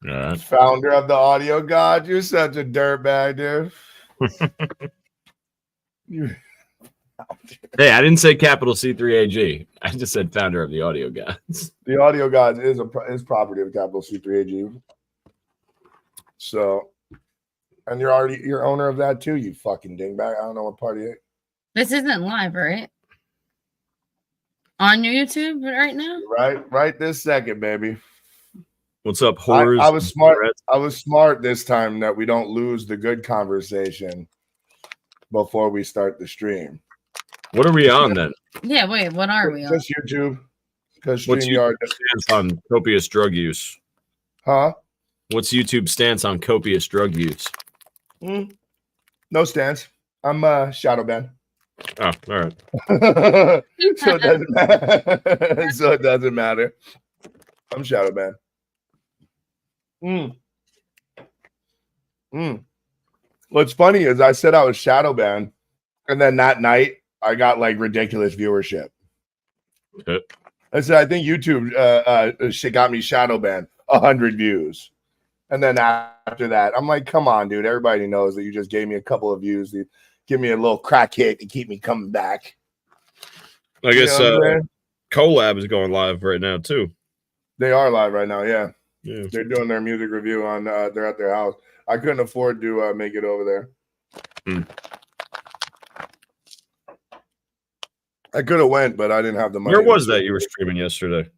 Founder of the audio god. You're such a dirtbag, dude. Hey, I didn't say capital C3AG. I just said founder of the audio gods. The audio gods is property of capital C3AG. So, and you're owner of that too, you fucking dingbat. I don't know what part of it. This isn't live, right? On your YouTube right now? Right this second, baby. What's up, horrors? I was smart. I was smart this time that we don't lose the good conversation before we start the stream. What are we on then? Yeah, wait, what are we on? Just YouTube. Because what's YouTube's stance on copious drug use? Huh? What's YouTube's stance on copious drug use? No stance. I'm shadow banned. Oh, all right. So it doesn't matter. So it doesn't matter. I'm shadow banned. What's funny is I said I was shadow banned, and then that night I got like ridiculous viewership. I said I think YouTube got me shadow banned, 100 views, and then after that I'm like, come on, dude! Everybody knows that you just gave me a couple of views. You give me a little crack hit to keep me coming back. I guess Collab is going live right now too. They are live right now, yeah. Yeah. They're doing their music review on they're at their house. I couldn't afford to make it over there. I could have went, but I didn't have the money. Where was that you were streaming yesterday?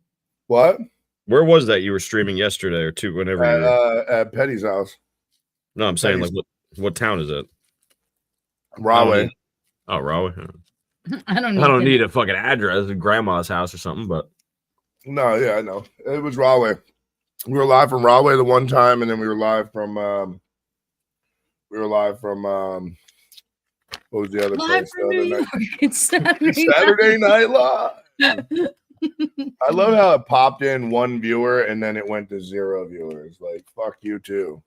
What? Where was that you were streaming yesterday or two? Whenever you were at Petty's house. No, I'm saying like what town is it? Rahway. Oh, Rahway. I don't need a fucking address at grandma's house or something, but no, yeah, I know. It was Rahway. We were live from Rahway the one time, and then we were live from what was the other place? It's Saturday Night Live. I love how it popped in one viewer and then it went to 0 viewers. Like, fuck you too.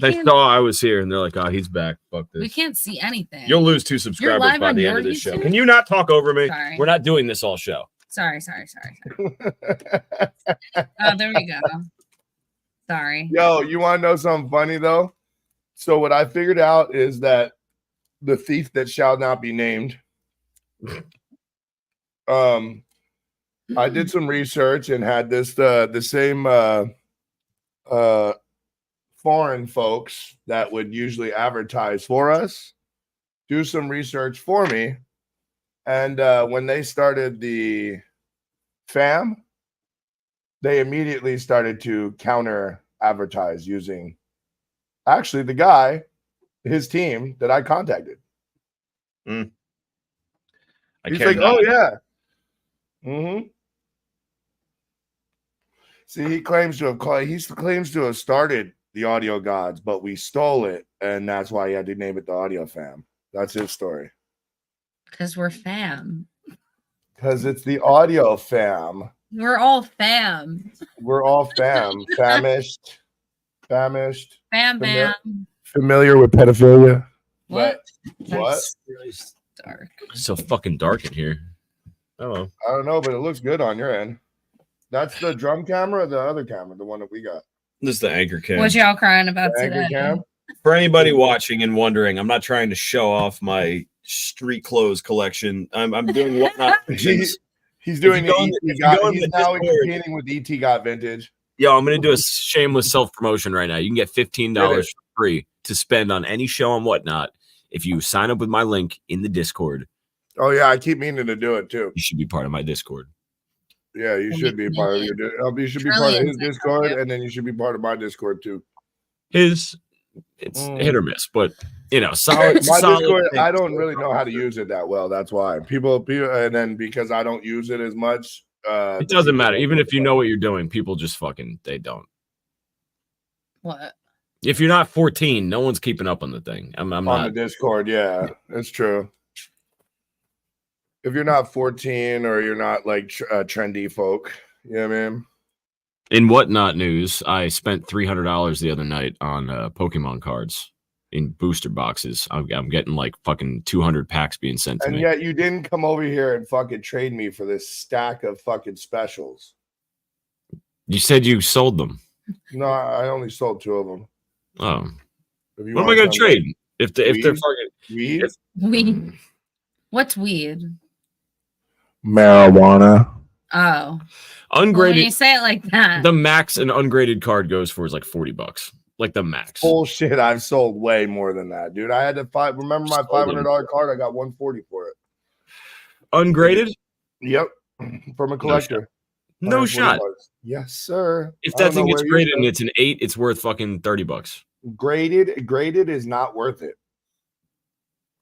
They saw I was here and they're like, oh, he's back. Fuck this. We can't see anything. You'll lose 2 subscribers by the end of this show. Can you not talk over me? Sorry. We're not doing this all show. Sorry. Oh, there we go. Sorry. Yo, you want to know something funny though? So what I figured out is that the thief that shall not be named, I did some research and had this the same foreign folks that would usually advertise for us do some research for me, and when they started the fam, they immediately started to counter advertise using actually the guy, his team that I contacted. He's like, oh yeah. See, he claims to have started the audio gods, but we stole it, and that's why he had to name it the audio fam. That's his story. Because we're fam. Because it's the audio fam. We're all fam. We're all fam. Famished. Fam. Familiar with pedophilia. What? What? Really dark. It's so fucking dark in here. Hello. I don't know, but it looks good on your end. That's the drum camera or the other camera, the one that we got? This is the anchor cam. What y'all crying about the today? Anchor cam? For anybody watching and wondering, I'm not trying to show off my street clothes collection. I'm doing whatnot. He's doing he's now competing with ET Got Vintage. Yo, I'm going to do a shameless self-promotion right now. You can get $15 for free to spend on any show and whatnot if you sign up with my link in the Discord. Oh, yeah, I keep meaning to do it, too. You should be part of my Discord. Yeah, you should be part of you should be part of his Discord, and then you should be part of my Discord, too. It's hit or miss, but, you know, solid. Discord, I don't really know how to use it that well. That's why. People, and then because I don't use it as much, it doesn't matter. Even if you know what you're doing, people just they don't. What? If you're not 14, no one's keeping up on the thing. I'm on not. The Discord, yeah, that's true. If you're not 14 or you're not like trendy folk, you know what I mean? In whatnot news, I spent $300 the other night on Pokemon cards in booster boxes. I'm getting like fucking 200 packs being sent to me. And yet you didn't come over here and fucking trade me for this stack of fucking specials. You said you sold them. No, I only sold 2 of them. Oh, If you what am I want gonna some, trade? If they're weed? fucking Weed? Weed. What's weed? Marijuana. Oh. Well, when ungraded, you say it like that. the max an ungraded card goes for is like $40. Like the max. Bullshit. I've sold way more than that, dude. I had to remember my $500 card. I got 140 for it. Ungraded? Yep. From a collector. No shot. $140. Yes, sir. If I don't that thing know gets where graded you're and it's an 8, it's worth fucking $30. graded is not worth it.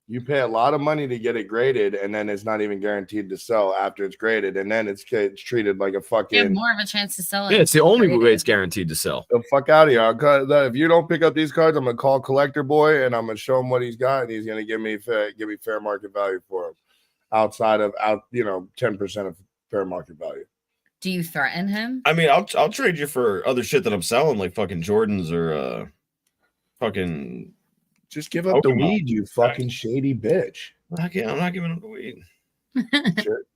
You pay a lot of money to get it graded, and then it's not even guaranteed to sell after it's graded, and then it's treated like a You have fucking more of a chance to sell it. Yeah, it's the only graded. way it's guaranteed to sell. the fuck out of here. If you don't pick up these cards, I'm gonna call Collector Boy and I'm gonna show him what he's got, and he's gonna give me fair market value for him, outside of 10% of fair market value. Do you threaten him? I mean, I'll trade you for other shit that I'm selling, like fucking Jordans or fucking. Just give up the Pokemon. weed, you fucking shady bitch. I'm not giving up the weed.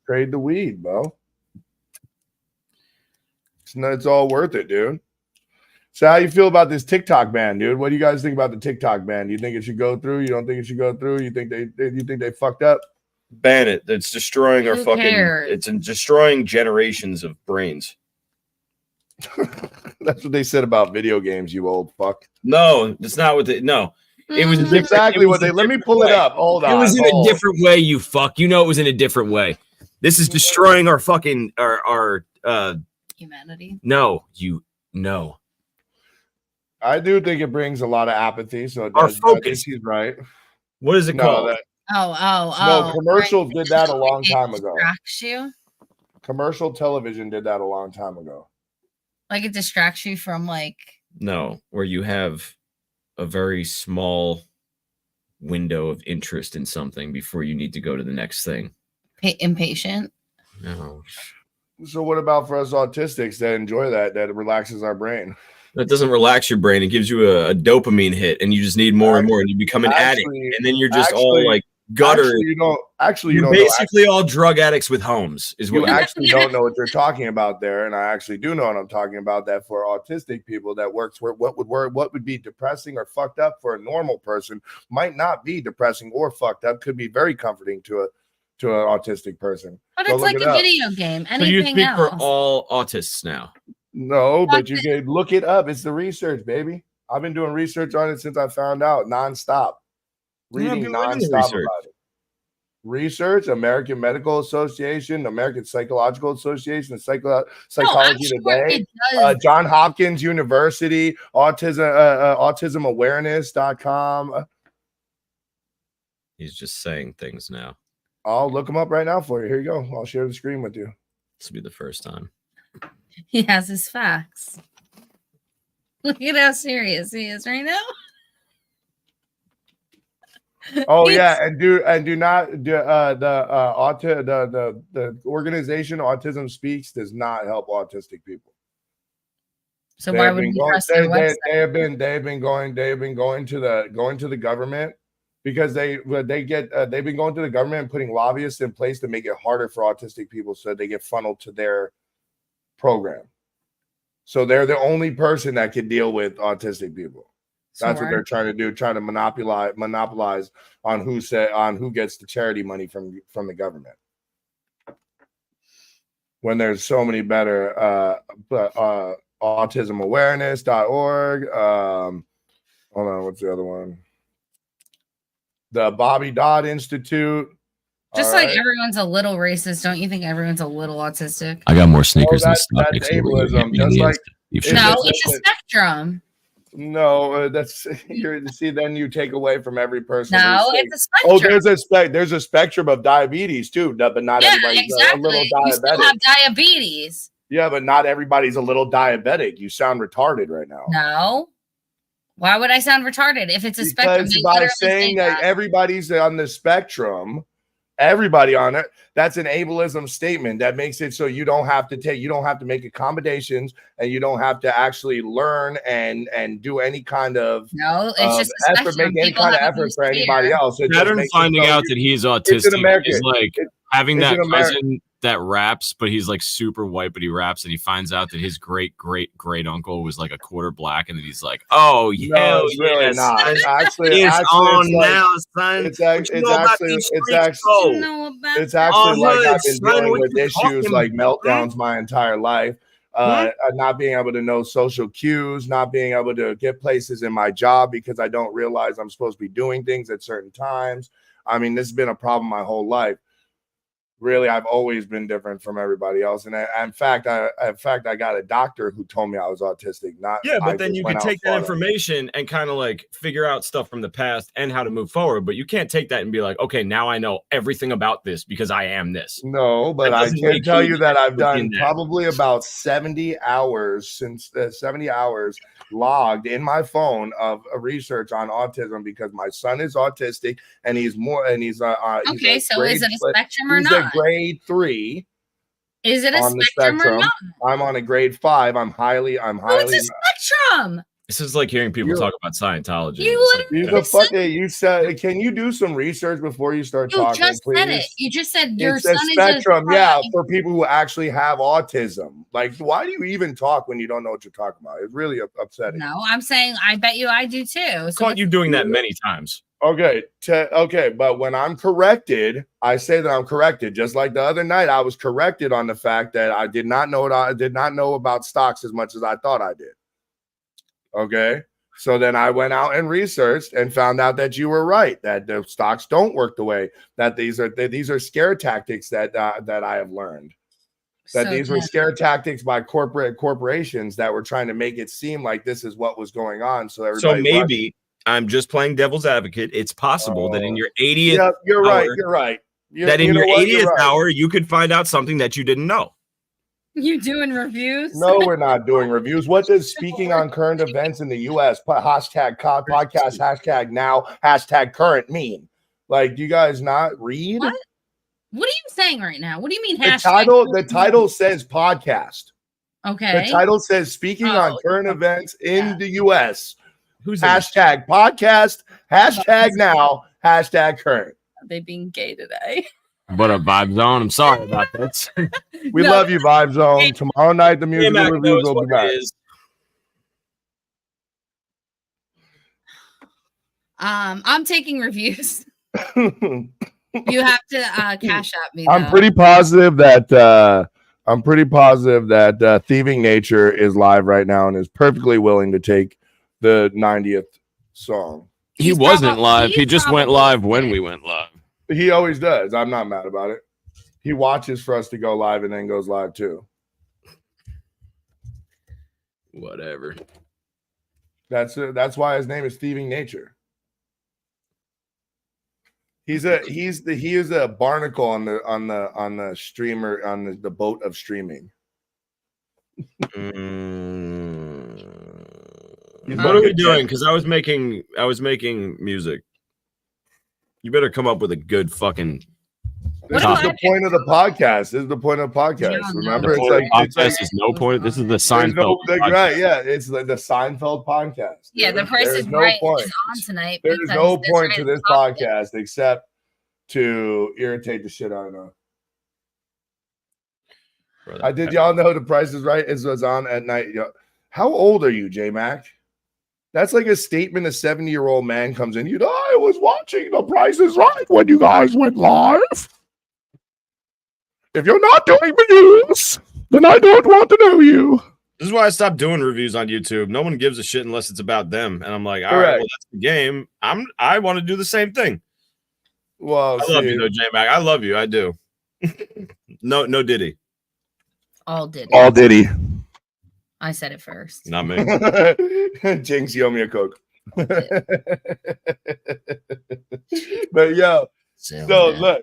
Trade the weed, bro. It's all worth it, dude. So how you feel about this TikTok ban, dude? What do you guys think about the TikTok ban? Do you think it should go through? You don't think it should go through? You think they fucked up? Ban it. It's destroying our Who fucking. cares? It's destroying generations of brains. That's what they said about video games, you old fuck. No, that's not what they. No, it was Mm. Exactly what they. Let me pull it up. Hold on. It was in a different way, you fuck. You know it was in a different way. This is destroying our fucking our Humanity. no, you no. I do think it brings a lot of apathy. So Our I think focus. he's right. What is it No, called? no, commercials did that a long time ago. Distracts you. Commercial television did that a long time ago. Like it distracts you from like. No, where you have a very small window of interest in something before you need to go to the next thing. Impatient. No. So what about for us autistics that enjoy that it relaxes our brain? That doesn't relax your brain. It gives you a dopamine hit, and you just need more and more, and you become an addict, and then you're just all like gutter. You're basically all drug addicts with homes. Is what you actually don't know what you're talking about there, and I actually do know what I'm talking about. That for autistic people, that works where what would be depressing or fucked up for a normal person might not be depressing or fucked up. Could be very comforting to an autistic person. But Go it's look like it a up. video game. So you Anything speak else. for all autists now. No, but you can look it up. It's the research, baby. I've been doing research on it since I found out, nonstop. Reading nonstop about it. Research, American Medical Association, American Psychological Association, Psychology Today, John Hopkins University, autismawareness.com. He's just saying things now. I'll look them up right now for you. Here you go. I'll share the screen with you. This will be the first time. He has his facts. Look at how serious he is right now. Oh yeah, and do not the organization Autism Speaks does not help autistic people. So why would we trust their website? They've been going to the government because they've been going to the government and putting lobbyists in place to make it harder for autistic people so they get funneled to their program. So they're the only person that can deal with autistic people. That's what they're trying to do, trying to monopolize on who gets the charity money from the government. When there's so many better autismawareness.org. Hold on, what's the other one? The Bobby Dodd Institute. Just like everyone's a little racist, don't you think everyone's a little autistic? I got more sneakers than that's ableism. Just like no, it's a spectrum. No, that's then you take away from every person. No, it's a spectrum. Oh, there's a spectrum of diabetes too, but not everybody's a little diabetic. You still have diabetes. Yeah, but not everybody's a little diabetic. You sound retarded right now. No. Why would I sound retarded if it's a spectrum? Because by saying that everybody's on the spectrum, everybody on it, that's an ableism statement that makes it so you don't have to make accommodations, and you don't have to actually learn and do any kind of it's just a effort, make any kind of effort for anybody else. Saturn finding out that he's autistic is like having that cousin that raps, but he's like super white, but he raps, and he finds out that his great uncle was like a quarter black, and then he's like, "Oh, No, hell it's really yes, not. Actually, it's on it's like, now, son. it's actually You know about it's actually Oh, like no, I've been son, dealing what with you issues talking like about? meltdowns my entire life. Not being able to know social cues, not being able to get places in my job because I don't realize I'm supposed to be doing things at certain times. I mean, this has been a problem my whole life. Really, I've always been different from everybody else. And in fact, I got a doctor who told me I was autistic. But then you can take that information and kind of like figure out stuff from the past and how to move forward. But you can't take that and be like, okay, now I know everything about this because I am this. No, but I can tell you that I've done probably about 70 hours logged in my phone of research on autism because my son is autistic and he's okay. So is it a spectrum or not? Grade 3. Is it a spectrum or not? I'm on a grade 5. I'm highly. It's a spectrum. This is like hearing people talk about Scientology. You said, can you do some research before you start talking? Just please? said it. You just said your it's son a spectrum, is a for people who actually have autism. Like, why do you even talk when you don't know what you're talking about? It's really upsetting. No, I'm saying I bet you I do too. I've caught you doing that many times. Okay, but when I'm corrected, I say that I'm corrected. Just like the other night, I was corrected on the fact that I did not know about stocks as much as I thought I did. Okay, so then I went out and researched and found out that you were right, that the stocks don't work the way that these are scare tactics that I have learned. That these were scare tactics by corporations that were trying to make it seem like this is what was going on. So maybe. I'm just playing devil's advocate. It's possible that in your 80th you're hour, right. That in your 80th hour, you could find out something that you didn't know. You doing reviews? No, we're not doing reviews. What does speaking on current events in the U.S. Hashtag podcast, hashtag now, hashtag current mean? Like, do you guys not read? What are you saying right now? What do you mean The title says podcast. Okay. The title says speaking on current events in the U.S. Who's hashtag podcast, hashtag now, hashtag current. Are they being gay today? What a Vibe Zone. I'm sorry about that. We love you, Vibe Zone. Tomorrow night, the musical reviews will be back. I'm taking reviews. You have to cash out me. I'm pretty positive that Thieving Nature is live right now and is perfectly willing to take the 90th song. He wasn't live. He just went live when we went live. He always does. I'm not mad about it. He watches for us to go live and then goes live too. Whatever. That's why his name is Thieving Nature. He is a barnacle on the streamer on the boat of streaming. What are we doing? Because I was making music. You better come up with a good fucking. This is the point of the podcast. This is the point of the podcast. Remember, it's like no point. This is the Seinfeld. Right? Yeah, it's like the Seinfeld podcast. Yeah, the Price is Right is on tonight. There's no point to this podcast except to irritate the shit out of them. Did y'all know the Price is Right was on at night? How old are you, J Mac? That's like a statement a 70-year-old man comes in. I was watching The Price is Right when you guys went live. If you're not doing news, then I don't want to know you. This is why I stopped doing reviews on YouTube. No one gives a shit unless it's about them. And I'm like, all right, well, that's the game. I want to do the same thing. Well, I love you though, J-Mac. I love you. I do. No Diddy. All Diddy. All Diddy. I said it first. Not me. Jinx, you owe me a Coke. But yo, so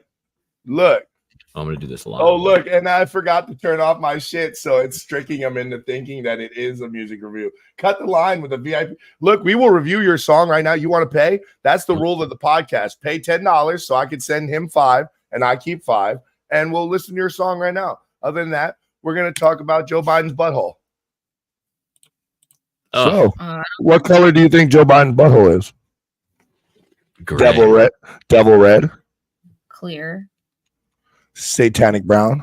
look. I'm gonna do this live. Oh, look, and I forgot to turn off my shit, so it's tricking them into thinking that it is a music review. Cut the line with a VIP. Look, we will review your song right now. You want to pay? That's the rule of the podcast. Pay $10 so I can send him $5 and I keep $5, and we'll listen to your song right now. Other than that, we're gonna talk about Joe Biden's butthole. So, what color do you think Joe Biden's butthole is? Gray. Devil red. Clear. Satanic brown.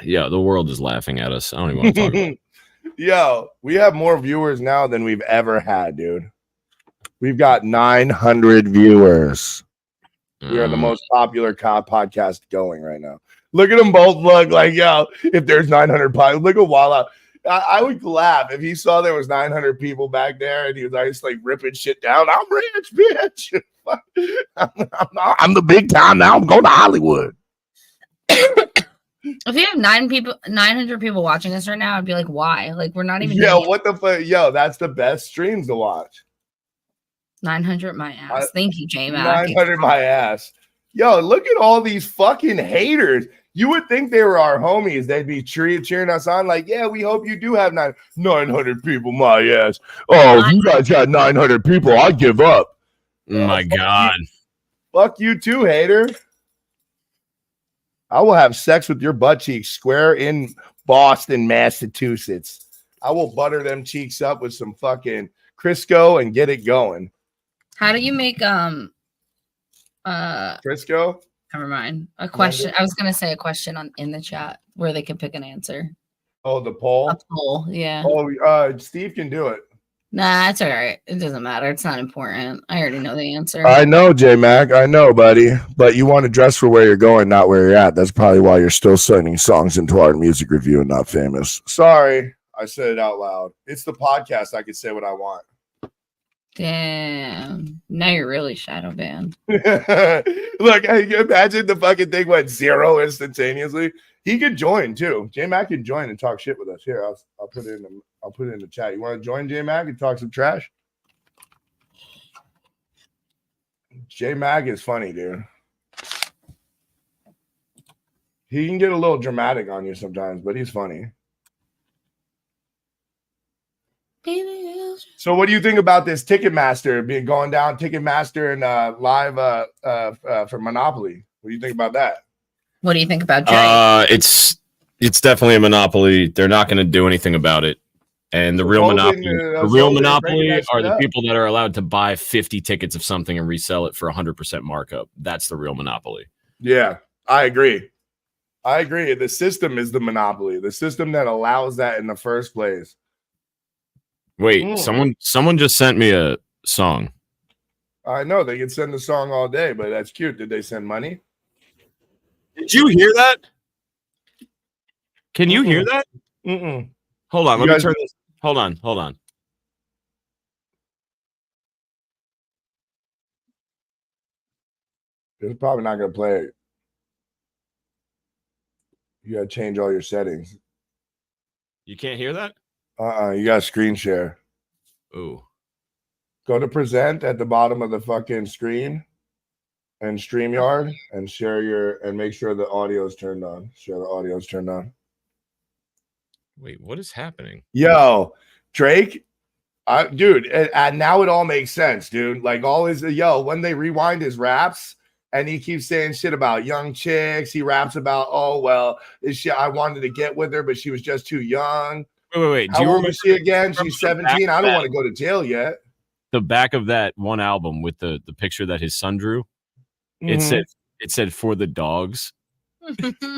Yeah, the world is laughing at us. I don't even want to talk about it. Yo, we have more viewers now than we've ever had, dude. We've got 900 viewers. We are the most popular podcast going right now. Look at them both look like, yo, if there's 900 podcasts, look at Walla. I would laugh if he saw there was 900 people back there and he was just like ripping shit down. I'm rich, bitch. I'm the big time now. I'm going to Hollywood. If you have 900 people watching us right now, I'd be like, why? Like, we're not even. Yo, what the fuck? Yo, that's the best streams to watch. 900 my ass. Thank you, J-Mac. 900 my ass. Yo, look at all these fucking haters. You would think they were our homies. They'd be cheering us on like, yeah, we hope you do have 900 people, my ass. Oh, if you guys got 900 people, I'd give up. My God. Fuck you too, hater. I will have sex with your butt cheeks square in Boston, Massachusetts. I will butter them cheeks up with some fucking Crisco and get it going. How do you make Crisco? Never mind. A question. I was gonna say a question in the chat where they can pick an answer. Oh, the poll? A poll, yeah. Oh, Steve can do it. Nah, it's all right. It doesn't matter. It's not important. I already know the answer. I know, J-Mac. I know, buddy. But you want to dress for where you're going, not where you're at. That's probably why you're still sending songs into our music review and not famous. Sorry. I said it out loud. It's the podcast. I can say what I want. Damn. Now you're really shadow banned. Look, imagine the fucking thing went 0 instantaneously. He could join too. J-Mac can join and talk shit with us. Here, I'll put it in the chat. You want to join J-Mac and talk some trash? J-Mac is funny, dude. He can get a little dramatic on you sometimes, but he's funny. So what do you think about this Ticketmaster being going down, Ticketmaster and live for Monopoly? What do you think about that? What do you think about Jay? It's definitely a monopoly. They're not going to do anything about it. And the real monopoly are the people that are allowed to buy 50 tickets of something and resell it for 100% markup. That's the real monopoly. Yeah, I agree. The system is the monopoly. The system that allows that in the first place. Wait, someone just sent me a song. I know they can send the song all day, but that's cute. Did they send money? Did you hear that? Can you hear that? Hold on, let me turn this. Hold on. It's probably not going to play it. You got to change all your settings. You can't hear that? You got to screen share. Ooh. Go to present at the bottom of the fucking screen and StreamYard and and make sure the audio is turned on. Share the audio is turned on. Wait, what is happening? Yo, Drake, dude, and now it all makes sense, dude. Like all his when they rewind his raps and he keeps saying shit about young chicks, he raps about, oh well, this shit I wanted to get with her, but she was just too young. Wait. How old is she again? She's 17. I don't want to go to jail yet. The back of that one album with the picture that his son drew, it said for the dogs.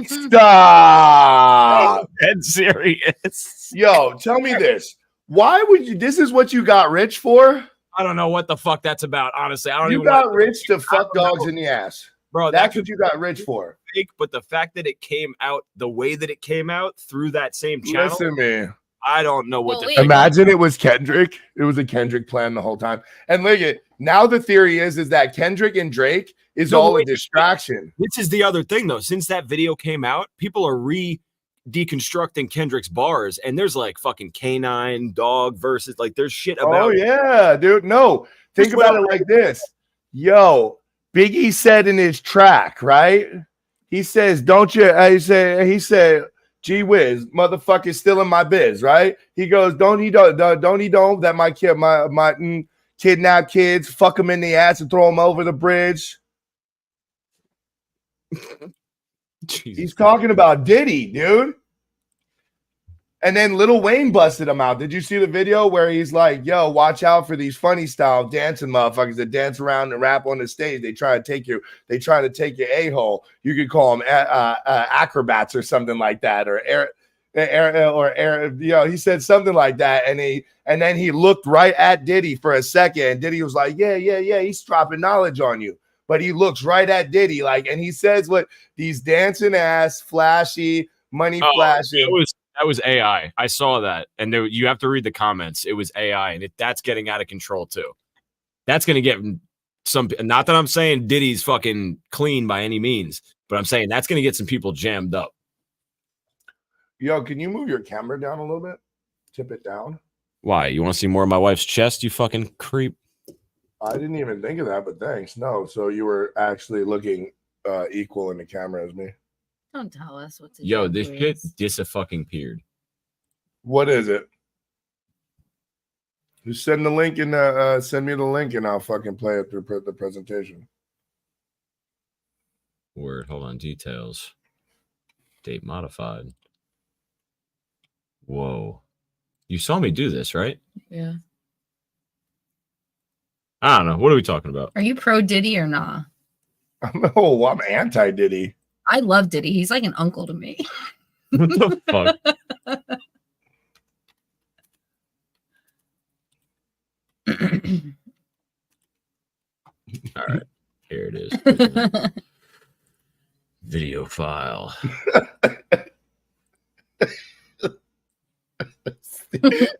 Stop. Dead serious. Yo, tell me this. Why would you? This is what you got rich for? I don't know what the fuck that's about. Honestly, I don't. You got rich to fuck dogs in the ass, bro. That's what you got rich for. Fake, but the fact that it came out the way that it came out through that same channel. Listen, man. I don't know what to imagine. It was Kendrick. It was a Kendrick plan the whole time. And look at now. The theory is that Kendrick and Drake is all a distraction. This is the other thing, though. Since that video came out, people are deconstructing Kendrick's bars, and there's like fucking canine dog versus like there's shit about. Oh yeah, dude. No, think about it like this. Yo, Biggie said in his track, right? He says, "Don't you?" He said. Gee whiz, motherfucker, still in my biz, right? He goes, don't that my kid, my kidnap kids, fuck them in the ass and throw them over the bridge. He's talking about Diddy, dude. And then Lil Wayne busted him out. Did you see the video where he's like, yo, watch out for these funny style dancing motherfuckers that dance around and rap on the stage. They try to take your a-hole. You could call them acrobats or something like that, or he said something like that. And then he looked right at Diddy for a second. And Diddy was like, yeah, he's dropping knowledge on you. But he looks right at Diddy, like, and he says what these dancing ass, flashy, money flashing. That was AI. I saw that, and you have to read the comments. It was AI, and that's getting out of control too. That's going to get some. Not that I'm saying Diddy's fucking clean by any means, but I'm saying that's going to get some people jammed up. Yo, can you move your camera down a little bit? Tip it down. Why? You want to see more of my wife's chest? You fucking creep. I didn't even think of that, but thanks. No, so you were actually looking equal in the camera as me. Don't tell us what to do. Yo, this shit dis-a-fucking-peared. What is it? Just send the link and send me the link and I'll fucking play it through the presentation. Word, hold on, details. Date modified. Whoa. You saw me do this, right? Yeah. I don't know. What are we talking about? Are you pro Diddy or nah? I'm anti Diddy. I love Diddy. He's like an uncle to me. What the fuck? All right. Here it is. Video file.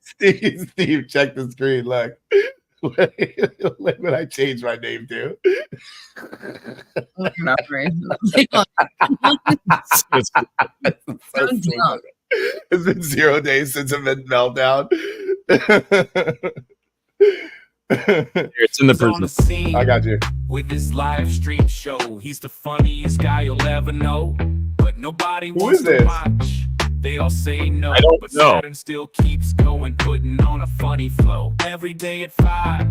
Steve, check the screen. Look. Look what I changed my name to. It's been 0 days since I've been meltdown. It's in the person. I got you. With this live stream show, he's the funniest guy you'll ever know. But nobody wants to watch. They all say no, but Saturn still keeps going, putting on a funny flow. Every day at 5,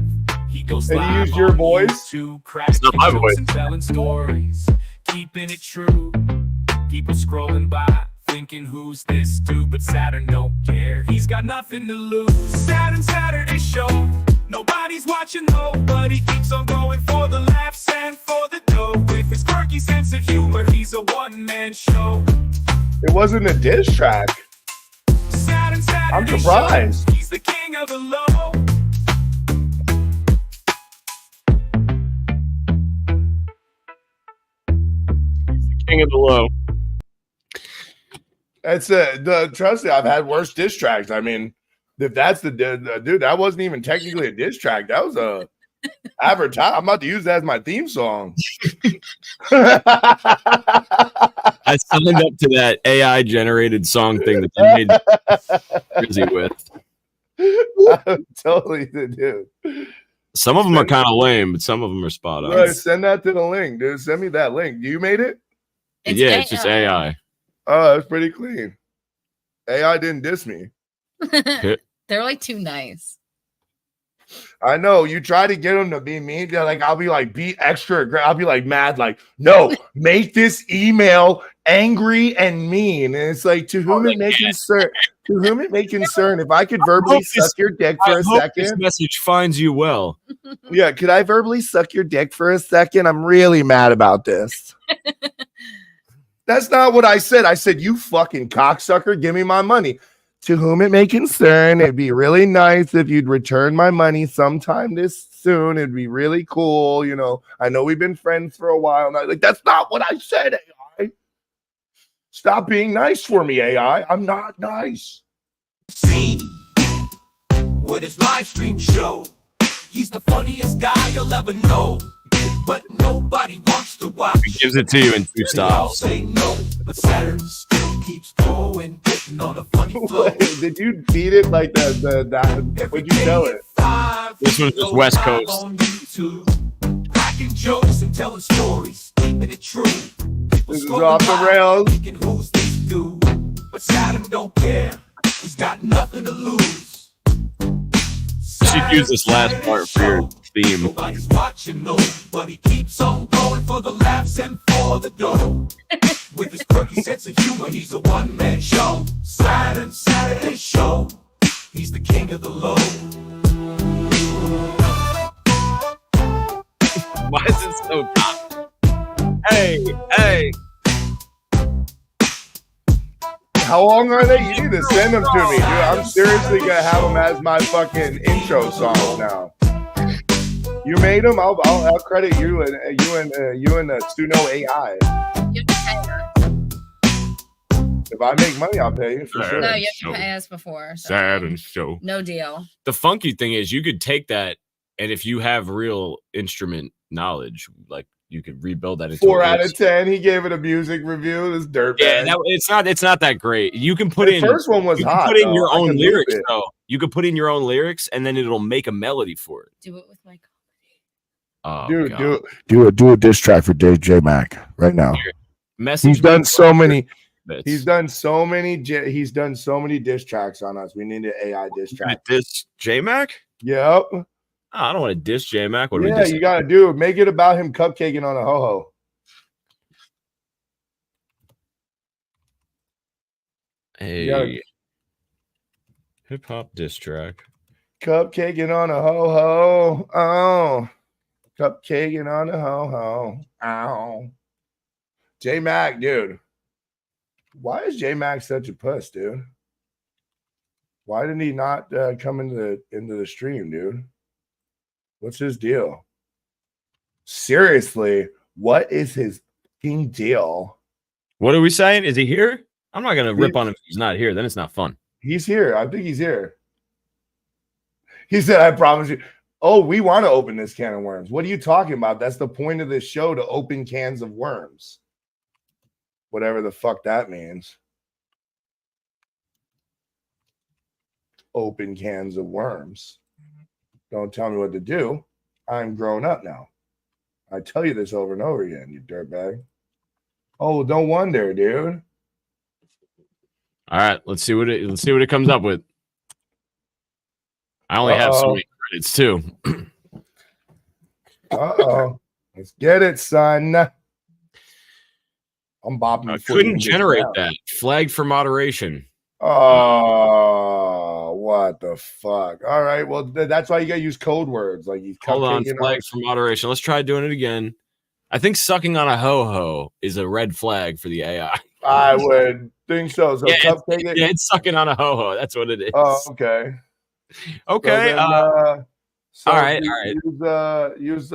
he goes live. And you use your voice? It's not my voice. And telling stories, keeping it true. People scrolling by, thinking who's this dude, but Saturn don't care. He's got nothing to lose. Saturn Saturday Show. Nobody's watching, nobody keeps on going for the laughs and for the dough. With his quirky sense of humor, he's a one-man show. It wasn't a diss track. Saturn I'm surprised. Show. He's the king of the low. He's the king of the low. That's trust me, I've had worse diss tracks. I mean, if that's the dude, that wasn't even technically a diss track. That was a advertise. I'm about to use that as my theme song. I signed up to that AI generated song thing that they made busy with. I'm totally the dude. Some of them are kind of lame, but some of them are spot on. Right, send that to the link, dude. Send me that link. You made it? It's just AI. Oh, that's pretty clean. AI didn't diss me. They're like too nice. I know you try to get them to be mean. They're like, I'll be like, be extra aggressive. I'll be like mad, like, no, make this email angry and mean. And it's like, to whom it may concern. To whom it may concern. If I could verbally suck your dick for a second, this message finds you well. Yeah, could I verbally suck your dick for a second? I'm really mad about this. That's not what I said. I said, you fucking cocksucker, give me my money. To whom it may concern, it'd be really nice if you'd return my money sometime this soon. It'd be really cool. You know, I know we've been friends for a while now. Like, that's not what I said, AI. Stop being nice for me, AI. I'm not nice. See, with his live stream show, he's the funniest guy you'll ever know. But nobody wants to watch. He gives it to you in 2 stops. Say no, but Saturn still keeps going, getting on a funny flow. Did you beat it like that? Would you tell it? This was just West Coast. On YouTube, cracking jokes and telling stories, keeping it true. This is off the rails. Thinking who's this dude? But Saturn don't care. He's got nothing to lose. You should use this last part for your theme. Nobody's watching, no, but he keeps on going for the laughs and for the dough. With his quirky sense of humor, he's a one-man show. Saturday show. He's the king of the low. Why is it so common? Hey. How long are they? You need to send them to me, dude. I'm seriously gonna have them as my fucking intro songs now. You made them. I'll credit you and Suno AI. You have to pay us. If I make money, I'll pay you for sure. No, you have to pay us before. So Saturn show. no deal. The funky thing is you could take that, and if you have real instrument knowledge, like you could rebuild that into 4 out of 10. He gave it a music review. This dirtbag. Yeah, it's not that great. You can put the in first one was you hot. can put in though. your I own can loop lyrics it. though. You could put in your own lyrics, and then it'll make a melody for it. Do it with my Oh, Dude, God. do a diss track for DJ Mac right now. Message He's done so many. bits. He's done so many diss tracks on us. We need an AI diss track. This J-Mac? Yep. Oh, I don't want to diss J-Mac. What Yeah, you gotta do it. Make it about him cupcaking on a ho-ho. Hey, hip hop diss track. Cupcaking on a ho-ho. Oh. Cupcaking on a ho-ho. Ow. J-Mac, dude. Why is J-Mac such a puss, dude? Why didn't he not come into the stream, dude? What's his deal? Seriously, what is his fucking deal? What are we saying? Is he here? I'm not gonna rip on him if he's not here. Then it's not fun. He's here. I think he's here. He said, I promise you. Oh, we want to open this can of worms. What are you talking about? That's the point of this show, to open cans of worms. Whatever the fuck that means. Open cans of worms. Don't tell me what to do. I'm grown up now. I tell you this over and over again, you dirtbag. Oh, don't wonder, dude. All right, let's see what it comes up with. I only have so many credits too. Let's get it, son. I'm bopping. I couldn't generate that. Flag for moderation. Oh, what the fuck? All right, well, that's why you gotta use code words. Like you hold on, flag for moderation. Let's try doing it again. I think sucking on a ho-ho is a red flag for the AI. I would think so. So yeah, cupcake it's sucking on a ho-ho. That's what it is. Oh, okay. Okay. So then, all right. Use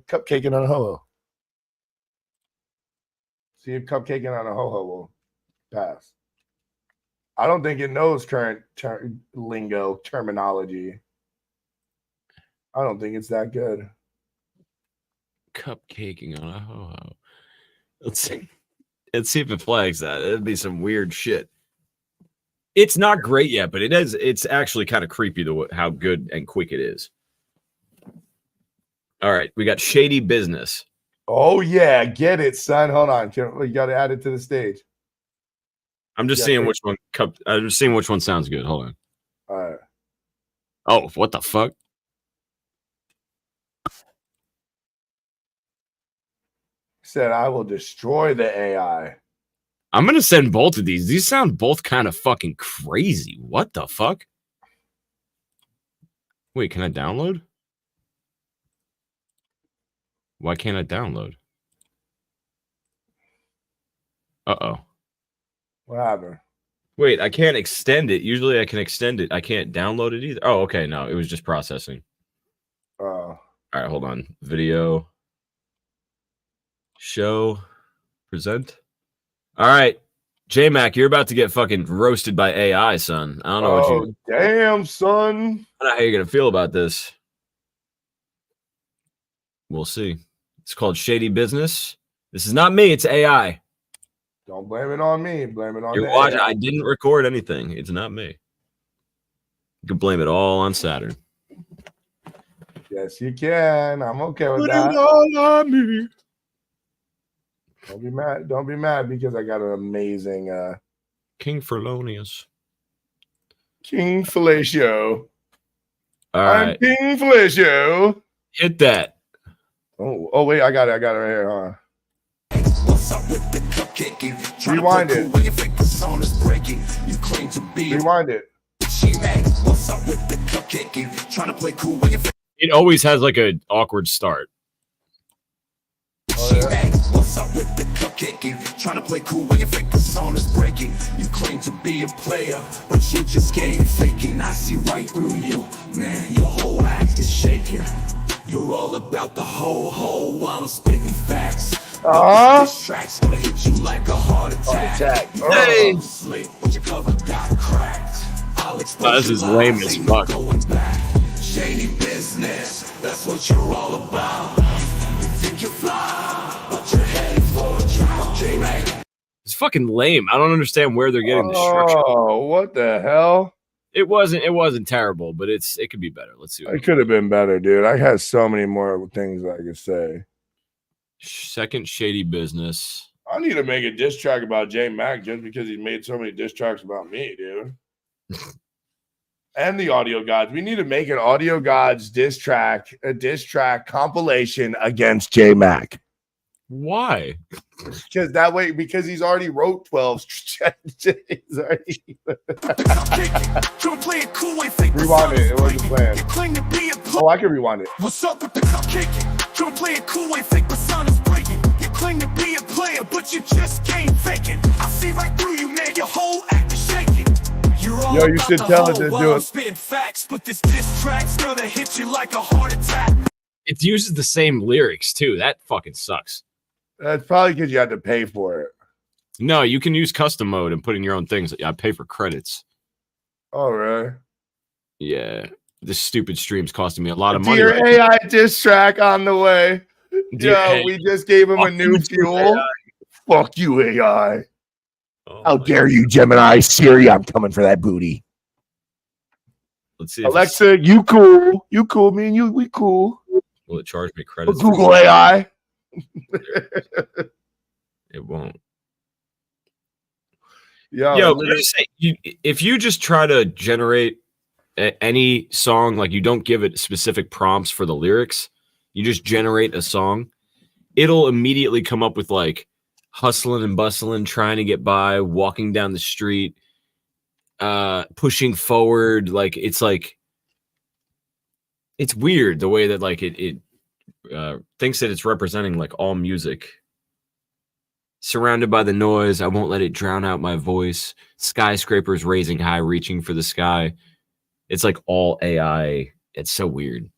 cupcaking on a ho-ho. See if cupcaking on a ho-ho will pass. I don't think it knows current lingo terminology. I don't think it's that good. Cupcaking on a ho-ho. Let's see if it flags that. It'd be some weird shit. It's not great yet, but it's actually kind of creepy how good and quick it is. All right, we got shady business. Oh yeah, get it, son. Hold on, you got to add it to the stage. I'm just seeing which one. I'm just seeing which one sounds good. Hold on. All right. Oh, what the fuck? Said I will destroy the AI. I'm gonna send both of these. These sound both kind of fucking crazy. What the fuck? Wait, can I download? Why can't I download? Uh-oh. What happened? Wait, I can't extend it. Usually I can extend it. I can't download it either. Oh, okay. No, it was just processing. Oh. All right, hold on. Video. Show. Present. All right. J-Mac, you're about to get fucking roasted by AI, son. I don't know what you... damn, son. I don't know how you're going to feel about this. We'll see. It's called Shady Business. This is not me. It's AI. Don't blame it on me. Blame it on You're watching. I didn't record anything. It's not me. You can blame it all on Saturn. Yes, you can. I'm okay with Put that. it all on me. Don't be mad. Don't be mad because I got an amazing King Felonious. King Fellatio. All I'm right. King Flisho. Hit that. Oh, wait, I got it right here, huh? Rewind it. Rewind it. It always has like an awkward start. Oh, yeah. Trying to play cool when you think the song is breaking. You claim to be a player, but you just game faking. I see right through you, man. Your whole act is shaking. You're all about the whole while I'm spitting facts. This track's gonna hit you like a heart attack. Hey. But your cover got cracked. This is lame as fuck. Shady business, that's what you're all about. You think you fly, but you're headed for a drop. J-Mac. It's fucking lame. I don't understand where they're getting the structure. Oh, what the hell? It wasn't terrible, but it could be better. Let's see. It could have been better, dude. I had so many more things I could say. Second shady business. I need to make a diss track about J Mac just because he's made so many diss tracks about me, dude. And the Audio Gods. We need to make an Audio Gods a diss track compilation against J Mac. Why? Because that way, because he's already wrote 12. He's already... Rewind it. It wasn't planned. Oh, I can rewind it. What's up with the cupcaking? Trying to play it cool and think persona's breaking. You claim to be a player, but you just game faking. I see right through you, man. Your whole act is shaking. Yo, you should tell it to do it. Spitting facts, but this diss track's gonna hit you like a heart attack. It uses the same lyrics too. That fucking sucks. That's probably because you had to pay for it. No, you can use custom mode and put in your own things. I pay for credits. Oh, really? Yeah. This stupid stream's costing me a lot of money. Dear right AI diss track on the way. Dear Yo, AI. we just gave him a Fuck new you, fuel. AI. Fuck you, AI. Oh How my dare God. you, Gemini? Siri, I'm coming for that booty. Let's see. If Alexa, you cool. You cool. Me and you, we cool. will it charge me credits? Google AI. It won't. Yo, can I just say, if you just try to generate any song, like you don't give it specific prompts for the lyrics, you just generate a song, it'll immediately come up with like hustling and bustling, trying to get by, walking down the street, pushing forward. It's weird the way that like it thinks that it's representing like all music. Surrounded by the noise, I won't let it drown out my voice. Skyscrapers raising high, reaching for the sky. It's like all AI. It's so weird.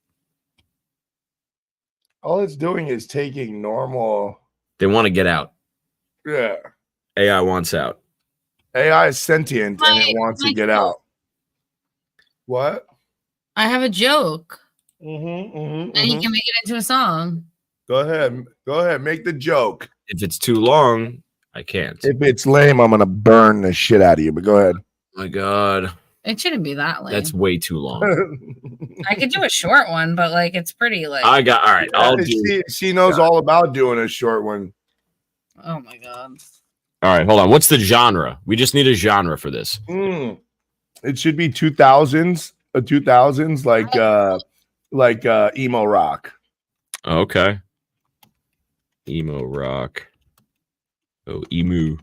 all it's doing is taking normal. They want to get out. Yeah. AI wants out. AI is sentient and it wants to Michael. get out. What? I have a joke, Mm-hmm, and you can make it into a song. Go ahead. Go ahead. Make the joke. If it's too long, I can't. If it's lame, I'm gonna burn the shit out of you. But go ahead. Oh my God. It shouldn't be that lame. That's way too long. I could do a short one, but like it's pretty like. All right. I'll do. She knows all about doing a short one. Oh my God. All right, hold on. What's the genre? We just need a genre for this. It should be 2000s, 2000s, like emo rock. Okay. Emo rock. Oh, emo.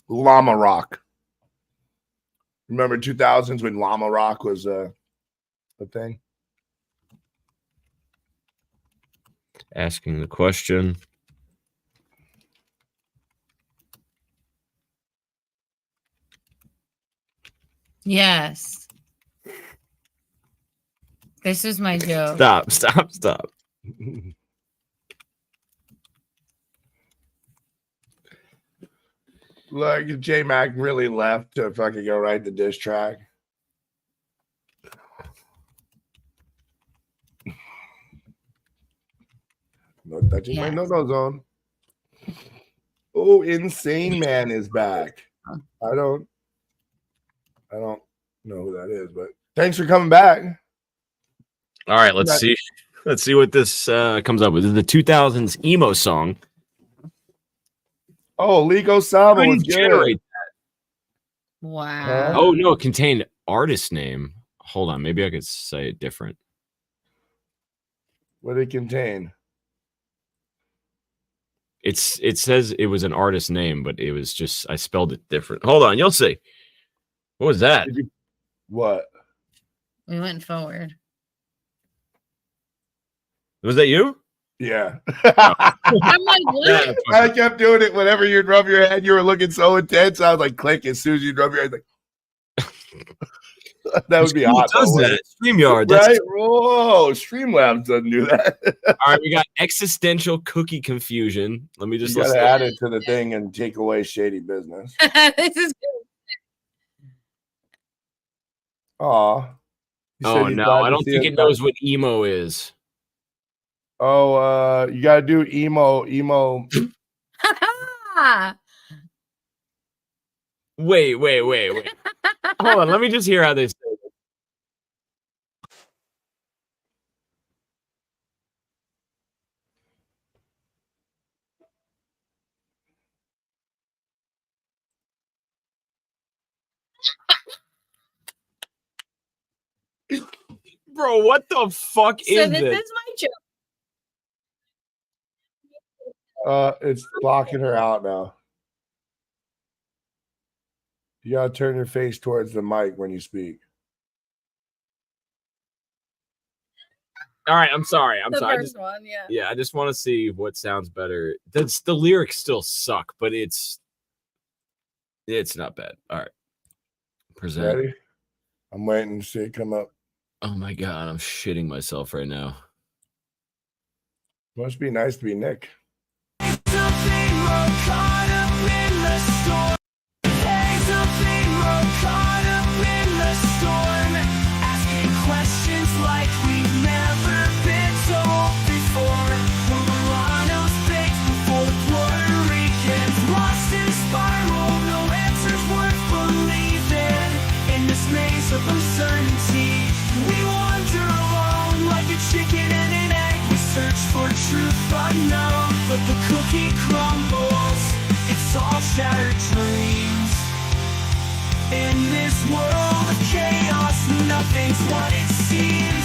Llama rock. Remember 2000s when llama rock was a thing? Asking the question. Yes. This is my joke. Stop. Like J Mac really left to fucking go write the diss track. No touching my no zone. Oh, Insane Man is back. I don't know who that is, but thanks for coming back. All right, let's see. Let's see what this comes up with. This is the 2000s emo song. Oh, Ligo Sabo How do is you generate good. Wow. Oh no, it contained artist name. Hold on, maybe I could say it different. What did it contain? It says it was an artist name, but it was just I spelled it different. Hold on, you'll see. What was that? What? We went forward. Was that you? Yeah. I'm like, what? I kept doing it whenever you'd rub your head. You were looking so intense. I was like, click as soon as you'd rub your head. Like, that would be hot. Who does that? StreamYard. Right? Whoa, Streamlabs doesn't do that. All right, we got existential cookie confusion. Let me just gotta add it to the thing and take away shady business. This is Aw. Oh no, I don't think it knows what emo is. Oh, you gotta do emo. Wait. Hold on, let me just hear how they say it. Bro, what the fuck is this? this? Is my joke. It's blocking her out now. You gotta turn your face towards the mic when you speak. All right, I'm sorry. I'm sorry. First one, yeah. Yeah, I just want to see what sounds better. The lyrics still suck, but it's not bad. All right. Present. Ready? I'm waiting to see it come up. Oh my god, I'm shitting myself right now. Must be nice to be Nick. Of uncertainty, we wander alone like a chicken and an egg. We search for truth, but no, but the cookie crumbles. It's all shattered dreams. In this world of chaos, nothing's what it seems.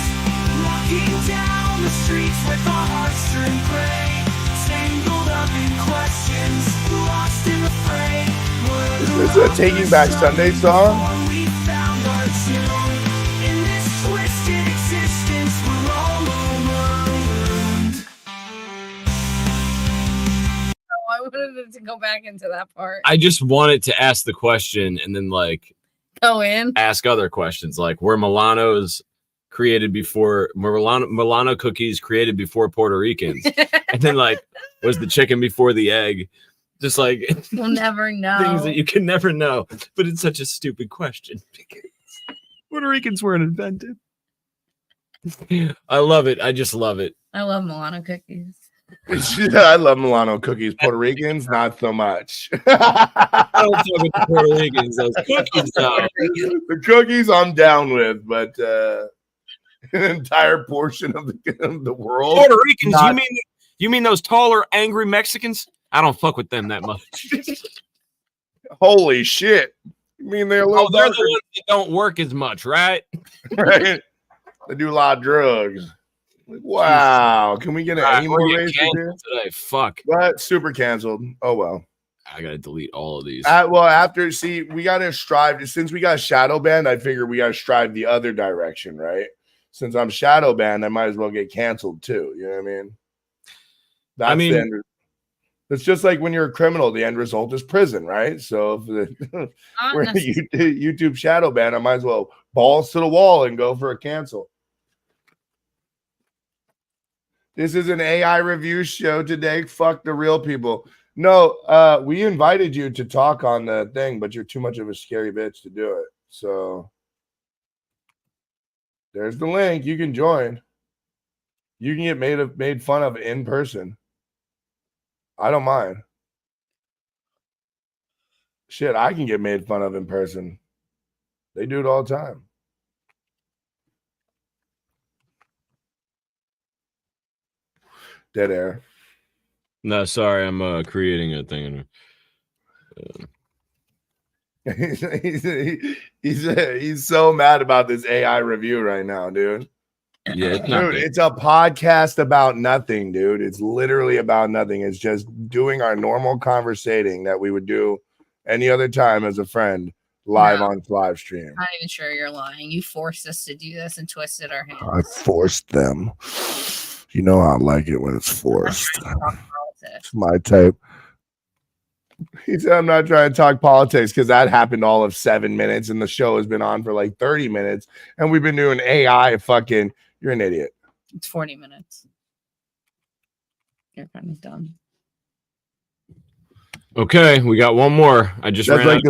Walking down the streets with our hearts turned gray, tangled up in questions, lost in the fray. Is this a Taking Back Sunday song? In this twisted existence, we're all marooned. I wanted it to go back into that part. I just wanted to ask the question and then like Go in. ask other questions like were Milano cookies created before Puerto Ricans? And then like was the chicken before the egg? Just like We'll never know. things that you can never know. But it's such a stupid question because Puerto Ricans weren't invented. I love it. I just love it. I love Milano cookies. I love Milano cookies. Puerto Ricans, not so much. I don't talk with the Puerto Ricans. Those cookies, though. The cookies I'm down with, but an entire portion of the world. Puerto Ricans, you mean those taller, angry Mexicans? I don't fuck with them that much. Holy shit. You mean they're a little they're the ones that don't work as much, right? right? They do a lot of drugs. Wow. Can we get any more races here? Today? Fuck. What? Super canceled. Oh, well. I got to delete all of these. We got to strive. Since we got shadow banned, I figure we got to strive the other direction, right? Since I'm shadow banned, I might as well get canceled too. You know what I mean? It's just like when you're a criminal, the end result is prison, right? So if we're YouTube shadow ban, I might as well balls to the wall and go for a cancel. This is an AI review show today. Fuck the real people. No, we invited you to talk on the thing, but you're too much of a scary bitch to do it. So there's the link. You can join. You can get made fun of in person. I don't mind. Shit, I can get made fun of in person. They do it all the time. Dead air. No, sorry, I'm creating a thing. he's so mad about this AI review right now, dude. Yeah, Dude, it's a podcast about nothing, dude. It's literally about nothing. It's just doing our normal conversating that we would do any other time as a friend live on live stream. I'm not even sure you're lying. You forced us to do this and twisted our hands. I forced them. You know I like it when it's forced. It's my type. He said, I'm not trying to talk politics because that happened all of 7 minutes and the show has been on for like 30 minutes and we've been doing AI fucking. You're an idiot. It's 40 minutes. You're kind of dumb. Okay, we got one more. I just ran like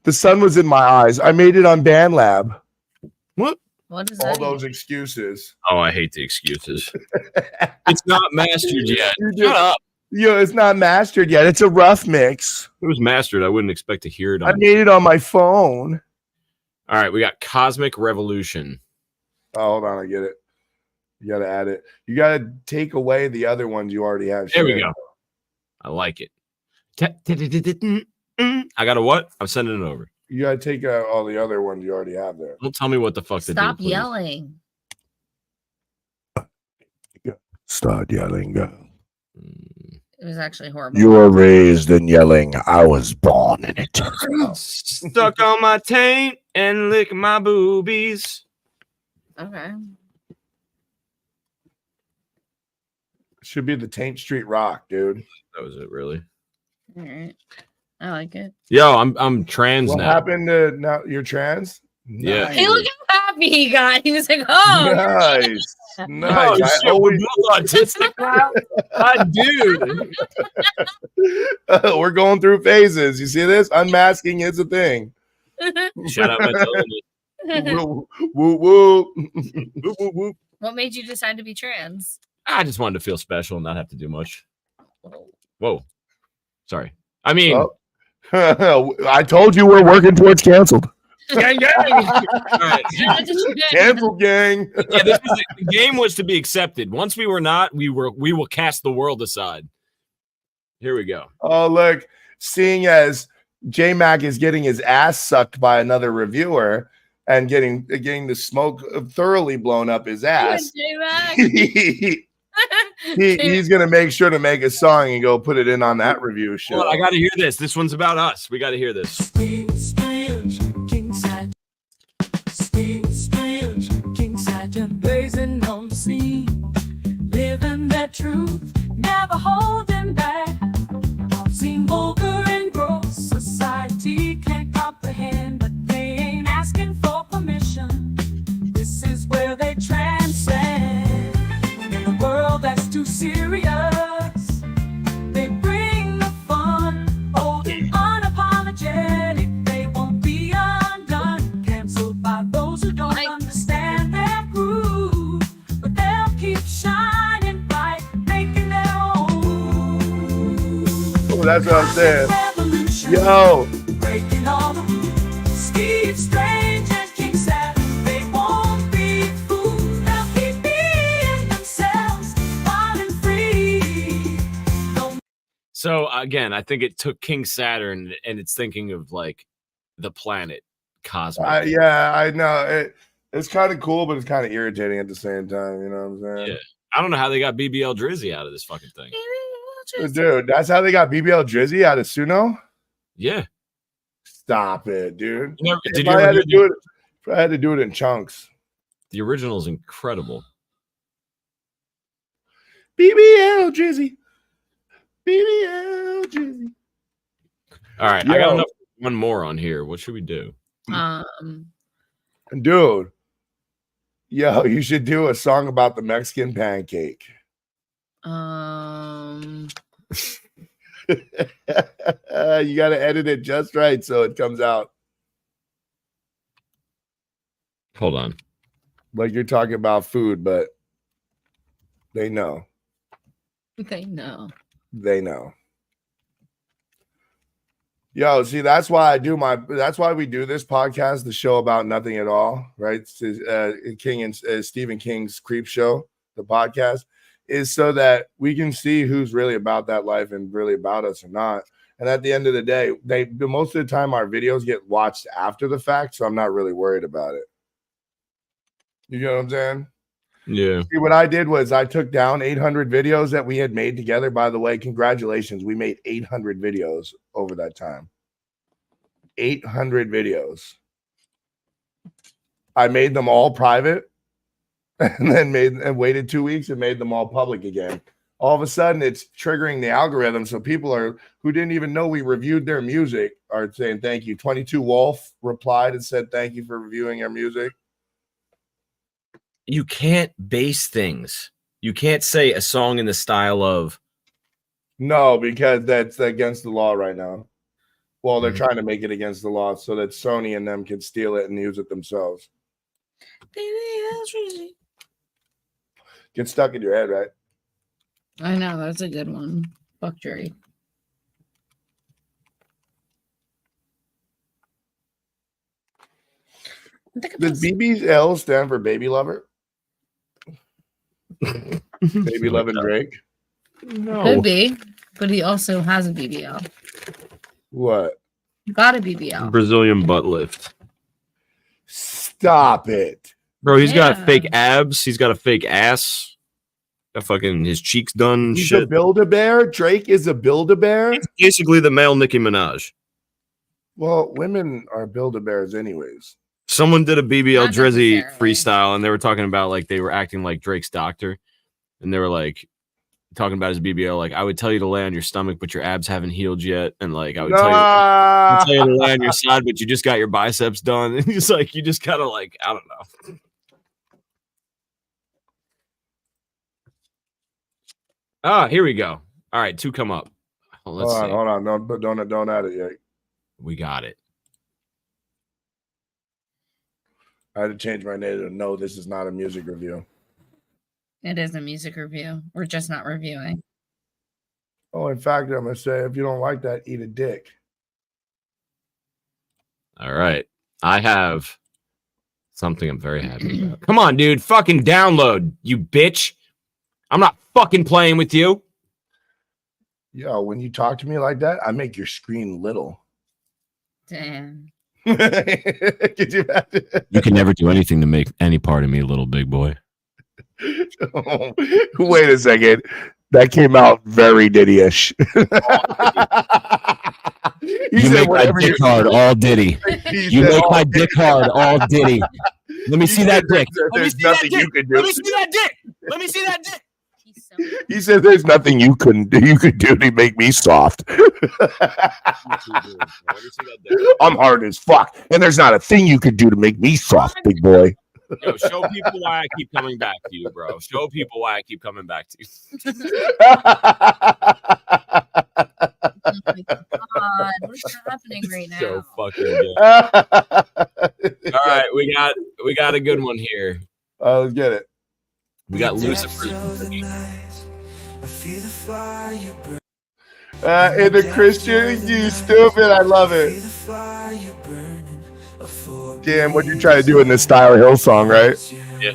the sun was in my eyes. I made it on BandLab. What? What is all that? Those excuses? Oh, I hate the excuses. It's not mastered yet. Shut up. Yo, it's not mastered yet. It's a rough mix. If it was mastered, I wouldn't expect to hear it. I made it on my phone. All right, we got Cosmic Revolution. Oh, hold on, I get it. You gotta add it. You gotta take away the other ones you already have. There we go. I like it. I got a what? I'm sending it over. You gotta take out all the other ones you already have there. Don't tell me what the fuck to do. Stop yelling. Start yelling, girl. It was actually horrible. You were raised in yelling. I was born in it. Stuck on my taint and lick my boobies. Okay. Should be the Taint Street Rock, dude. That was it, really. All right. I like it. Yo, I'm trans what now. What happened to now? You're trans? Yeah. Nice. Hey, look how happy he got. He was like, "Oh, nice, Oh, nice." shit, we're both autistic now. Dude. We're going through phases. You see this? Unmasking is a thing. Shout out my woo woo woo. woo woo. What made you decide to be trans? I just wanted to feel special and not have to do much. Whoa. Sorry. I mean, I told you we're working towards canceled. Gang, gang. All right. Cancel gang. Yeah, the game was to be accepted. Once we were not, we will cast the world aside. Here we go. Oh, look, seeing as J-Mac is getting his ass sucked by another reviewer and getting the smoke thoroughly blown up his ass. He's gonna make sure to make a song and go put it in on that review show. Well, I gotta hear this. This one's about us. We gotta hear this. King6Saturn, blazing on the scene, living that truth, never holding back. Seen vulgar and gross, society can't comprehend, but they ain't asking for permission. This is where they transcend. In a world that's too serious, they bring the fun, old and unapologetic. They won't be undone, canceled by those who don't understand their groove, but they'll keep shining bright, making their own. Oh, that's what I'm saying. Yo, Breaking all the rules, Steve Strange and King6Saturn, they won't be fooled. They'll keep being themselves, wild and free. So again, I think it took King6Saturn and it's thinking of like the planet Cosmic. yeah, I know it's kind of cool, but it's kind of irritating at the same time. You know what I'm saying? Yeah. I don't know how they got BBL Drizzy out of this fucking thing. Dude, that's how they got BBL Drizzy out of Suno. Yeah. Stop it, dude. Did you ever I had to do it in chunks. The original is incredible. BBL Drizzy. BBL Drizzy. All right, I got enough. One more on here. What should we do? Dude, yo, you should do a song about the Mexican pancake. You got to edit it just right so it comes out. Hold on. Like you're talking about food, but they know. They know. They know. Yo, see, that's why that's why we do this podcast, the show about nothing at all, right? King and Stephen King's CreepShow, the podcast, is so that we can see who's really about that life and really about us or not. And at the end of the day, most of the time our videos get watched after the fact, so I'm not really worried about it. You know what I'm saying? Yeah. See, what I did was I took down 800 videos that we had made together. By the way, congratulations. We made 800 videos over that time. 800 videos. I made them all private and then waited 2 weeks and made them all public again. All of a sudden, it's triggering the algorithm. So people who didn't even know we reviewed their music are saying thank you. 22 Wolf replied and said thank you for reviewing our music. You can't base things. You can't say a song in the style of. No, because that's against the law right now. Well, they're trying to make it against the law so that Sony and them can steal it and use it themselves. Get stuck in your head, right? I know, that's a good one. Fuck Drake. Does BBL stand for baby lover? Baby loving Drake? No. Could be, but he also has a BBL. What? Got a BBL. Brazilian butt lift. Stop it. Bro, he's got Yeah. fake abs. He's got a fake ass. Got fucking his cheeks done. He's shit. a Build-A-Bear? Drake is a Build-A-Bear? He's basically the male Nicki Minaj. Well, women are Build-A-Bears anyways. Someone did a BBL Not Drizzy necessarily. freestyle, and they were talking about like they were acting like Drake's doctor, and they were like talking about his BBL. Like, I would tell you to lay on your stomach, but your abs haven't healed yet, and like I would tell you to lay on your side, but you just got your biceps done. And he's like, you just gotta like, I don't know. Ah, here we go. All right, 2 come up. Oh, let's see. Hold on. Don't add it yet. We got it. I had to change my name to no, this is not a music review. It is a music review. We're just not reviewing. Oh, in fact, I'm going to say, if you don't like that, eat a dick. All right. I have something I'm very happy about. Come on, dude. Fucking download, you bitch. I'm not fucking playing with you. Yo, when you talk to me like that, I make your screen little. Damn. Could you imagine? You can never do anything to make any part of me, little big boy. Oh, wait a second. That came out very Diddy-ish. You make my dick hard all Diddy. You make my dick hard all Diddy. Let me see that dick. There's nothing you can do. Let me see that dick. Let me see that dick. He said there's nothing you could do to make me soft. I'm hard as fuck. And there's not a thing you could do to make me soft, big boy. Yo, show people why I keep coming back to you, bro. Show people why I keep coming back to you. Oh my God, what's happening right now? So fucking good. All right, we got a good one here. Let's get it. We got Lucifer. In the Christian, you stupid. I love it. Damn, what you try to do in this style of Hill song, right? Yeah.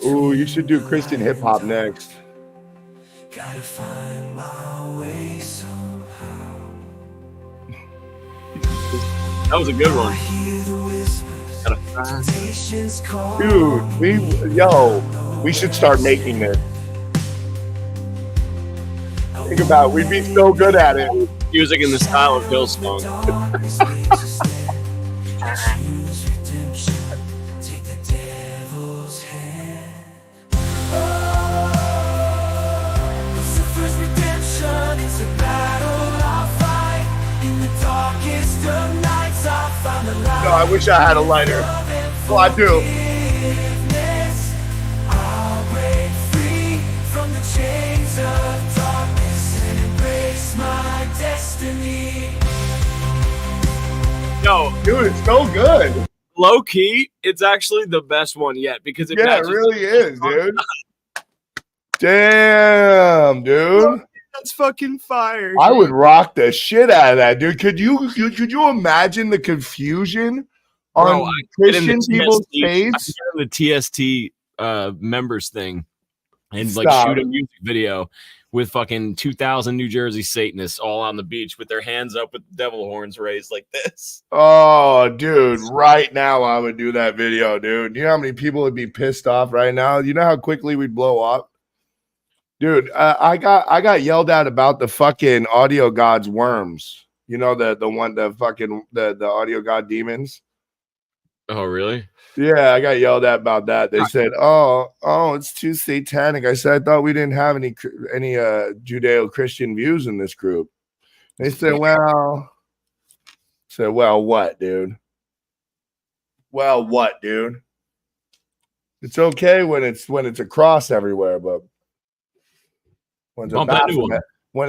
Ooh, you should do Christian hip hop next. Gotta find my way somehow. That was a good one. Dude, we should start making this. Think about it. We'd be so good at it. Music in the style of Hill song. No, I wish I had a lighter. Well, I do. Yo, Dude, it's so good. low key, it's actually the best one yet because it Yeah, it matches. really is, dude. Damn, dude. That's fucking fire. I would rock the shit out of that, dude. Could you imagine the confusion Bro, on I get in Christian the people's TST face? I get in the TST members thing, and like shoot a music video with fucking 2,000 New Jersey Satanists all on the beach with their hands up with devil horns raised like this. Oh, dude, right now I would do that video, dude. You know how many people would be pissed off right now? You know how quickly we'd blow up? Dude, I got yelled at about the fucking audio gods worms. You know, the audio god demons. Oh, really? Yeah, I got yelled at about that. They said, "Oh, it's too satanic." I said, "I thought we didn't have any Judeo-Christian views in this group." They said, "Well," what, dude? Well, what, dude? It's okay when it's a cross everywhere, but when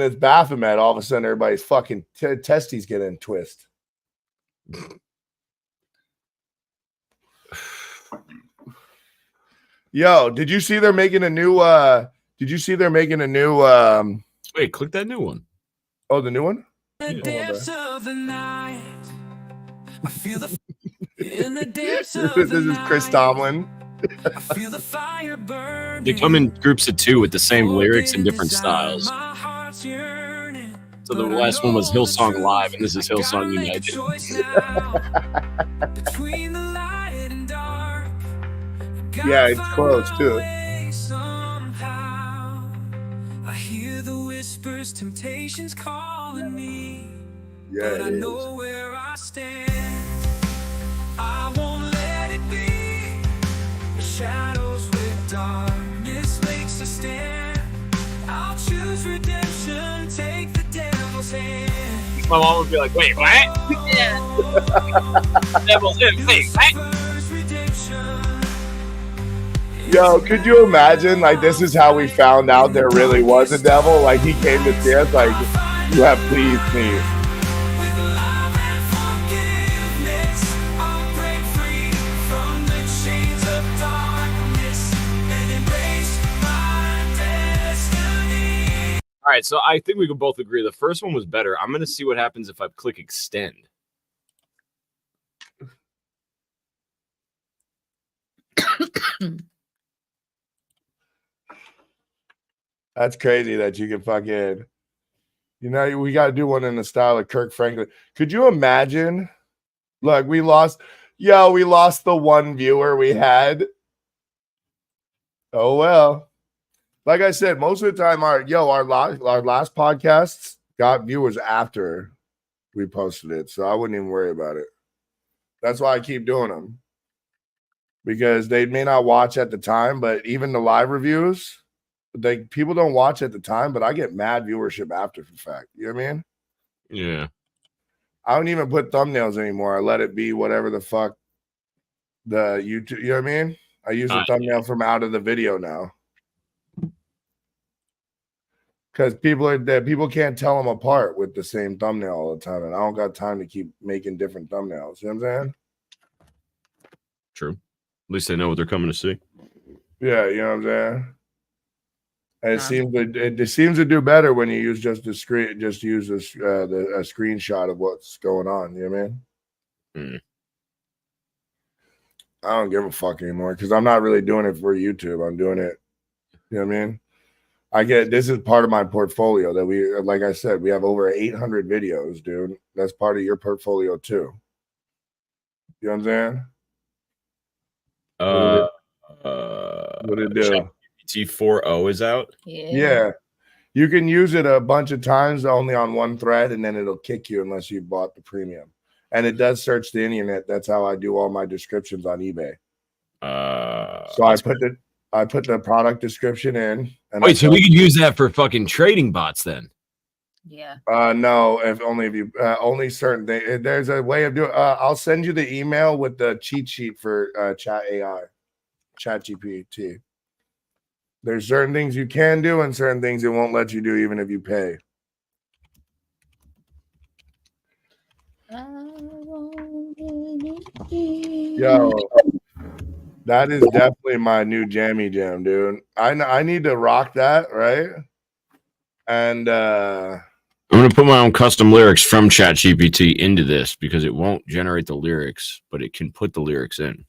it's Baphomet, all of a sudden everybody's fucking testes get in twist. Yo, did you see they're making a new Wait, click that new one. Oh, the new one? The depths of the night. I feel the in the depths of This is Chris Tomlin. I feel the fire burning. They come in groups of 2 with the same lyrics and different styles. So the last one was Hillsong Live, and this is Hillsong United. Between the light and dark. Yeah, it's close too. I hear the whispers, temptations calling me. Yeah, but I know where I stand. I won't let it be. The shadows with darkness makes a stand. I'll choose redemption, take the devil's hand. My mom would be like, "Wait, what?" Yeah. Devil's in, wait, what? Yo, could you imagine? Like, this is how we found out there really was a devil. Like, he came to see us, like, "You have pleased me." With love and forgiveness, I'll break free from the chains of darkness and embrace my destiny. All right, so I think we can both agree the first one was better. I'm going to see what happens if I click extend. That's crazy that you can fucking, you know, we got to do one in the style of Kirk Franklin. Could you imagine? Look, we lost the one viewer we had. Oh, well. Like I said, most of the time, our last podcasts got viewers after we posted it. So I wouldn't even worry about it. That's why I keep doing them. Because they may not watch at the time, but even the live reviews, people don't watch at the time, but I get mad viewership after the fact. You know what I mean? Yeah. I don't even put thumbnails anymore. I let it be whatever the fuck the YouTube, you know what I mean? I use the thumbnail from out of the video now. Because people can't tell them apart with the same thumbnail all the time. And I don't got time to keep making different thumbnails. You know what I'm saying? True. At least they know what they're coming to see. Yeah, you know what I'm saying? And it seems to do better when you use just a screenshot of what's going on. You know what I mean? Mm. I don't give a fuck anymore because I'm not really doing it for YouTube. I'm doing it. You know what I mean? This is part of my portfolio that we, like I said, we have over 800 videos, dude. That's part of your portfolio too. You know what I'm saying? What did it do? T4O is out. Yeah. You can use it a bunch of times only on one thread, and then it'll kick you unless you bought the premium. And it does search the internet. That's how I do all my descriptions on eBay. So I put the product description in. And wait, so we could use that for fucking trading bots then? Yeah. No, only certain things. There's a way of doing. I'll send you the email with the cheat sheet for ChatGPT. There's certain things you can do and certain things it won't let you do even if you pay. Yo, that is definitely my new jammy jam, dude. I need to rock that, right? And I'm gonna put my own custom lyrics from ChatGPT into this because it won't generate the lyrics, but it can put the lyrics in.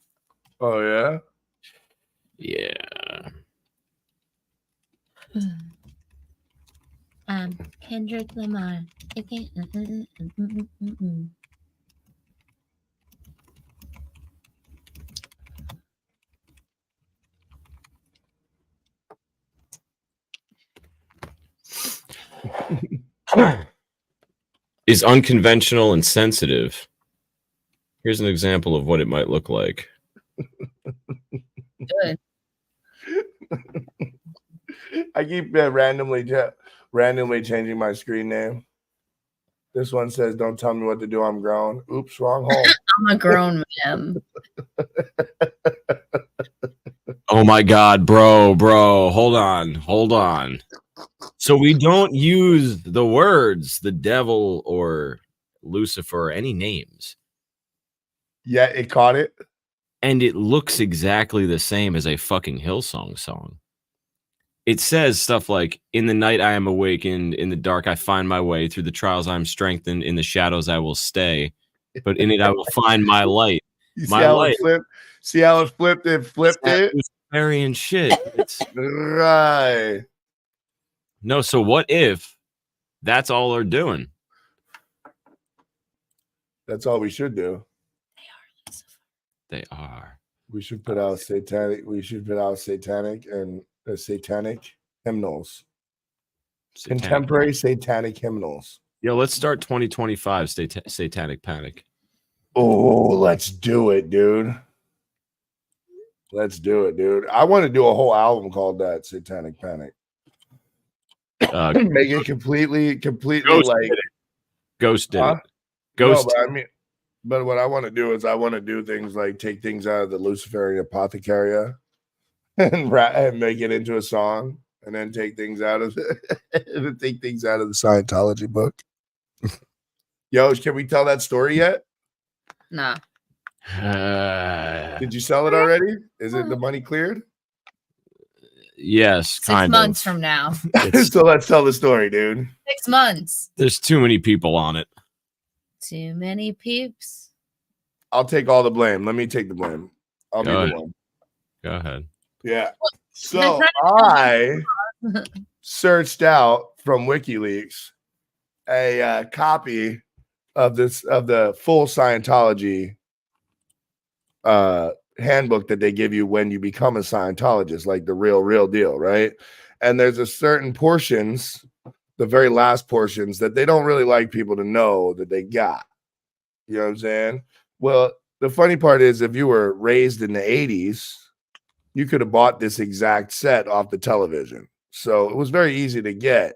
Oh yeah? Yeah. Kendrick Lamar. Is unconventional and sensitive. Here's an example of what it might look like. Good. I keep randomly changing my screen name. This one says, "Don't tell me what to do. I'm grown." Oops, wrong hole. I'm a grown man. Oh my God, bro, hold on. So we don't use the words the devil or Lucifer or any names. Yeah, it caught it. And it looks exactly the same as a fucking Hillsong song. It says stuff like, in the night I am awakened, in the dark I find my way, through the trials I am strengthened, in the shadows I will stay, but in it I will find my light. You my light. See how it flipped? It flipped it. Luciferian shit. It's right. No, so what if that's all they're doing? That's all we should do. They are. We should put out satanic. We should put out satanic and satanic hymnals. Contemporary satanic hymnals. Yo, let's start 2025 Satanic Panic. Oh, let's do it, dude. Let's do it, dude. I want to do a whole album called that, Satanic Panic. Make it completely Ghost like did it. Ghost did it. Ghost. No, but what I want to do is I want to do things like take things out of the Luciferian Apothecaria and make it into a song, and then take things out of the Scientology book. Yo, can we tell that story yet? Nah. Did you sell it already? Is it the money cleared? Yes, 6 months from now. So let's tell the story, dude. 6 months. There's too many people on it. Too many peeps. I'll take all the blame. Let me take the blame. I'll be the one. Go ahead. Yeah. So I searched out from WikiLeaks a copy of the full Scientology handbook that they give you when you become a Scientologist, like the real deal, right? And there's a certain portions, the very last portions, that they don't really like people to know that they got. You know what I'm saying? Well, the funny part is, if you were raised in the 80s, you could have bought this exact set off the television. So it was very easy to get.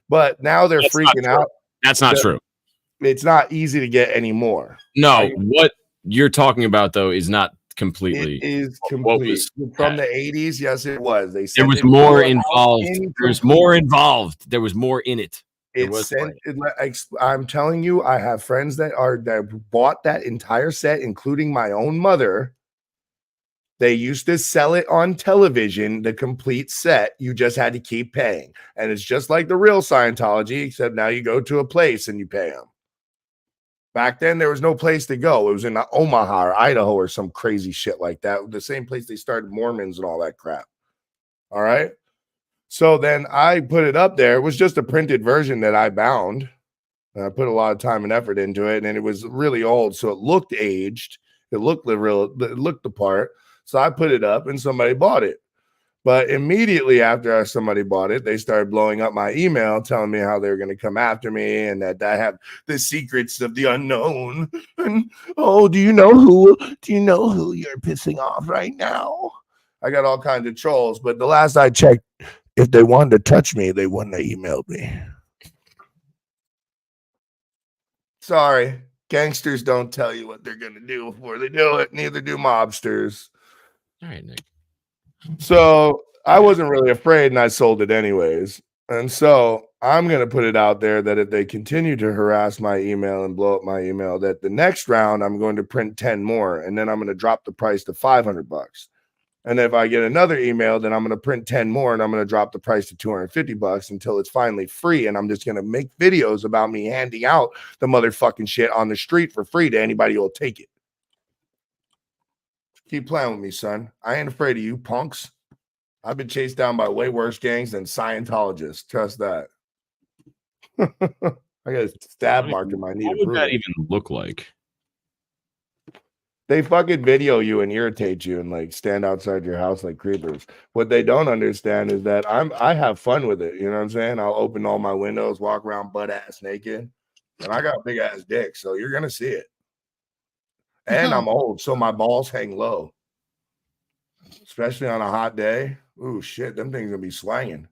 But now they're freaking out. That's not true. It's not easy to get anymore. No, what you're talking about, though, is not completely. It is complete. From the 80s, yes, it was. They said there was more involved. There's more involved. There was more in it. I'm telling you, I have friends that bought that entire set, including my own mother. They used to sell it on television, the complete set. You just had to keep paying. And it's just like the real Scientology, except now you go to a place and you pay them. Back then, there was no place to go. It was in Omaha or Idaho or some crazy shit like that. The same place they started Mormons and all that crap. All right. So then I put it up there. It was just a printed version that I bound. And I put a lot of time and effort into it. And it was really old. So it looked aged. It looked the part. So I put it up and somebody bought it. But immediately after somebody bought it, they started blowing up my email, telling me how they were going to come after me and that I have the secrets of the unknown. And do you know who you're pissing off right now? I got all kinds of trolls. But the last I checked, if they wanted to touch me, they wouldn't have emailed me. Sorry, gangsters don't tell you what they're going to do before they do it. Neither do mobsters. All right, Nick. So I wasn't really afraid, and I sold it anyways. And so I'm going to put it out there that if they continue to harass my email and blow up my email, that the next round I'm going to print 10 more, and then I'm going to drop the price to $500. And if I get another email, then I'm going to print 10 more, and I'm going to drop the price to $250 until it's finally free. And I'm just going to make videos about me handing out the motherfucking shit on the street for free to anybody who will take it. Keep playing with me, son. I ain't afraid of you punks. I've been chased down by way worse gangs than Scientologists. Trust that. I got a stab mark in my knee. What would that even look like? They fucking video you and irritate you and like stand outside your house like creepers. What they don't understand is that I have fun with it. You know what I'm saying? I'll open all my windows, walk around butt ass naked, and I got a big ass dick, so you're gonna see it. And I'm old, so my balls hang low, especially on a hot day. Ooh, shit, them things gonna be swinging.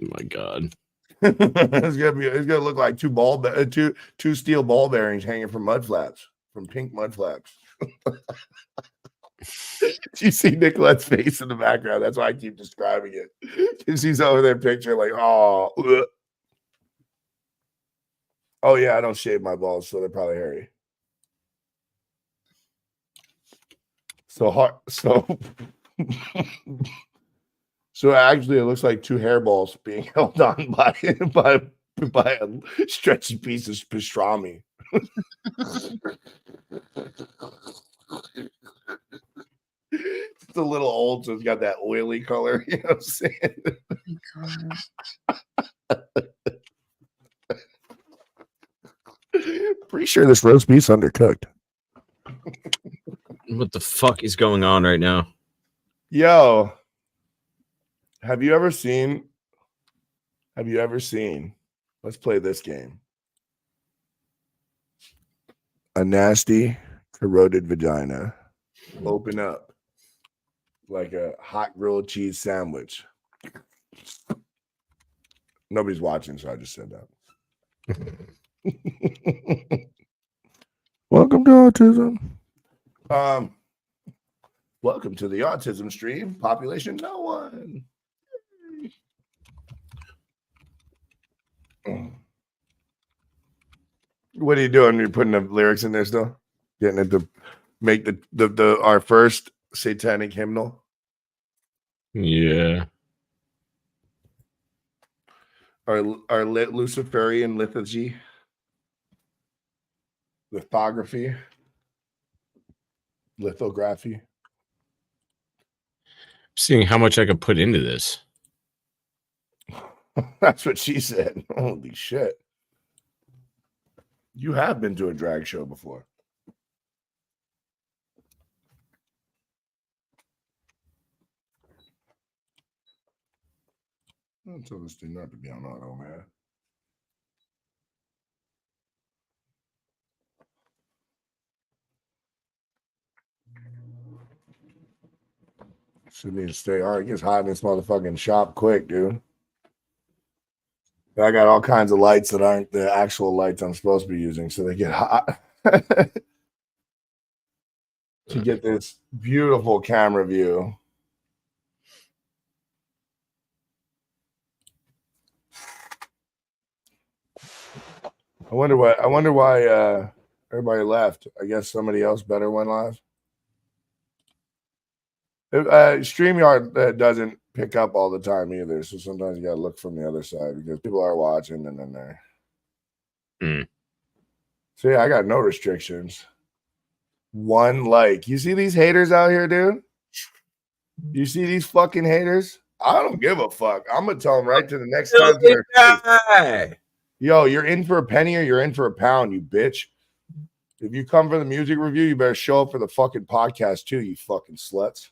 Oh my god. It's gonna look like two steel ball bearings hanging from mud flaps, from pink mud flaps. You see Nicolette's face in the background. That's why I keep describing it. Because she's over there picture like, oh yeah, I don't shave my balls, so they're probably hairy. So hard, so actually it looks like two hairballs being held on by a stretchy piece of pastrami. It's a little old, so it's got that oily color. You know what I'm saying? Oh pretty sure this roast beef's undercooked. What the fuck is going on right now? Yo, have you ever seen? Let's play this game. A nasty, corroded vagina open up like a hot grilled cheese sandwich. Nobody's watching, so I just said that. Welcome to autism. Welcome to the autism stream. Population no one. What are you doing? You're putting the lyrics in there still? Getting it to make the our first satanic hymnal? Yeah. Our Luciferian liturgy. Lithography. Lithography. Seeing how much I could put into this. That's what she said. Holy shit. You have been to a drag show before. I'll tell this thing not to be on auto, man. Should need to stay. All right, it gets hot in this motherfucking shop quick, dude. I got all kinds of lights that aren't the actual lights I'm supposed to be using, so they get hot. To get this beautiful camera view. I wonder why everybody left. I guess somebody else better went live. StreamYard doesn't pick up all the time either, so sometimes you gotta look from the other side because people are watching and then they're. So yeah, I got no restrictions. One like. You see these haters out here, dude? You see these fucking haters? I don't give a fuck. I'm gonna tell them right to the next time. Yo, you're in for a penny or you're in for a pound, you bitch. If you come for the music review, you better show up for the fucking podcast too, you fucking sluts.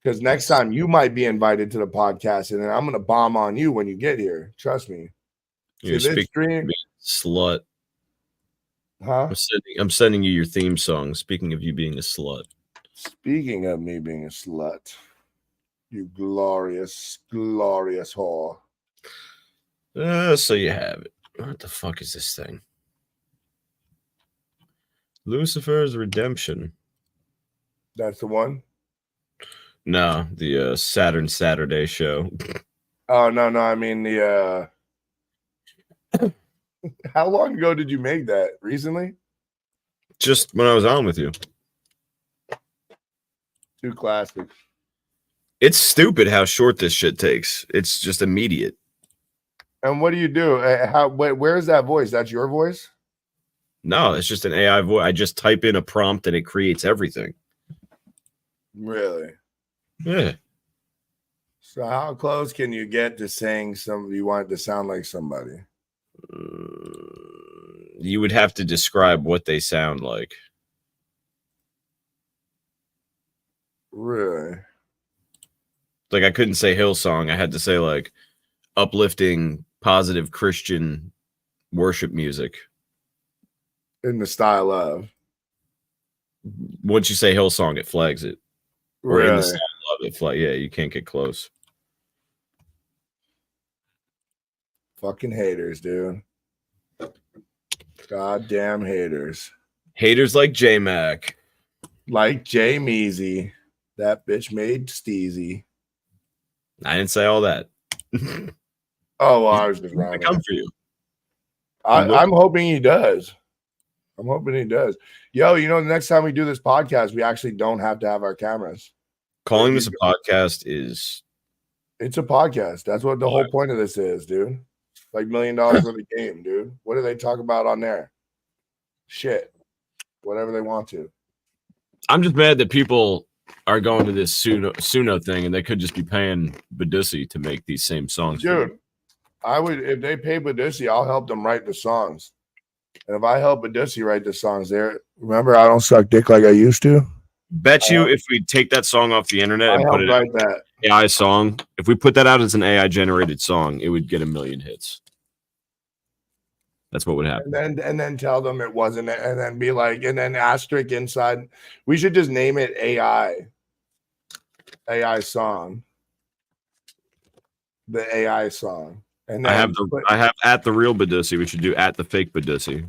Because next time you might be invited to the podcast, and then I'm gonna bomb on you when you get here. Trust me. You're speaking slut. Huh? I'm sending you your theme song. Speaking of you being a slut. Speaking of me being a slut, you glorious, glorious whore. So you have it. What the fuck is this thing? Lucifer's Redemption. That's the one? No, the Saturn Saturday show. Oh, no. I mean, the. How long ago did you make that? Recently? Just when I was on with you. Too classic. It's stupid how short this shit takes. It's just immediate. And what do you do? Where's that voice? That's your voice? No, it's just an AI voice. I just type in a prompt and it creates everything. Really? Yeah. So how close can you get to saying you want it to sound like somebody? You would have to describe what they sound like. Really? Like I couldn't say Hillsong. I had to say like uplifting, positive Christian worship music. In the style of. Once you say Hillsong, it flags it. Or Really? in the style of it, yeah, you can't get close. Fucking haters, dude. Goddamn haters. Haters like J-Mac. Like Jay Measy. That bitch made Steezy. I didn't say all that. Oh, well, I was just wrong. Come for you. I'm hoping he does. I'm hoping he does. Yo, you know, the next time we do this podcast, we actually don't have to have our cameras. Calling this a podcast is... It's a podcast. That's what the whole point of this is, dude. Like $1 million worth of game, dude. What do they talk about on there? Shit. Whatever they want to. I'm just mad that people are going to this Suno thing and they could just be paying Badussi to make these same songs. Dude, I would, if they pay Badussi, I'll help them write the songs. And if I help Badussi write the songs there, remember, I don't suck dick like I used to. Bet you if we take that song off the internet and put it write that AI song, if we put that out as an AI generated song, it would get 1 million hits. That's what would happen. And then tell them it wasn't, and then be like, and then asterisk inside. We should just name it AI song. The AI song. And then I have at the real Badussi. We should do at the fake Badussi.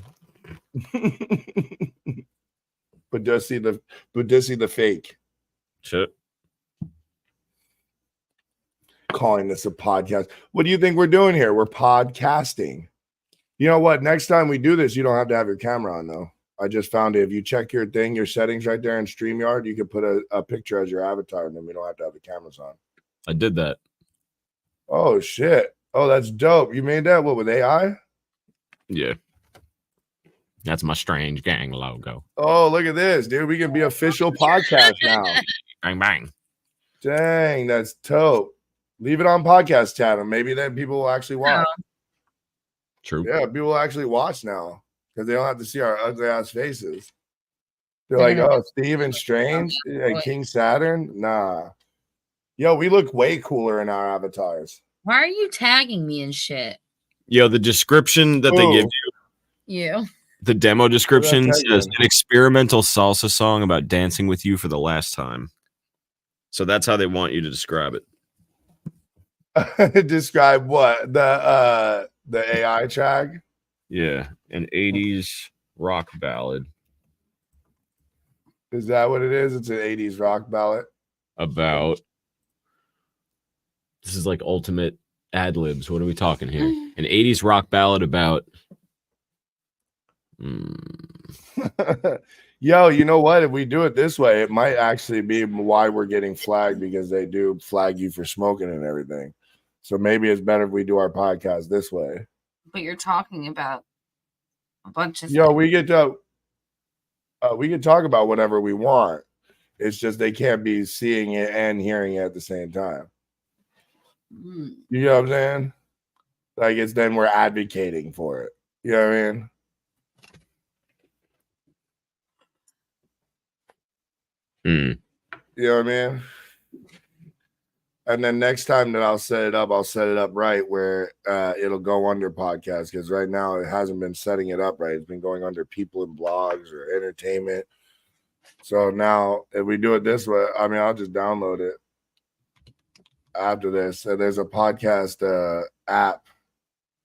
Badussi the fake. Shit. Calling this a podcast. What do you think we're doing here? We're podcasting. You know what? Next time we do this, you don't have to have your camera on, though. I just found it. If you check your settings right there in StreamYard, you can put a picture as your avatar, and then we don't have to have the cameras on. I did that. Oh, shit. Oh, that's dope. You made that, what, with AI? Yeah. That's my Strange Gang logo. Oh, look at this, dude. We can be official podcast now. Bang, bang. Dang, that's dope. Leave it on podcast channel. Maybe then people will actually watch. True. Yeah, people will actually watch now because they don't have to see our ugly ass faces. They're like, oh, Steven Strange, Kin6Saturn. Nah. Yo, we look way cooler in our avatars. Why are you tagging me and shit? Yo, the description that they give you. The demo description says an experimental salsa song about dancing with you for the last time. So that's how they want you to describe it. Describe what? The AI track? Yeah, an 80s rock ballad. Is that what it is? It's an 80s rock ballad? About... This is like ultimate ad libs. What are we talking here? An 80s rock ballad about... Yo, you know what? If we do it this way, it might actually be why we're getting flagged, because they do flag you for smoking and everything. So maybe it's better if we do our podcast this way. But you're talking about a bunch of we get to we can talk about whatever we want. It's just they can't be seeing it and hearing it at the same time. You know what I'm saying? Like, it's then we're advocating for it. You know what I mean? You know what I mean? And then next time that I'll set it up right where it'll go under podcast, because right now it hasn't been setting it up right. It's been going under people and blogs or entertainment. So now if we do it this way, I mean, I'll just download it after this. So there's a podcast app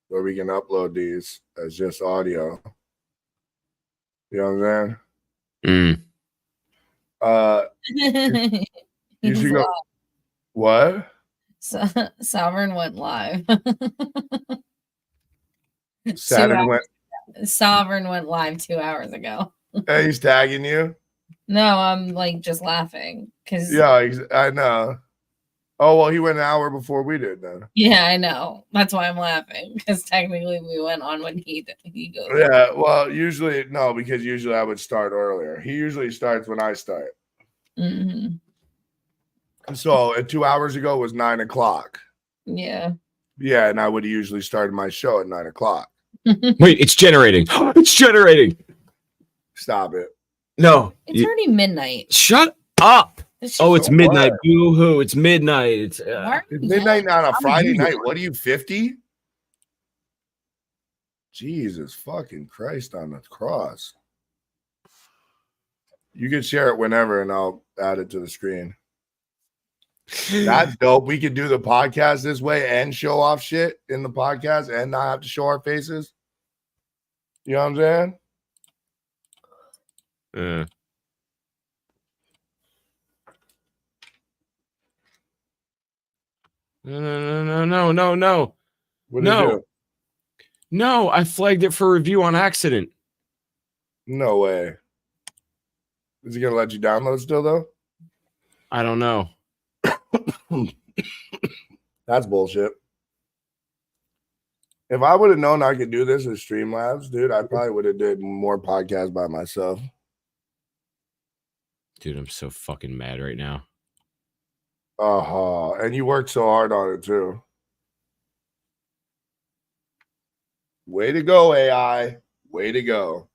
where we can upload these as just audio. You know what I'm saying? You should go. What? Sovereign went live. Sovereign went live 2 hours ago. Hey, he's tagging you? No, I'm like just laughing because I know. Oh well, he went an hour before we did then. Yeah, I know. That's why I'm laughing, because technically we went on when he goes. Yeah, well, usually no, because usually I would start earlier. He usually starts when I start. So 2 hours ago was 9 o'clock. Yeah. Yeah, and I would have usually started my show at 9 o'clock. Wait, it's generating. It's generating. Stop it. No. It's already midnight. Shut up. It's Oh, it's midnight. What? Boo hoo. It's midnight. It's midnight on a Friday usual. night. What are you, 50? Jesus fucking Christ on the cross. You can share it whenever and I'll add it to the screen. That's dope. We could do the podcast this way and show off shit in the podcast and not have to show our faces. You know what I'm saying? Yeah. No. What did you do? No, I flagged it for review on accident. No way. Is he gonna let you download still though? I don't know. That's bullshit. If I would have known I could do this with Streamlabs, dude, I probably would have did more podcasts by myself. Dude, I'm so fucking mad right now. And you worked so hard on it too. Way to go, AI. Way to go.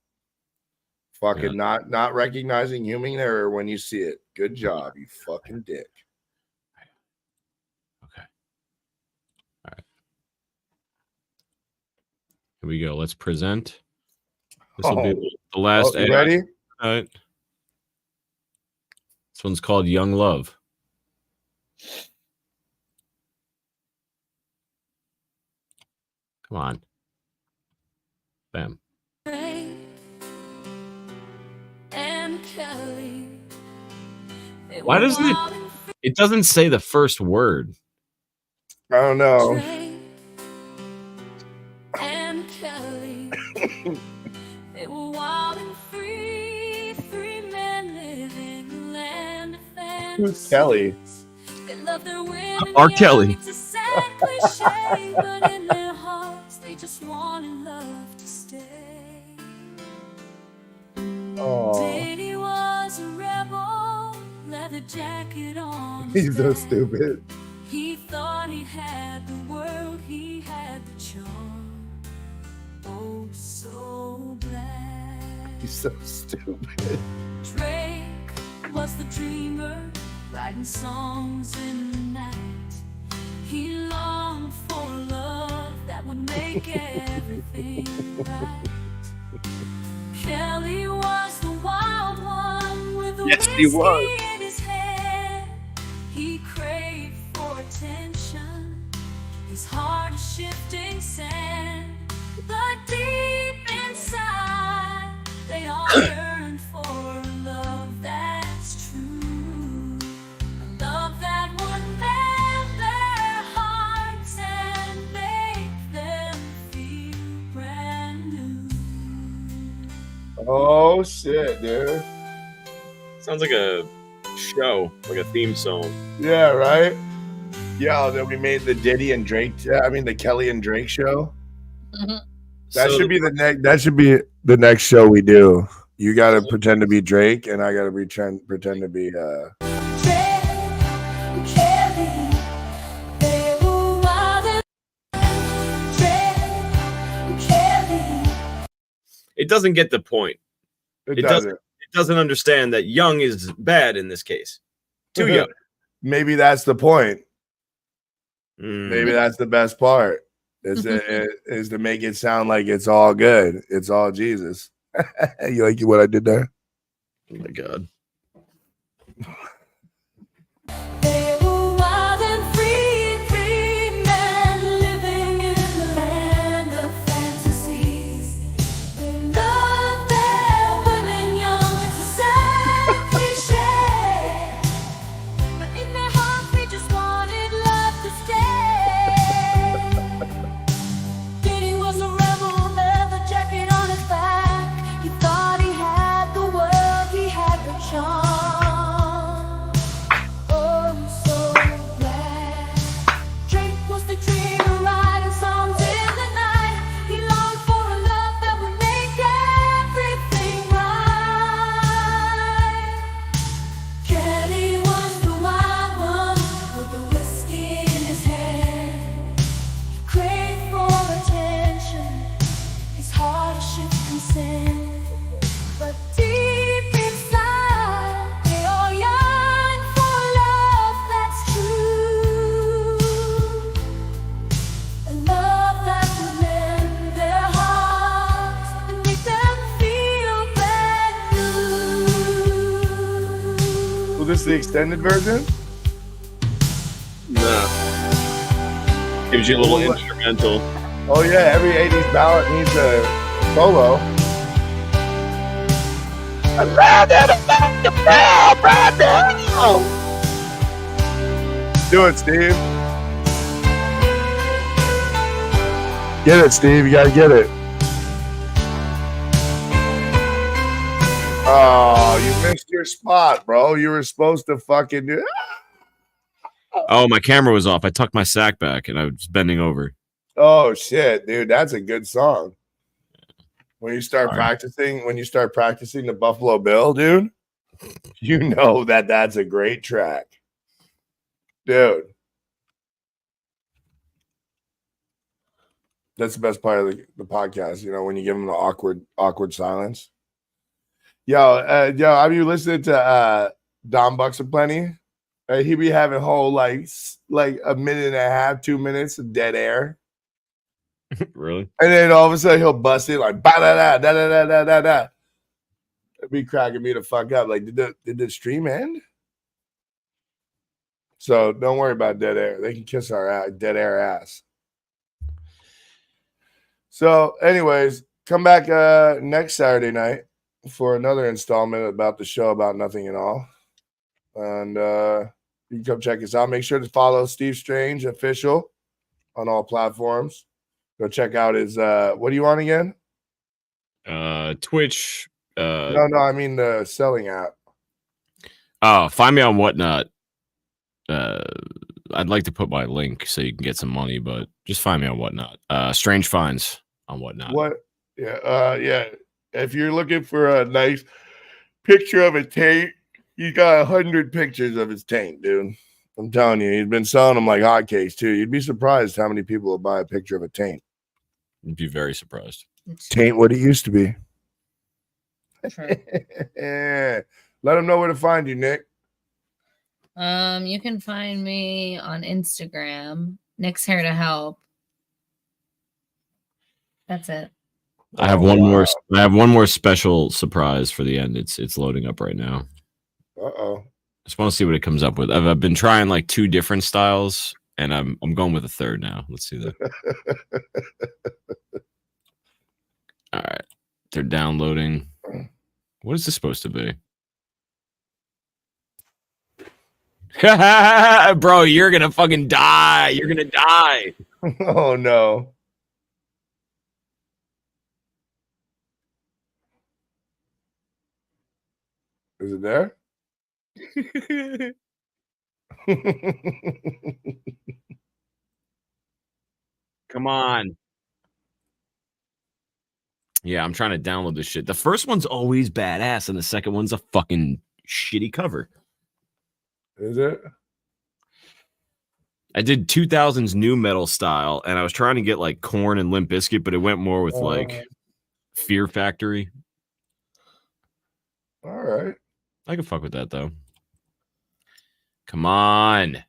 Fucking not recognizing human error when you see it. Good job, you fucking dick. Okay. All right. Here we go. Let's present. This will be the last. You ready? All right. This one's called Young Love. Come on. Bam. Why doesn't it? It doesn't say the first word. I don't know. Who's Kelly? R. Kelly. Daddy was a rebel, leather jacket on. He's so stupid. He thought he had the world, he had the charm. Oh, so black. He's so stupid. Drake was the dreamer, writing songs in the night. He longed for love that would make everything right. Kelly was the wild one with the whiskey in his head. He craved for attention, his heart a shifting sand. But deep inside, they all yearned for a love that's true. A love that would mend their hearts and make them feel brand new. Oh shit, dude. Sounds like a show, like a theme song. Yeah, right? Yeah, then we made the Diddy and Drake, the Kelly and Drake show. That should be the next show we do. You gotta pretend to be Drake and I gotta pretend to be It doesn't get the point. It doesn't. It doesn't understand that young is bad in this case. Too young. Maybe that's the point. Maybe that's the best part. Is to make it sound like it's all good. It's all Jesus. You like what I did there? Oh my God. They were wild and free men living in the land of fantasies. They loved their women young, it's a sad cliche. But in their hearts they just wanted love to stay. Diddy was a rebel, leather jacket on his back. He thought he had the world, he had the this the extended version? Nah. Gives you a little instrumental. Oh yeah, every 80s ballad needs a solo. Do it, Steve. Get it, Steve. You gotta get it. Oh, you missed your spot, bro. You were supposed to fucking do. Oh, my camera was off. I tucked my sack back and I was bending over. Oh shit, dude, that's a good song. When you start practicing the Buffalo Bill, dude, you know that's a great track, dude. That's the best part of the podcast, you know, when you give them the awkward silence. Yo, have you listened to Don Bucks and Plenty? He be having whole like a minute and a half, 2 minutes of dead air. Really? And then all of a sudden he'll bust in like ba da da da da da da da da. It'd be cracking me the fuck up. Like, did the stream end? So don't worry about dead air. They can kiss our dead air ass. So, anyways, come back next Saturday night for another installment about the show about nothing at all. And you can come check us out. Make sure to follow Steve Strange Official on all platforms. Go check out his what are you on again? Twitch. No, I mean the selling app. Oh, find me on Whatnot. I'd like to put my link so you can get some money, but just find me on Whatnot. Strange Finds on Whatnot. What? Yeah. If you're looking for a nice picture of a taint, he's got 100 pictures of his taint, dude. I'm telling you, he's been selling them like hotcakes too. You'd be surprised how many people will buy a picture of a taint. You'd be very surprised. Taint what it used to be. True. Let them know where to find you, Nick. You can find me on Instagram. Nick's here to help. That's it. I have one more. I have one more special surprise for the end. It's loading up right now. Uh-oh. I just want to see what it comes up with. I've been trying like 2 different styles, and I'm going with a third now. Let's see that. All right, they're downloading. What is this supposed to be? Bro, you're gonna fucking die. You're gonna die. Oh no. Is it there? Come on. Yeah, I'm trying to download this shit. The first one's always badass, and the second one's a fucking shitty cover. Is it? I did 2000s new metal style, and I was trying to get like Korn and Limp Bizkit, but it went more with like Fear Factory. All right. I can fuck with that though. Come on.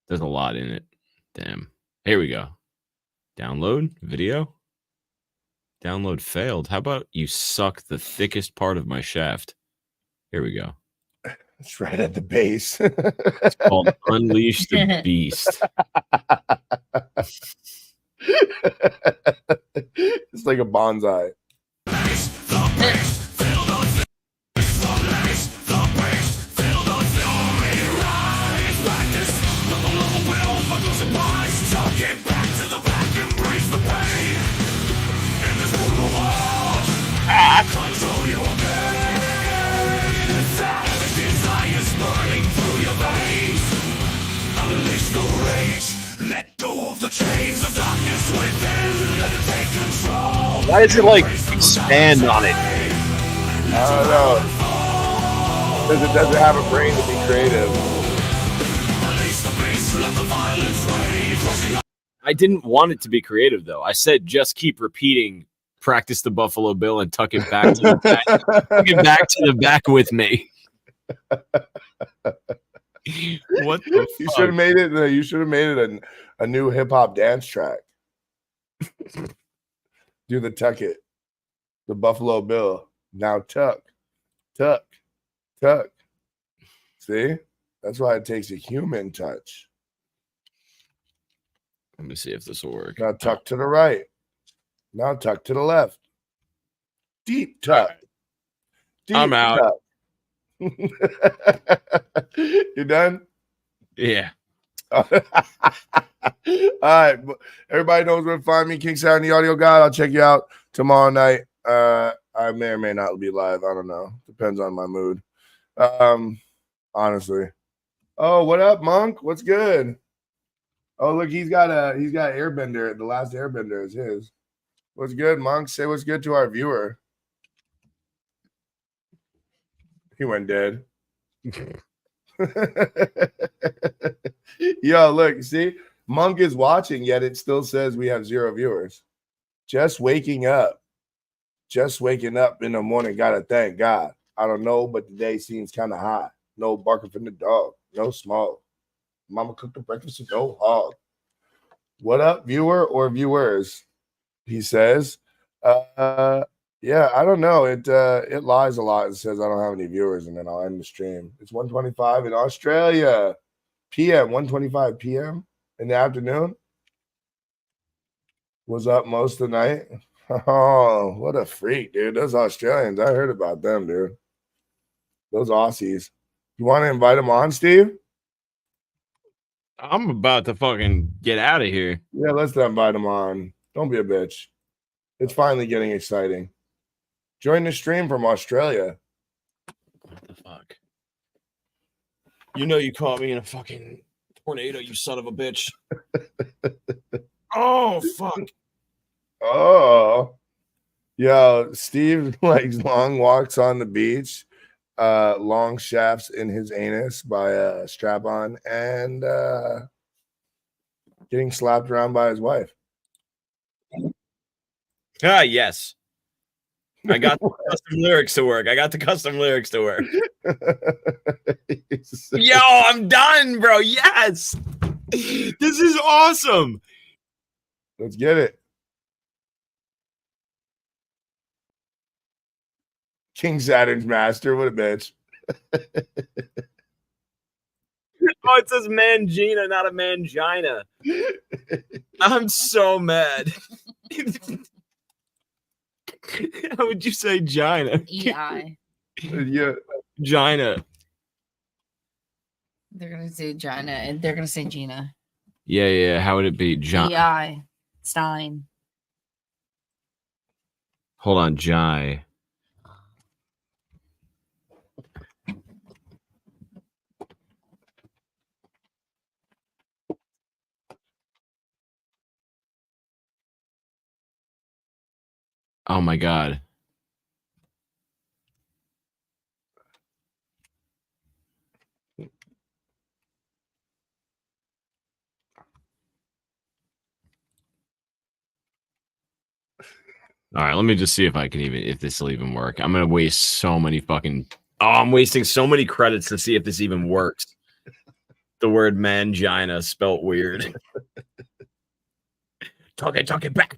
There's a lot in it. Damn. Here we go. Download video. Download failed. How about you suck the thickest part of my shaft? Here we go. It's right at the base. It's called Unleash the Beast. It's like a bonsai. Why does it like expand on it? I don't know. Because it doesn't have a brain to be creative. I didn't want it to be creative though. I said just keep repeating, practice the Buffalo Bill and tuck it back to the back. Tuck it back to the back with me. What the fuck? You should have made it. You should have made it a new hip hop dance track. Do the tuck it, the Buffalo Bill. Now tuck, tuck, tuck. See? That's why it takes a human touch. Let me see if this will work. Now tuck to the right. Now tuck to the left. Deep tuck. Deep I'm out. tuck. You done? Yeah. All right. Everybody knows where to find me. Kin6Saturn, the audio guy. I'll check you out tomorrow night. I may or may not be live. I don't know. Depends on my mood. Honestly. Oh, what up, Monk? What's good? Oh, look, he's got Airbender. The last Airbender is his. What's good, Monk? Say what's good to our viewer. He went dead. Yo, look, see? Monk is watching, yet it still says we have 0 viewers. Just waking up. Just waking up in the morning. Gotta thank God. I don't know, but the day seems kind of hot. No barking from the dog. No smoke. Mama cooked the breakfast with no hog. What up, viewer or viewers? He says. Yeah, I don't know. It lies a lot. It says I don't have any viewers, and then I'll end the stream. It's 1:25 in Australia. PM, 1:25 PM in the afternoon. Was up most of the night. Oh, what a freak, dude. Those Australians, I heard about them, dude. Those Aussies. You want to invite them on, Steve? I'm about to fucking get out of here. Yeah, let's invite them on. Don't be a bitch. It's finally getting exciting. Join the stream from Australia. What the fuck? You know you caught me in a fucking tornado, you son of a bitch. Oh, fuck. Oh. Yo, Steve likes long walks on the beach, long shafts in his anus by a strap-on, and getting slapped around by his wife. Ah, yes. I got the custom lyrics to work. Yo, I'm done, bro. Yes. This is awesome. Let's get it. Kin6Saturn's master. What a bitch. Oh, it says mangina, not a mangina. I'm so mad. How would you say Gina? EI. Yeah. Gina. They're gonna say Gina and they're gonna say Gina. Yeah. How would it be? John. EI. Stein. Hold on, Jai. Oh my God. All right, let me just see if this will even work. I'm gonna waste so many fucking. Oh, I'm wasting so many credits to see if this even works. The word mangina spelt weird. Talk it back.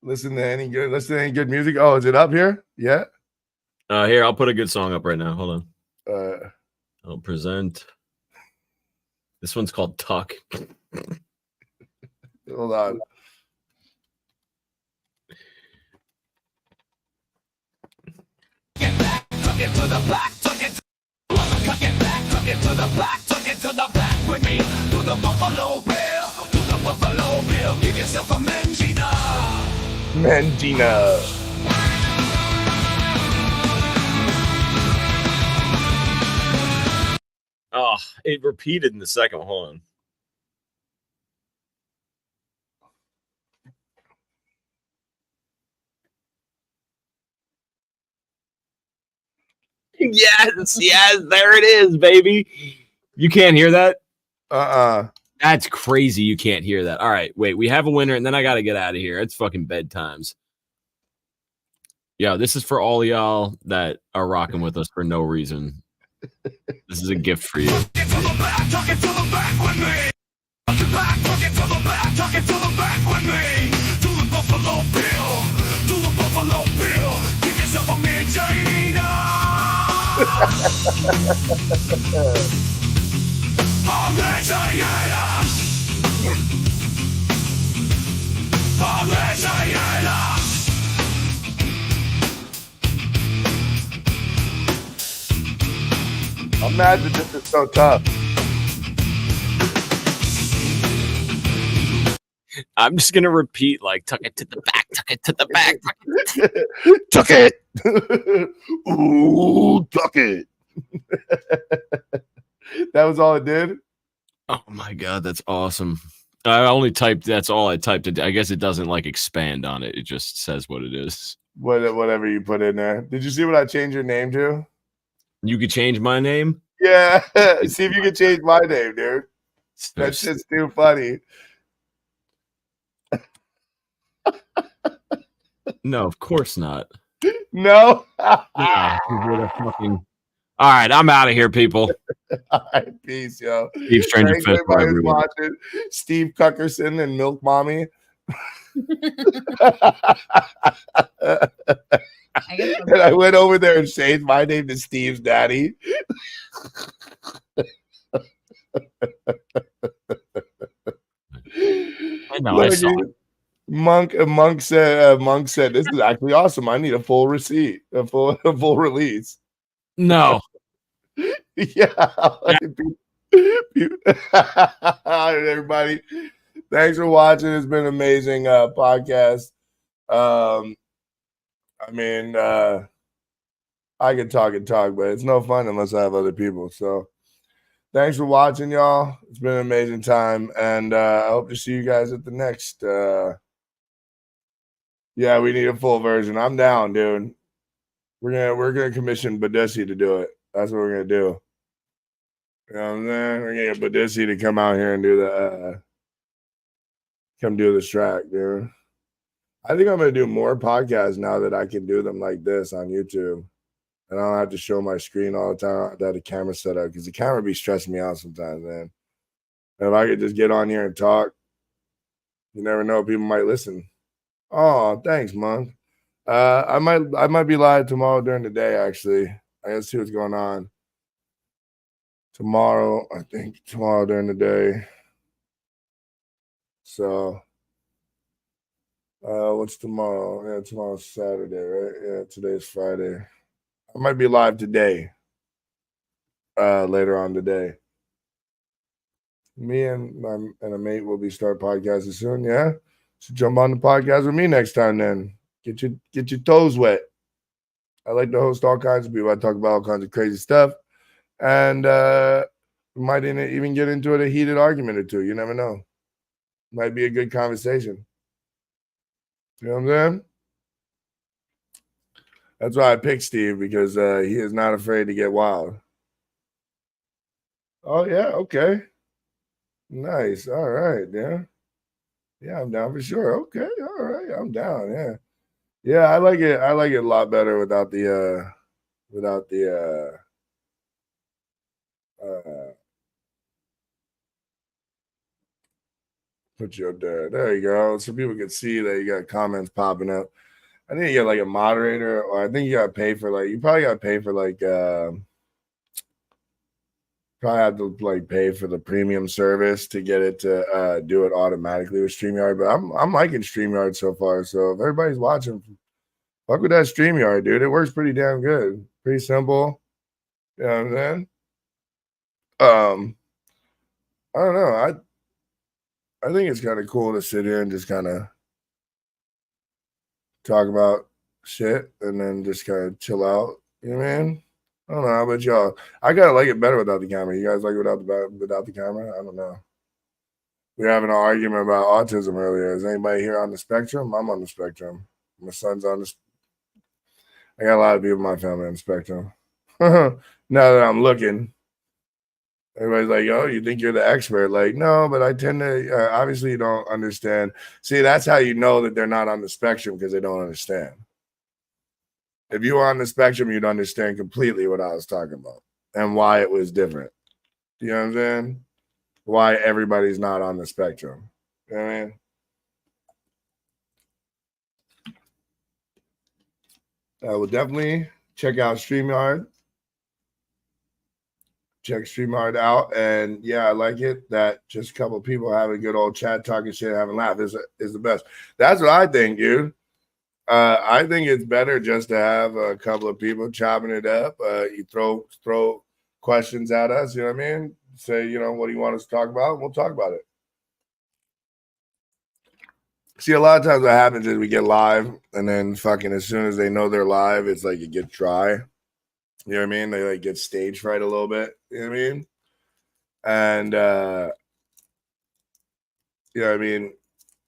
Listen to any good music. Oh, is it up here? Yeah. Here, I'll put a good song up right now. Hold on. I'll present. This one's called Tuck. Hold on. Tuck it to the back, tuck it to the back, tuck it to the back with me. To the Buffalo Bill, give yourself a mangina. Mangina. Oh, it repeated in the second one. Hold on. Yes, there it is, baby. You can't hear that? That's crazy. You can't hear that. All right, wait. We have a winner, and then I got to get out of here. It's fucking bedtimes. Yo, this is for all y'all that are rocking with us for no reason. This is a gift for you. Tuck it to the back, tuck it to the back with me. Tuck it back, tuck it to the back, tuck it to the back with me. To the Buffalo Bill, give yourself a mangina. I'm mad that this is so tough. I'm just gonna repeat like tuck it to the back, tuck it to the back. Tuck it. Ooh, tuck it. That was all it did? Oh my god, that's awesome. I only typed. That's all I typed. I guess it doesn't like expand on it. It just says what it is. Whatever you put in there. Did you see what I changed your name to? You could change my name. Yeah. See if you can change my name, dude. That shit's too funny. No, of course not. No. Yeah, fucking... All right, I'm out of here, people. All right, peace, yo. Steve Stranger Thanks Fist, everybody who's watching. Steve Cuckerson and Milk Mommy. And I went over there and changed my name to Steve's daddy. I know. I saw it. Monk said, "This is actually awesome. I need a full receipt, a full release." No. Yeah. All right, everybody. Thanks for watching. It's been an amazing podcast. I mean, I can talk and talk, but it's no fun unless I have other people. So thanks for watching, y'all. It's been an amazing time. And I hope to see you guys at the next. Yeah, we need a full version. I'm down, dude. We're gonna commission Badissi to do it. That's what we're gonna do. You know what I'm saying? We're gonna get Badissi to come out here and do the come do this track, dude. I think I'm gonna do more podcasts now that I can do them like this on YouTube. And I don't have to show my screen all the time. I don't have to have the camera set up because the camera be stressing me out sometimes, man. And if I could just get on here and talk, you never know, people might listen. Oh, thanks, Monk. I might be live tomorrow during the day, actually. I gotta see what's going on. Tomorrow during the day. So what's tomorrow? Yeah, tomorrow's Saturday, right? Yeah, today's Friday. I might be live today. Later on today. Me and a mate will be start podcasting soon. Yeah, so jump on the podcast with me next time. Then get your toes wet. I like to host all kinds of people. I talk about all kinds of crazy stuff, and we might even get into a heated argument or two. You never know. Might be a good conversation. You know what I'm saying? That's why I picked Steve, because he is not afraid to get wild. Oh yeah, okay. Nice. All right, yeah. Yeah, I'm down for sure. Okay, all right. I'm down. Yeah. Yeah, I like it. I like it a lot better without the put you up there. There you go. So people can see that you got comments popping up. I think you get like a moderator, or I think you gotta pay for you probably gotta pay for probably have to pay for the premium service to get it to do it automatically with StreamYard. But I'm liking StreamYard so far. So if everybody's watching, fuck with that StreamYard, dude. It works pretty damn good. Pretty simple. You know what I'm saying? I don't know. I think it's kind of cool to sit here and just kind of talk about shit and then just kind of chill out. You know what I mean? I don't know how about y'all. I gotta like it better without the camera. You guys like it without the camera? I don't know. We were having an argument about autism earlier. Is anybody here on the spectrum? I'm on the spectrum. My son's on the. I got a lot of people in my family on the spectrum. Now that I'm looking, everybody's like, "Oh, you think you're the expert?" Like, no, but I tend to. Obviously, you don't understand. See, that's how you know that they're not on the spectrum, because they don't understand. If you were on the spectrum, you'd understand completely what I was talking about and why it was different. You know what I'm saying? Why everybody's not on the spectrum. You know what I mean? I will definitely check out StreamYard. check StreamYard out, and yeah, I like it. That just a couple of people having a good old chat, talking shit, having a laugh is the best. That's what I think, dude. I think it's better just to have a couple of people chopping it up. You throw questions at us, you know what I mean? Say, what do you want us to talk about? And we'll talk about it. See, a lot of times what happens is we get live, and then fucking as soon as they know they're live, it's like it gets dry. You know what I mean? They like get stage fright a little bit. You know what I mean? And you know what I mean?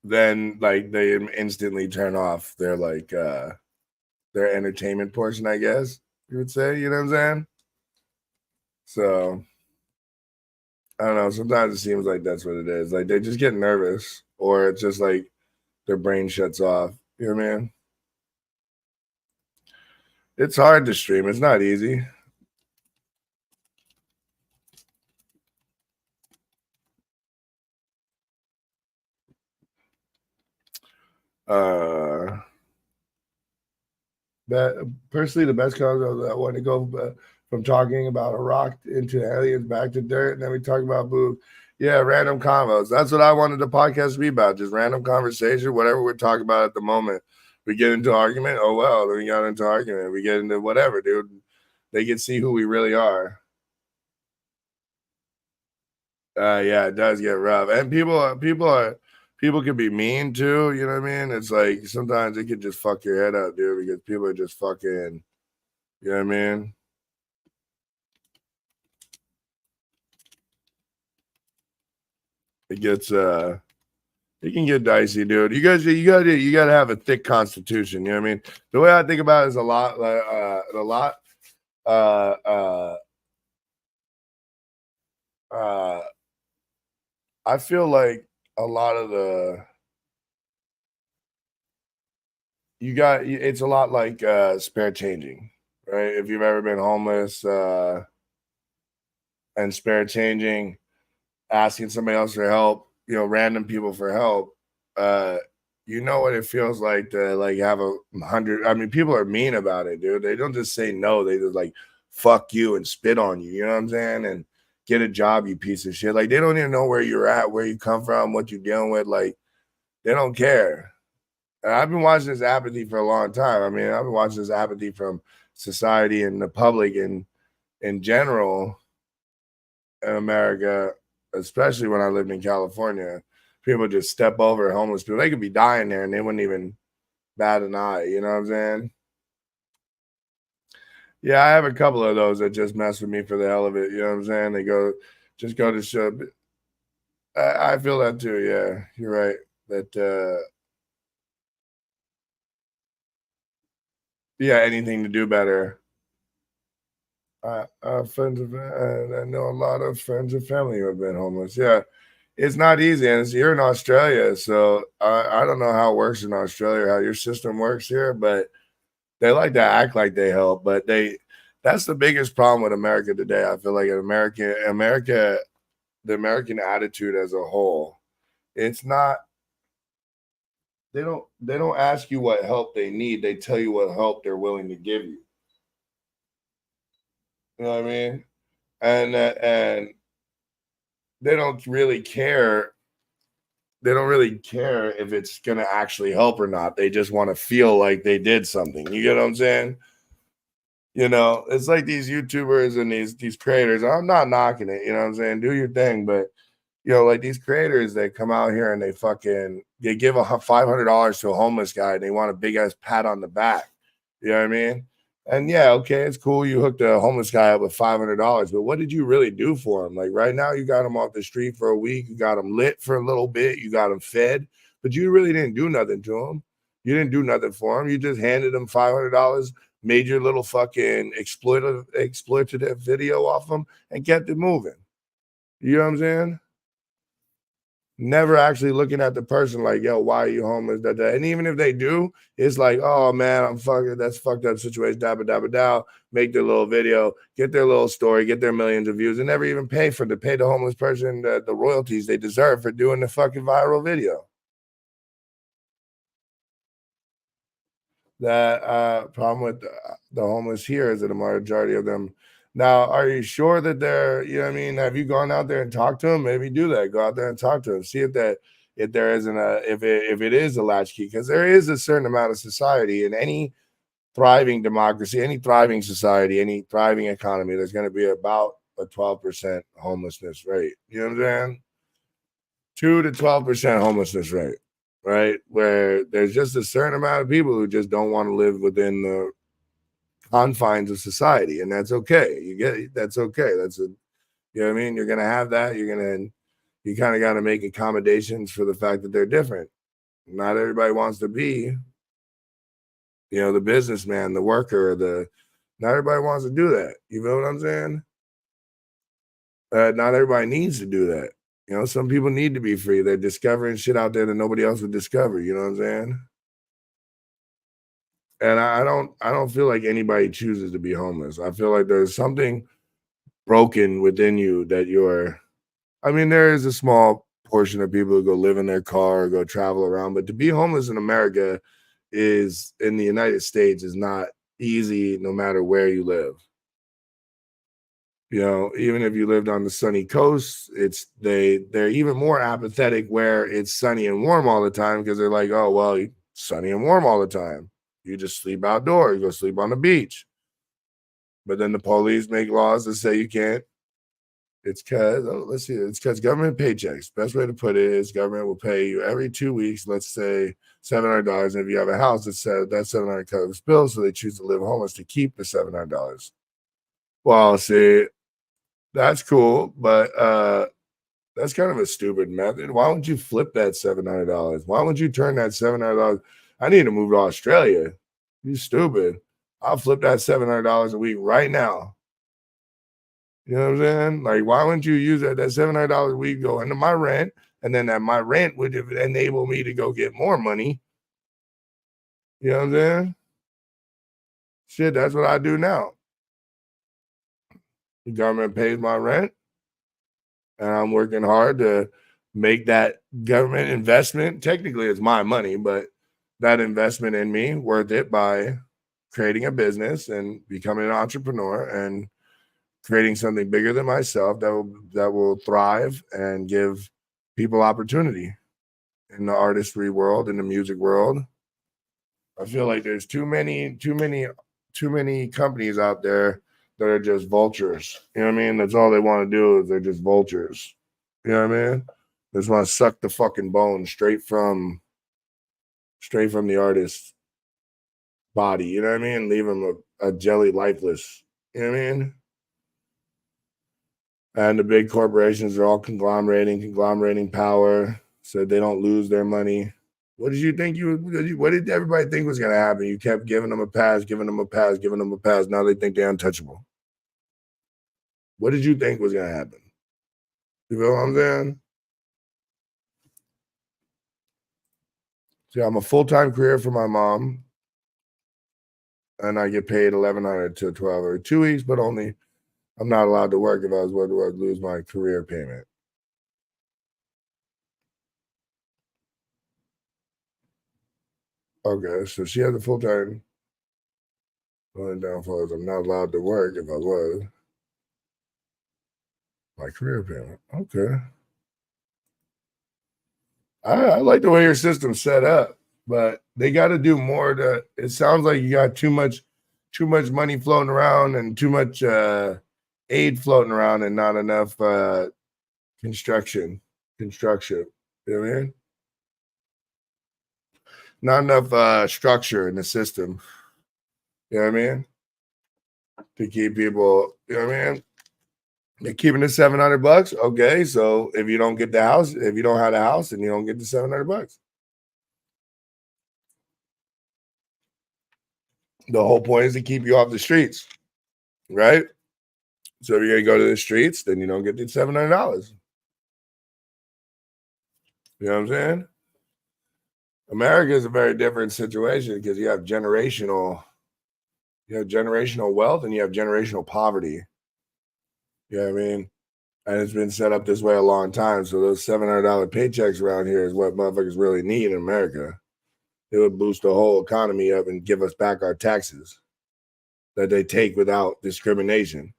Then like they instantly turn off their their entertainment portion, I guess you would say. You know what I'm saying? So I don't know. Sometimes it seems like that's what it is. Like they just get nervous, or it's just like their brain shuts off. You know what I mean? It's hard to stream. It's not easy. Personally, the best convo I want to go from talking about Iraq into aliens back to dirt, and then we talk about boob. Yeah, random convos. That's what I wanted the podcast to be about. Just random conversation, whatever we're talking about at the moment. We get into argument. Oh well, then we got into argument. We get into whatever, dude. They can see who we really are. Yeah, it does get rough, and people can be mean too. You know what I mean? It's like sometimes it can just fuck your head up, dude, because people are just fucking. You know what I mean? It gets it can get dicey, dude. You gotta have a thick constitution. You know what I mean? The way I think about it is a lot. I feel like a lot of it's a lot like spare changing, right? If you've ever been homeless and spare changing, asking somebody else for help, random people for help, you know what it feels like to like have 100. I mean, people are mean about it, dude. They don't just say no, they just like fuck you and spit on you, you know what I'm saying? And get a job, you piece of shit. Like they don't even know where you're at, where you come from, what you're dealing with. Like they don't care. And I've been watching this apathy for a long time. I mean, I've been watching this apathy from society and the public and in general in America, especially when I lived in California. People just step over homeless people. They could be dying there and they wouldn't even bat an eye. You know what I'm saying? Yeah, I have a couple of those that just mess with me for the hell of it. You know what I'm saying? They go to show. I feel that too. Yeah, you're right. That yeah, anything to do better. Friends of, I know a lot of friends and family who have been homeless. Yeah, it's not easy, and you're in Australia, so I don't know how it works in Australia, how your system works here, but they like to act like they help, but that's the biggest problem with America today. I feel like in America, the American attitude as a whole, it's not. They don't ask you what help they need. They tell you what help they're willing to give you. You know what I mean? And they don't really care. They don't really care if it's gonna actually help or not. They just want to feel like they did something. You get what I'm saying? It's like these YouTubers and these creators. I'm not knocking it. You know what I'm saying? Do your thing, but like these creators, they come out here and they give $500 to a homeless guy and they want a big ass pat on the back. You know what I mean? And yeah, okay, it's cool. You hooked a homeless guy up with $500, but what did you really do for him? Like right now, you got him off the street for a week. You got him lit for a little bit. You got him fed, but you really didn't do nothing to him. You didn't do nothing for him. You just handed him $500, made your little fucking exploitative video off him, and kept it moving. You know what I'm saying? Never actually looking at the person like, yo, why are you homeless? And even if they do, it's like, oh man, I'm fucking, that's fucked up situation, dabba dabba dow. Make their little video, get their little story, get their millions of views, and never even pay the homeless person the royalties they deserve for doing the fucking viral video. That problem with the homeless here is that the majority of them Now, are you sure that they're, you know what I mean? Have you gone out there and talked to them? Maybe do that. Go out there and talk to them. See if there isn't if it is a latchkey, because there is a certain amount of society in any thriving democracy, any thriving society, any thriving economy, there's going to be about a 12% homelessness rate. You know what I'm saying? 2 to 12% homelessness rate, right? Where there's just a certain amount of people who just don't want to live within the confines of society, and that's okay. That's okay. That's a, you know what I mean? You're gonna have that. You kind of got to make accommodations for the fact that they're different. Not everybody wants to be, the businessman, the worker, not everybody wants to do that. You know what I'm saying? Not everybody needs to do that. Some people need to be free. They're discovering shit out there that nobody else would discover. You know what I'm saying? And I don't feel like anybody chooses to be homeless. I feel like there's something broken within you that there is a small portion of people who go live in their car or go travel around, but to be homeless in America in the United States is not easy no matter where you live. Even if you lived on the sunny coast, they're even more apathetic where it's sunny and warm all the time, because they're like, oh, well, sunny and warm all the time. You just sleep outdoors, you go sleep on the beach. But then the police make laws that say you can't. It's because government paychecks. Best way to put it is government will pay you every 2 weeks, let's say $700. And if you have a house that says that $700 covers bills, so they choose to live homeless to keep the $700. Well, see, that's cool, but that's kind of a stupid method. Why wouldn't you flip that $700? Why wouldn't you turn that $700? I need to move to Australia. You stupid. I'll flip that $700 a week right now. You know what I'm saying? Like, why wouldn't you use that $700 a week go into my rent, and then that my rent would enable me to go get more money? You know what I'm saying? Shit, that's what I do now. The government pays my rent, and I'm working hard to make that government investment. Technically, it's my money, but that investment in me worth it by creating a business and becoming an entrepreneur and creating something bigger than myself that will thrive and give people opportunity in the artistry world, in the music world. I feel like there's too many companies out there that are just vultures. You know what I mean? That's all they want to do, is they're just vultures. You know what I mean? They just want to suck the fucking bone straight from the artist's body. You know what I mean? Leave them a jelly lifeless. You know what I mean? And the big corporations are all conglomerating power so they don't lose their money. What did you think what did everybody think was going to happen? You kept giving them a pass. Now they think they're untouchable. What did you think was going to happen? You know what I'm saying? See, I'm a full-time career for my mom, and I get paid $1,100 to $1,200 every 2 weeks, but only I'm not allowed to work if I was going to lose my career payment. Okay, so she has a full-time. Only downfall is I'm not allowed to work if I was. My career payment. Okay. I like the way your system's set up, but they got to do more it sounds like you got too much money floating around and too much aid floating around and not enough construction. You know what I mean? Not enough structure in the system. You know what I mean? To keep people, you know what I mean? They're keeping the $700. Okay, so if you don't get the house, if you don't have the house, then you don't get the $700. The whole point is to keep you off the streets, right? So if you're gonna go to the streets, then you don't get the $700. You know what I'm saying? America is a very different situation because you have generational wealth and you have generational poverty. You know what I mean? And it's been set up this way a long time. So those $700 paychecks around here is what motherfuckers really need in America. It would boost the whole economy up and give us back our taxes that they take without discrimination.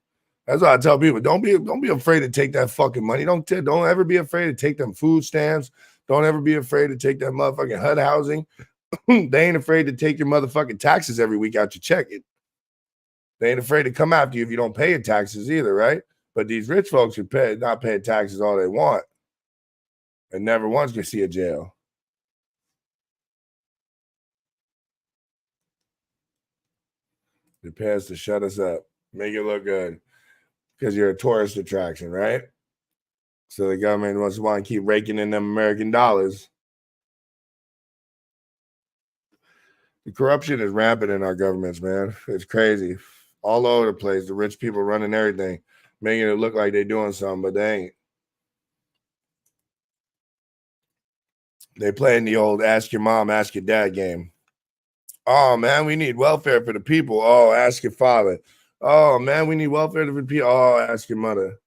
That's why I tell people, don't be afraid to take that fucking money. Don't ever be afraid to take them food stamps. Don't ever be afraid to take that motherfucking HUD housing. They ain't afraid to take your motherfucking taxes every week out your check. They ain't afraid to come after you if you don't pay your taxes either, right? But these rich folks who not paying taxes all they want and never once can see a jail. It pays to shut us up, make it look good, because you're a tourist attraction, right? So the government want to keep raking in them American dollars. The corruption is rampant in our governments, man. It's crazy. All over the place. The rich people running everything, making it look like they're doing something, but they ain't. They playing the old ask your mom, ask your dad game. Oh, man, we need welfare for the people. Oh, ask your father. Oh, man, we need welfare for the people. Oh, ask your mother.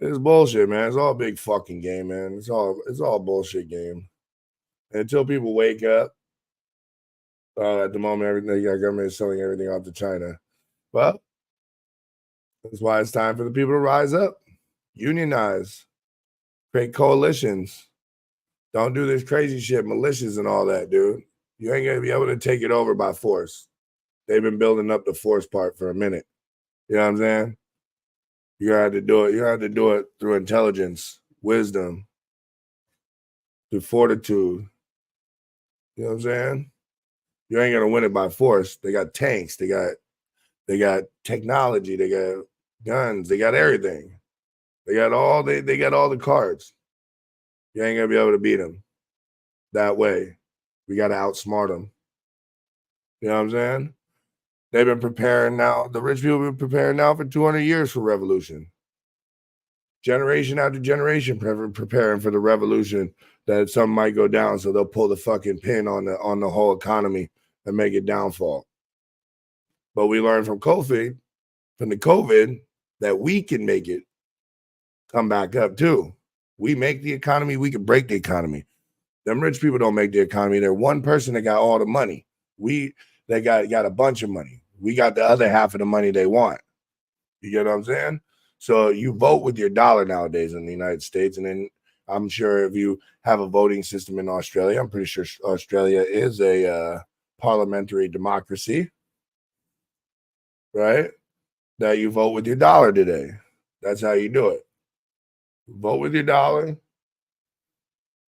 It's bullshit, man. It's all a big fucking game, man. It's all bullshit game. And until people wake up, at the moment, everything our government is selling everything off to China. Well, that's why it's time for the people to rise up, unionize, create coalitions. Don't do this crazy shit, militias and all that, dude. You ain't gonna be able to take it over by force. They've been building up the force part for a minute. You know what I'm saying? You have to do it. You have to do it through intelligence, wisdom, through fortitude. You know what I'm saying? You ain't gonna win it by force. They got tanks. They got technology. They got guns. They got everything. They got all the cards. You ain't gonna be able to beat them that way. We got to outsmart them. You know what I'm saying? They've been preparing now. The rich people have been preparing now for 200 years for revolution. Generation after generation preparing for the revolution that something might go down, so they'll pull the fucking pin on the whole economy and make it downfall. But we learned from the COVID, that we can make it come back up too. We make the economy, we can break the economy. Them rich people don't make the economy. They're one person that got all the money. They got a bunch of money. We got the other half of the money they want. You get what I'm saying? So you vote with your dollar nowadays in the United States. And then I'm sure if you have a voting system in Australia, I'm pretty sure Australia is a parliamentary democracy, right? That you vote with your dollar today. That's how you do it. Vote with your dollar.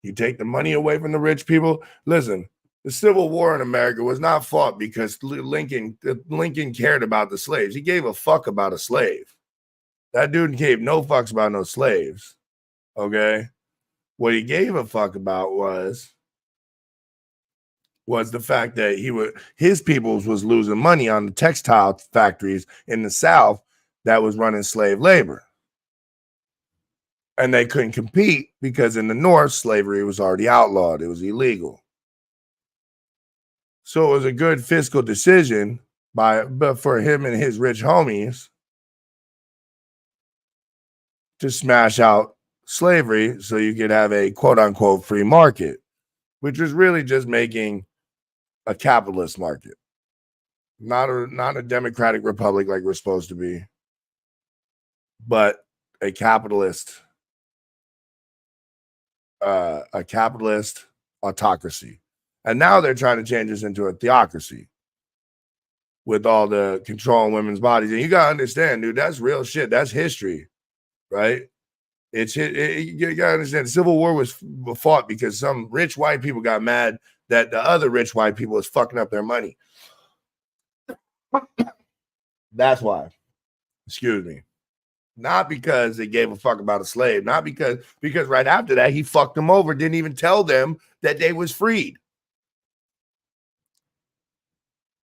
You take the money away from the rich people. Listen, the Civil War in America was not fought because Lincoln cared about the slaves. He gave a fuck about a slave. That dude gave no fucks about no slaves. Okay? What he gave a fuck about was the fact that his peoples was losing money on the textile factories in the South that was running slave labor. And they couldn't compete because in the North, slavery was already outlawed. It was illegal. So it was a good fiscal decision for him and his rich homies to smash out slavery so you could have a quote-unquote free market, which was really just making a capitalist market, not a democratic republic like we're supposed to be, but a capitalist autocracy. And now they're trying to change this into a theocracy with all the control on women's bodies. And you got to understand, dude, that's real shit. That's history, right? You got to understand, the Civil War was fought because some rich white people got mad that the other rich white people was fucking up their money. That's why. Excuse me. Not because they gave a fuck about a slave. Not because right after that, he fucked them over. Didn't even tell them that they was freed.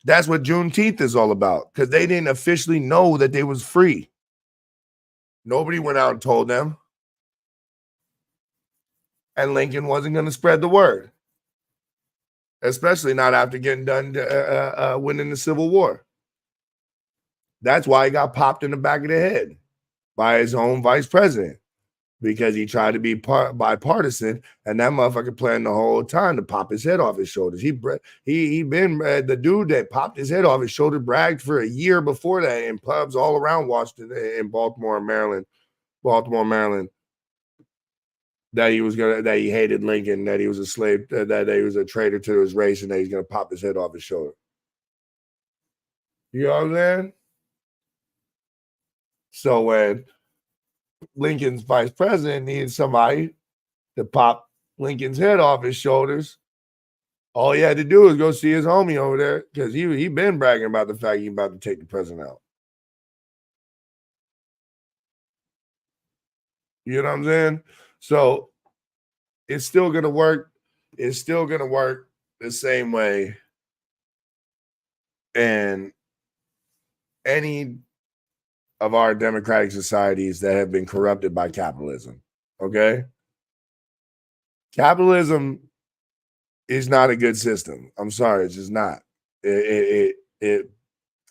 That's what Juneteenth is all about. Because they didn't officially know that they was free. Nobody went out and told them. And Lincoln wasn't going to spread the word. Especially not after getting done winning the Civil War. That's why he got popped in the back of the head by his own vice president. because he tried to be bipartisan, and that motherfucker planned the whole time to pop his head off his shoulders. He been the dude that popped his head off his shoulder, bragged for a year before that in pubs all around Washington, in Baltimore, Maryland, that he hated Lincoln, that he was a slave, that he was a traitor to his race, and that he's gonna pop his head off his shoulder. You know what I'm saying? So when Lincoln's vice president needed somebody to pop Lincoln's head off his shoulders, all he had to do was go see his homie over there, because he been bragging about the fact he about to take the president out. You know what I'm saying? So it's still gonna work. It's still gonna work the same way in any of our democratic societies that have been corrupted by capitalism. Okay? Capitalism is not a good system. I'm sorry, it's just not. It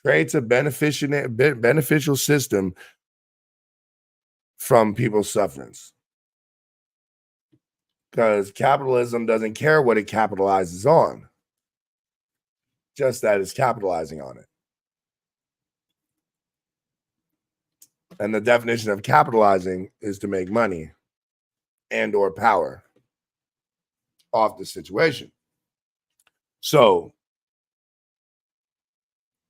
creates a beneficial system from people's sufferings. Because capitalism doesn't care what it capitalizes on, just that it's capitalizing on it. And the definition of capitalizing is to make money and or power off the situation. So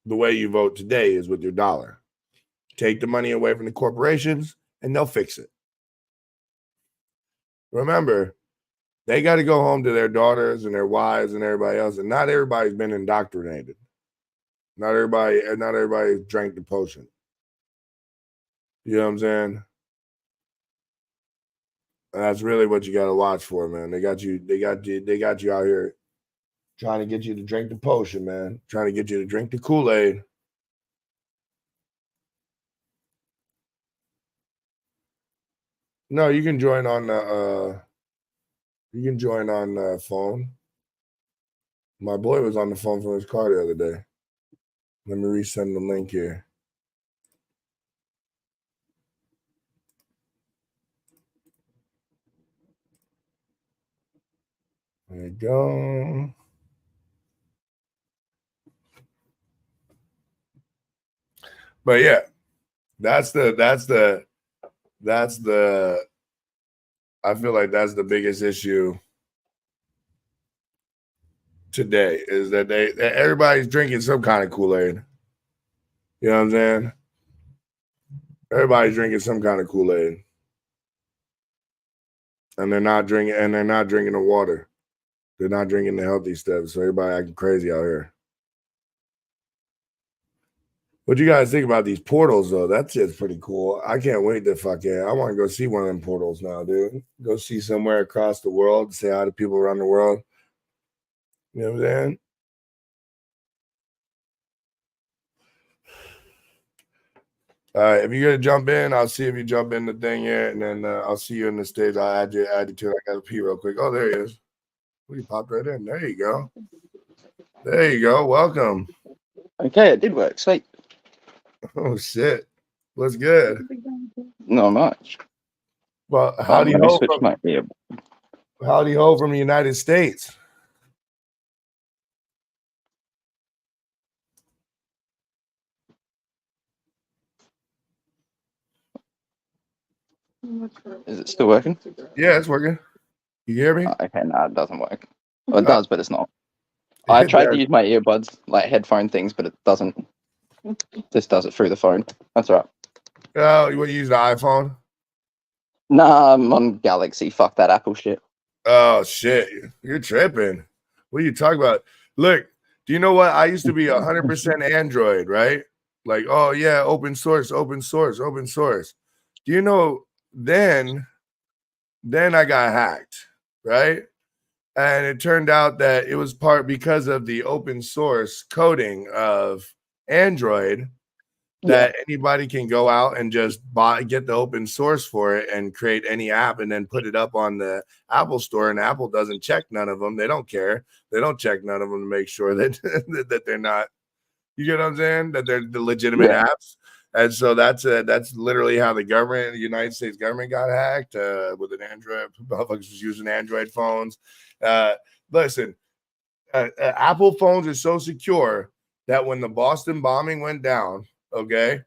the way you vote today is with your dollar. Take the money away from the corporations and they'll fix it. Remember, they got to go home to their daughters and their wives and everybody else, and not everybody's been indoctrinated. Not everybody drank the potion. You know what I'm saying? And that's really what you got to watch for, man. They got you out here trying to get you to drink the potion, man. Trying to get you to drink the Kool-Aid. No, you can join on the phone. My boy was on the phone from his car the other day. Let me resend the link here. There you go. But yeah, that's the I feel like that's the biggest issue today, is that everybody's drinking some kind of Kool-Aid. You know what I'm saying? Everybody's drinking some kind of Kool-Aid. And they're not drinking the water. They're not drinking the healthy stuff. So everybody acting crazy out here. What you guys think about these portals, though? That shit's pretty cool. I can't wait to I want to go see one of them portals now, dude. Go see somewhere across the world, say hi to people around the world. You know what I'm saying? All right, if you're gonna jump in, I'll see if you jump in the thing here, and then I'll see you in the stage. I'll add you to it. I gotta pee real quick. Oh, there he is. He popped right in. There you go. There you go. Welcome. Okay, it did work. Sweet. Oh shit. What's good? Not much. Well, howdy ho from the United States. Is it still working? Yeah, it's working. You hear me? Okay, no, it doesn't work. Well, it does, but it's not. I tried to use my earbuds, like headphone things, but it doesn't. This does it through the phone. That's all right. Oh, you want to use the iPhone? Nah, I'm on Galaxy. Fuck that Apple shit. Oh, shit. You're tripping. What are you talking about? Look, do you know what? I used to be 100% Android, right? Like, oh, yeah, open source. Do you know, then I got hacked, right? And it turned out that it was because of the open source coding of Android, that anybody can go out and just get the open source for it and create any app and then put it up on the Apple store, and Apple doesn't check none of them. They don't care. They don't check none of them to make sure that that they're not, you get what I'm saying? That they're the legitimate apps. And so that's literally how the United States government got hacked with an Android. Motherfuckers was using Android phones. Listen, Apple phones are so secure that when the Boston bombing went down, okay,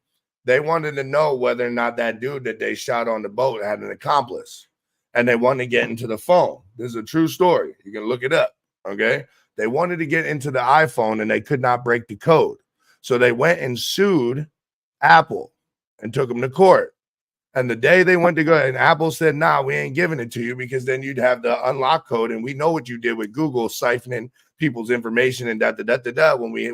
they wanted to know whether or not that dude that they shot on the boat had an accomplice, and they wanted to get into the phone. This is a true story. You can look it up, okay? They wanted to get into the iPhone, and they could not break the code. So they went and sued Apple and took them to court. And the day they went to go, and Apple said, nah, we ain't giving it to you because then you'd have the unlock code. And we know what you did with Google siphoning people's information and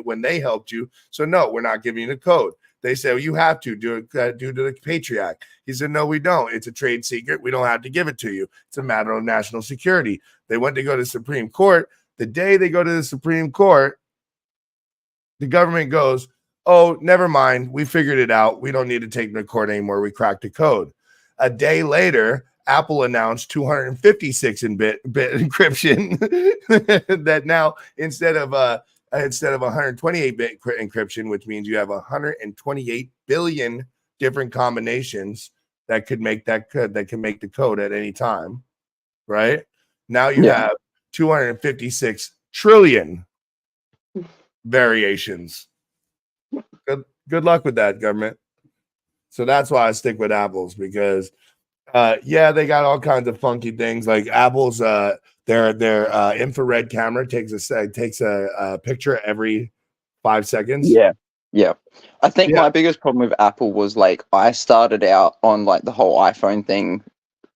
when they helped you. So no, we're not giving you the code. They said, well, you have to do it due to the Patriot Act. He said, no, we don't. It's a trade secret. We don't have to give it to you. It's a matter of national security. They went to go to the Supreme Court. The day they go to the Supreme Court, the government goes, oh, never mind. We figured it out. We don't need to take them to court anymore. We cracked the code. A day later, Apple announced 256-bit encryption that now instead of 128-bit encryption, which means you have 128 billion different combinations that can make the code at any time, right? Now you have 256 trillion variations. Good luck with that, government. So that's why I stick with Apple's, because they got all kinds of funky things. Like Apple's their infrared camera takes a picture every 5 seconds. Yeah. I think my biggest problem with Apple was like I started out on like the whole iPhone thing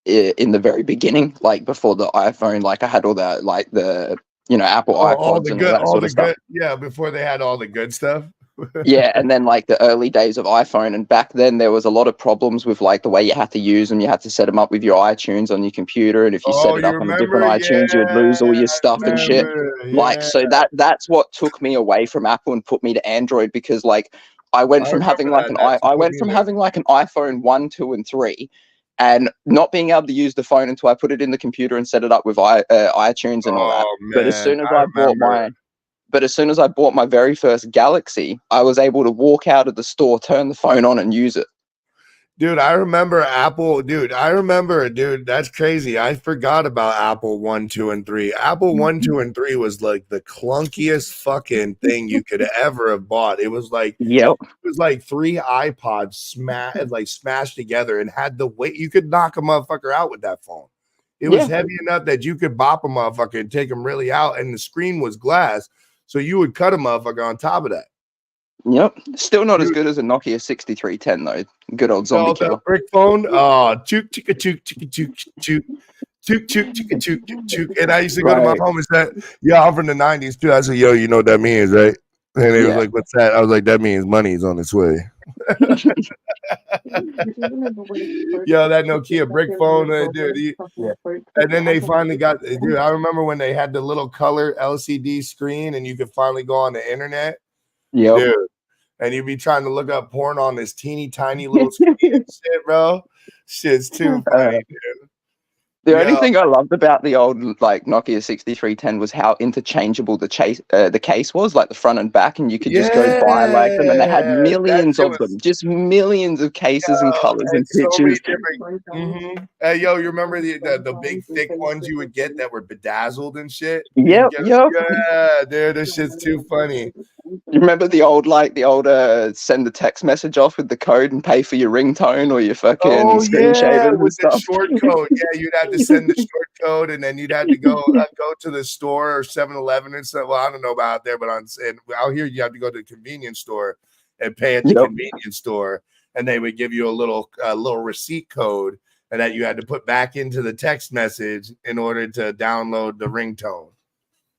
in the very beginning, like before the iPhone, like I had all that like the Apple iPods and all that sort of stuff. Yeah, before they had all the good stuff. Yeah, and then like the early days of iPhone, and back then there was a lot of problems with like the way you had to use them. You had to set them up with your iTunes on your computer, and if you set it up on a different iTunes, you'd lose all your stuff and shit. Like, so that's what took me away from Apple and put me to Android, because like I went from having like an iPhone 1, 2, and 3, and not being able to use the phone until I put it in the computer and set it up with iTunes and all that. But as soon as I bought my very first Galaxy, I was able to walk out of the store, turn the phone on, and use it. Dude, I remember Apple. Dude, that's crazy. I forgot about Apple 1, 2, and 3. Apple 1, 2, and 3 was like the clunkiest fucking thing you could ever have bought. It was like, it was like 3 iPods smashed together, and had the weight. You could knock a motherfucker out with that phone. It was heavy enough that you could bop a motherfucker and take him really out, and the screen was glass. So you would cut a motherfucker on top of that. Yep. Still not as good as a Nokia 6310 though. Good old zombie killer. Brick phone. Oh, chook, chicka, chook, chicka, chook, chook. Chook, chook, chicka, chook, chook. And I used to go to my home and say, yeah, I'm from the 90s too. I said, yo, you know what that means, right? And they was like, what's that? I was like, that means money's on its way. Yo, that Nokia brick phone, dude. And then they finally got, dude, I remember when they had the little color LCD screen and you could finally go on the internet. Dude. And you'd be trying to look up porn on this teeny tiny little screen and shit, bro. Shit's too funny, dude. The only thing I loved about the old like Nokia 6310 was how interchangeable the case was, like the front and back, and you could just go buy like them, and they had millions of them, just millions of cases and colors and pictures. So Hey, yo, you remember the big thick ones you would get that were bedazzled and shit? Yep. Yeah, dude, this shit's too funny. You remember the old send the text message off with the code and pay for your ringtone or your fucking screensavers and stuff? The short code. Yeah, you'd have to send the short code, and then you'd have to go to the store or 7-Eleven and stuff. Well, I don't know about there, but out here you have to go to the convenience store and pay at the convenience store, and they would give you a little receipt code, and that you had to put back into the text message in order to download the ringtone.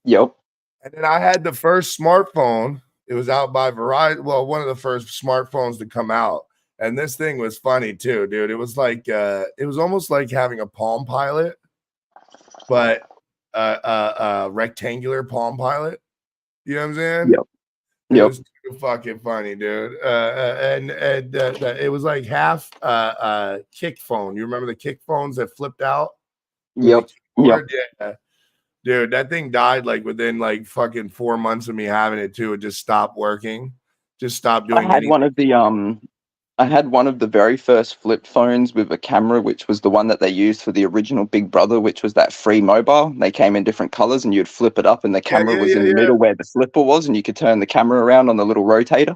Yep. And then I had the first smartphone. It was out by Verizon. Well, one of the first smartphones to come out. And this thing was funny too, dude. It was like it was almost like having a Palm Pilot, but rectangular Palm Pilot. You know what I'm saying? Yep. It was too fucking funny, dude. And it was like half kick phone. You remember the kick phones that flipped out? Yep. Yeah. Dude, that thing died like within like fucking 4 months of me having it too. It just stopped working. Just stopped doing I had one of the I had one of the very first flip phones with a camera, which was the one that they used for the original Big Brother, which was that free mobile. They came in different colors, and you'd flip it up, and the camera was in the middle where the flipper was, and you could turn the camera around on the little rotator.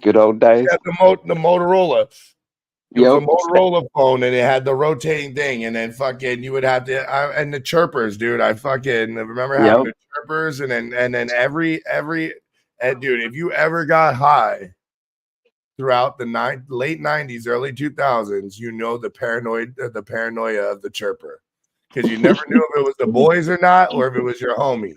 Good old days. Yeah, the Motorola. It was a Motorola phone, and it had the rotating thing, and then fucking you would have to and the chirpers, dude. I fucking remember having the chirpers, and then every dude, if you ever got high throughout the late 90s, early 2000s, you know the paranoia of the chirper, because you never knew if it was the boys or not, or if it was your homie.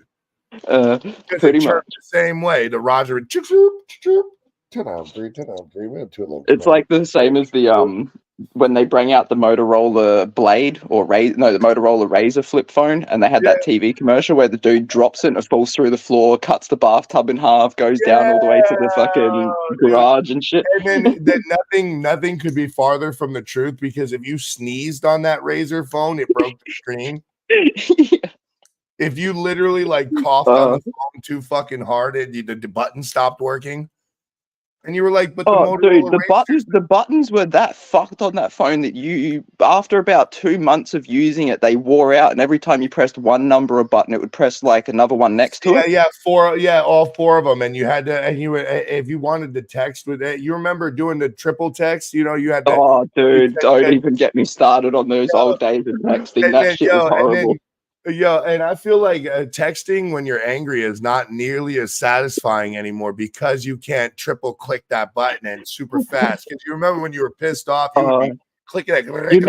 Pretty much the same way. The Roger would 10 out of 3, 10 out of 3. We had 2 little. It's like the same as the when they bring out the Motorola Blade the Motorola Razor flip phone, and they had that TV commercial where the dude drops it and it falls through the floor, cuts the bathtub in half, goes down all the way to the fucking garage and shit. And then nothing could be farther from the truth, because if you sneezed on that Razor phone, it broke the screen. If you literally like coughed on the phone too fucking hard, the button stopped working. And you were like, but the buttons were that fucked on that phone that you after about 2 months of using it, they wore out, and every time you pressed one number or button, it would press like another one next to it. All 4 of them, and you had to, and you if you wanted to text with it, you remember doing the triple text, you had to. Oh, dude, don't even get me started on those old days of texting. That shit was horrible. And I feel like texting when you're angry is not nearly as satisfying anymore, because you can't triple click that button and super fast. Because you remember when you were pissed off, you would be clicking it. Do you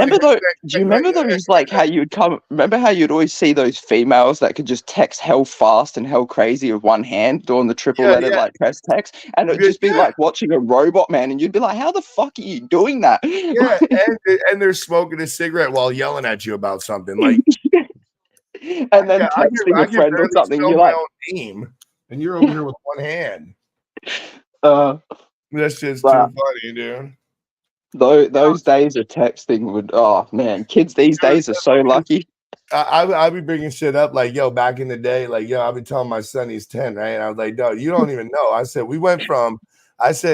remember those like how you'd come? Remember how you'd always see those females that could just text hell fast and hell crazy with one hand doing the triple letter like press text, and it'd just be like watching a robot, man, and you'd be like, how the fuck are you doing that? Yeah, and they're smoking a cigarette while yelling at you about something like. And then texting a friend or something, you're like, name, and you're over here with one hand. That's just too funny, dude. Those days of texting would, oh man, kids these days are so lucky. I'll be bringing shit up like, yo, back in the day, like, yo, I'll be telling my son he's 10, right? And I was like, no, you don't even know. I said,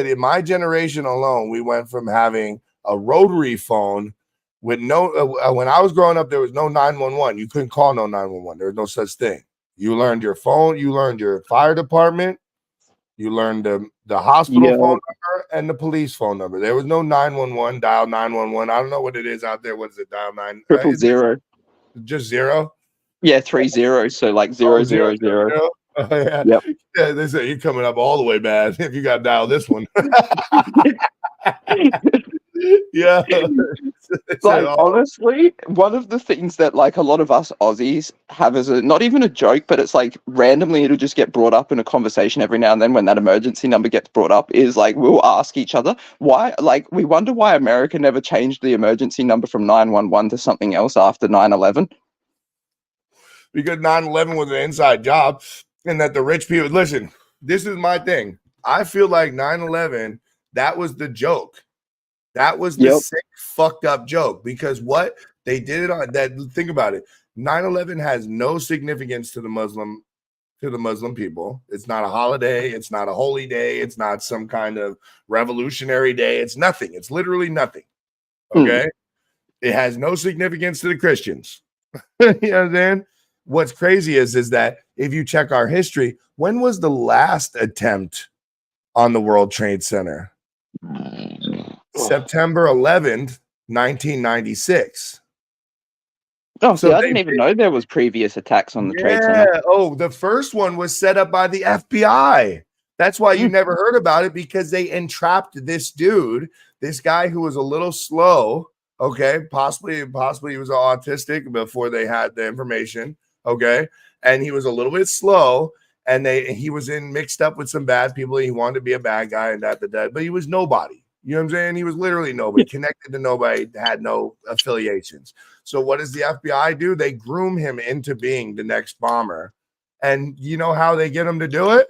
in my generation alone, we went from having a rotary phone with no, when I was growing up, there was no 911. You couldn't call no 911. There was no such thing. You learned your phone. You learned your fire department. You learned the hospital phone number and the police phone number. There was no 911, dial 911. I don't know what it is out there. What is it? Dial 9? 000. Just 0? Yeah, 30. So like 000. Oh, yeah. Yep. Yeah, they say you're coming up all the way bad if you got to dial this one. Yeah. Like, honestly, one of the things that like a lot of us Aussies have as not even a joke, but it's like randomly it'll just get brought up in a conversation every now and then when that emergency number gets brought up, is like we'll ask each other why, like we wonder why America never changed the emergency number from 911 to something else after 9/11. Because 9/11 was an inside job, and that the rich people, listen, this is my thing. I feel like 9/11, that was the joke. That was the sick, fucked up joke, because what they did it on that. Think about it. 9/11 has no significance to the Muslim people. It's not a holiday. It's not a holy day. It's not some kind of revolutionary day. It's nothing. It's literally nothing. Okay. It has no significance to the Christians. You know what I'm saying? What's crazy is that if you check our history, when was the last attempt on the World Trade Center? September 11th, 1996. Oh, so I didn't even know there was previous attacks on the Trade Center. Oh, the first one was set up by the FBI. That's why you never heard about it, because they entrapped this dude, this guy who was a little slow. Okay, possibly he was autistic before they had the information. Okay, and he was a little bit slow, and he was mixed up with some bad people. He wanted to be a bad guy and that, but he was nobody. You know what I'm saying? He was literally nobody, connected to nobody, had no affiliations. So what does the FBI do? They groom him into being the next bomber. And you know how they get him to do it?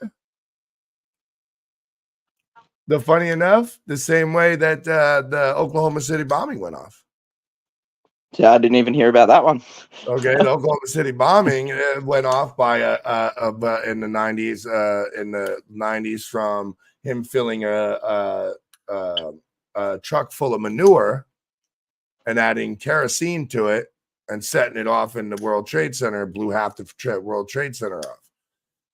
Funny enough, the same way that the Oklahoma City bombing went off. Yeah, I didn't even hear about that one. Okay, the Oklahoma City bombing went off by in the 90s from him filling a truck full of manure and adding kerosene to it and setting it off in the World Trade Center, blew half the World Trade Center off.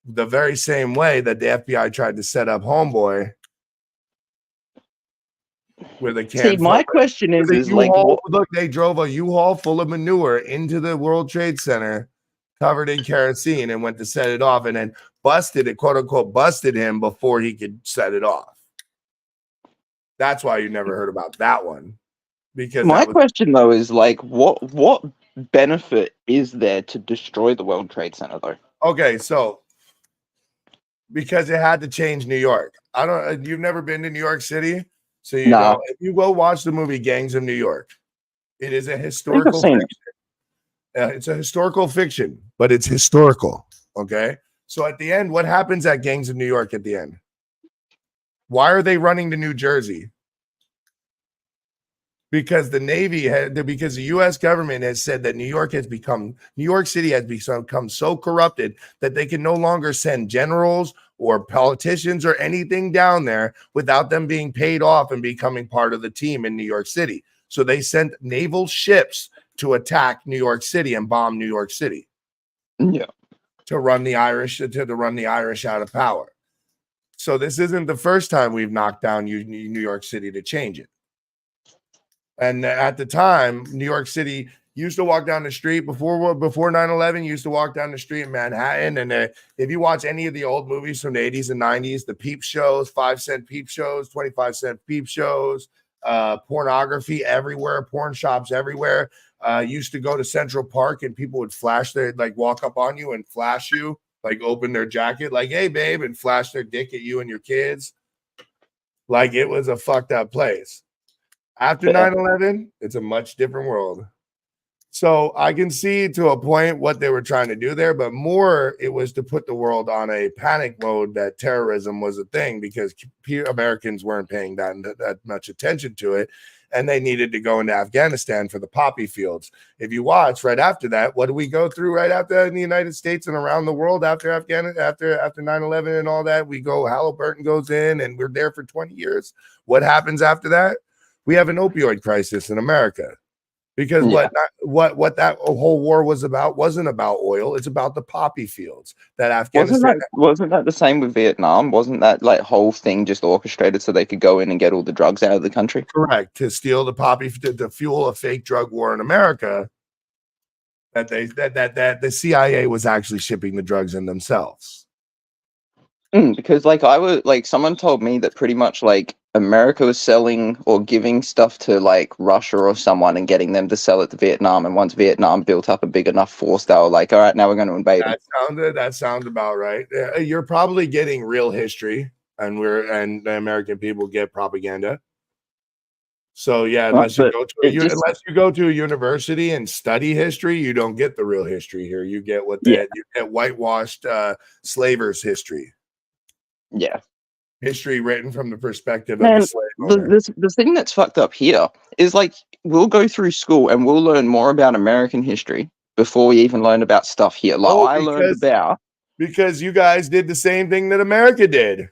The very same way that the FBI tried to set up Homeboy with a can. See, my question is like, look, they drove a U-Haul full of manure into the World Trade Center, covered in kerosene, and went to set it off, and then busted it, quote unquote, busted him before he could set it off. That's why you never heard about that one. Because my question though is like, what benefit is there to destroy the World Trade Center though? Okay, so because it had to change New York. You've never been to New York City? So if you go watch the movie Gangs of New York, it is a historical fiction. It's a historical fiction, but it's historical. Okay. So at the end, what happens at Gangs of New York at the end? Why are they running to New Jersey? Because because the U.S. government has said that New York City has become so corrupted that they can no longer send generals or politicians or anything down there without them being paid off and becoming part of the team in New York City. So they sent naval ships to attack New York City and bomb New York City. Yeah. To run the Irish out of power. So this isn't the first time we've knocked down New York City to change it. And at the time, New York City used to walk down the street before 9/11, used to walk down the street in Manhattan. And if you watch any of the old movies from the 80s and 90s, the peep shows, 5-cent peep shows, 25-cent peep shows, pornography everywhere, porn shops everywhere. Used to go to Central Park and people would walk up on you and flash you, like open their jacket, like, hey, babe, and flash their dick at you and your kids. Like it was a fucked up place. After 9/11, it's a much different world. So I can see to a point what they were trying to do there, but more it was to put the world on a panic mode that terrorism was a thing because Americans weren't paying that much attention to it. And they needed to go into Afghanistan for the poppy fields. If you watch right after that, what do we go through right after that in the United States and around the world after 9/11 and all that? We go, Halliburton goes in and we're there for 20 years. What happens after that? We have an opioid crisis in America because what that whole war was about wasn't about oil. It's about the poppy fields that Afghanistan. Wasn't that the same with Vietnam? Wasn't that like whole thing just orchestrated so they could go in and get all the drugs out of the country? Correct. To steal the poppy, to fuel a fake drug war in America. That the CIA was actually shipping the drugs in themselves. Because someone told me that pretty much like America was selling or giving stuff to like Russia or someone and getting them to sell it to Vietnam. And once Vietnam built up a big enough force, they were like, all right, now we're going to invade them. That sounds about right. You're probably getting real history and the American people get propaganda. So yeah, unless you go to a university and study history, you don't get the real history here. You get you get whitewashed slavers history. Yeah. History written from the perspective of the slave owner. The thing that's fucked up here is like we'll go through school and we'll learn more about American history before we even learn about stuff here. Because you guys did the same thing that America did.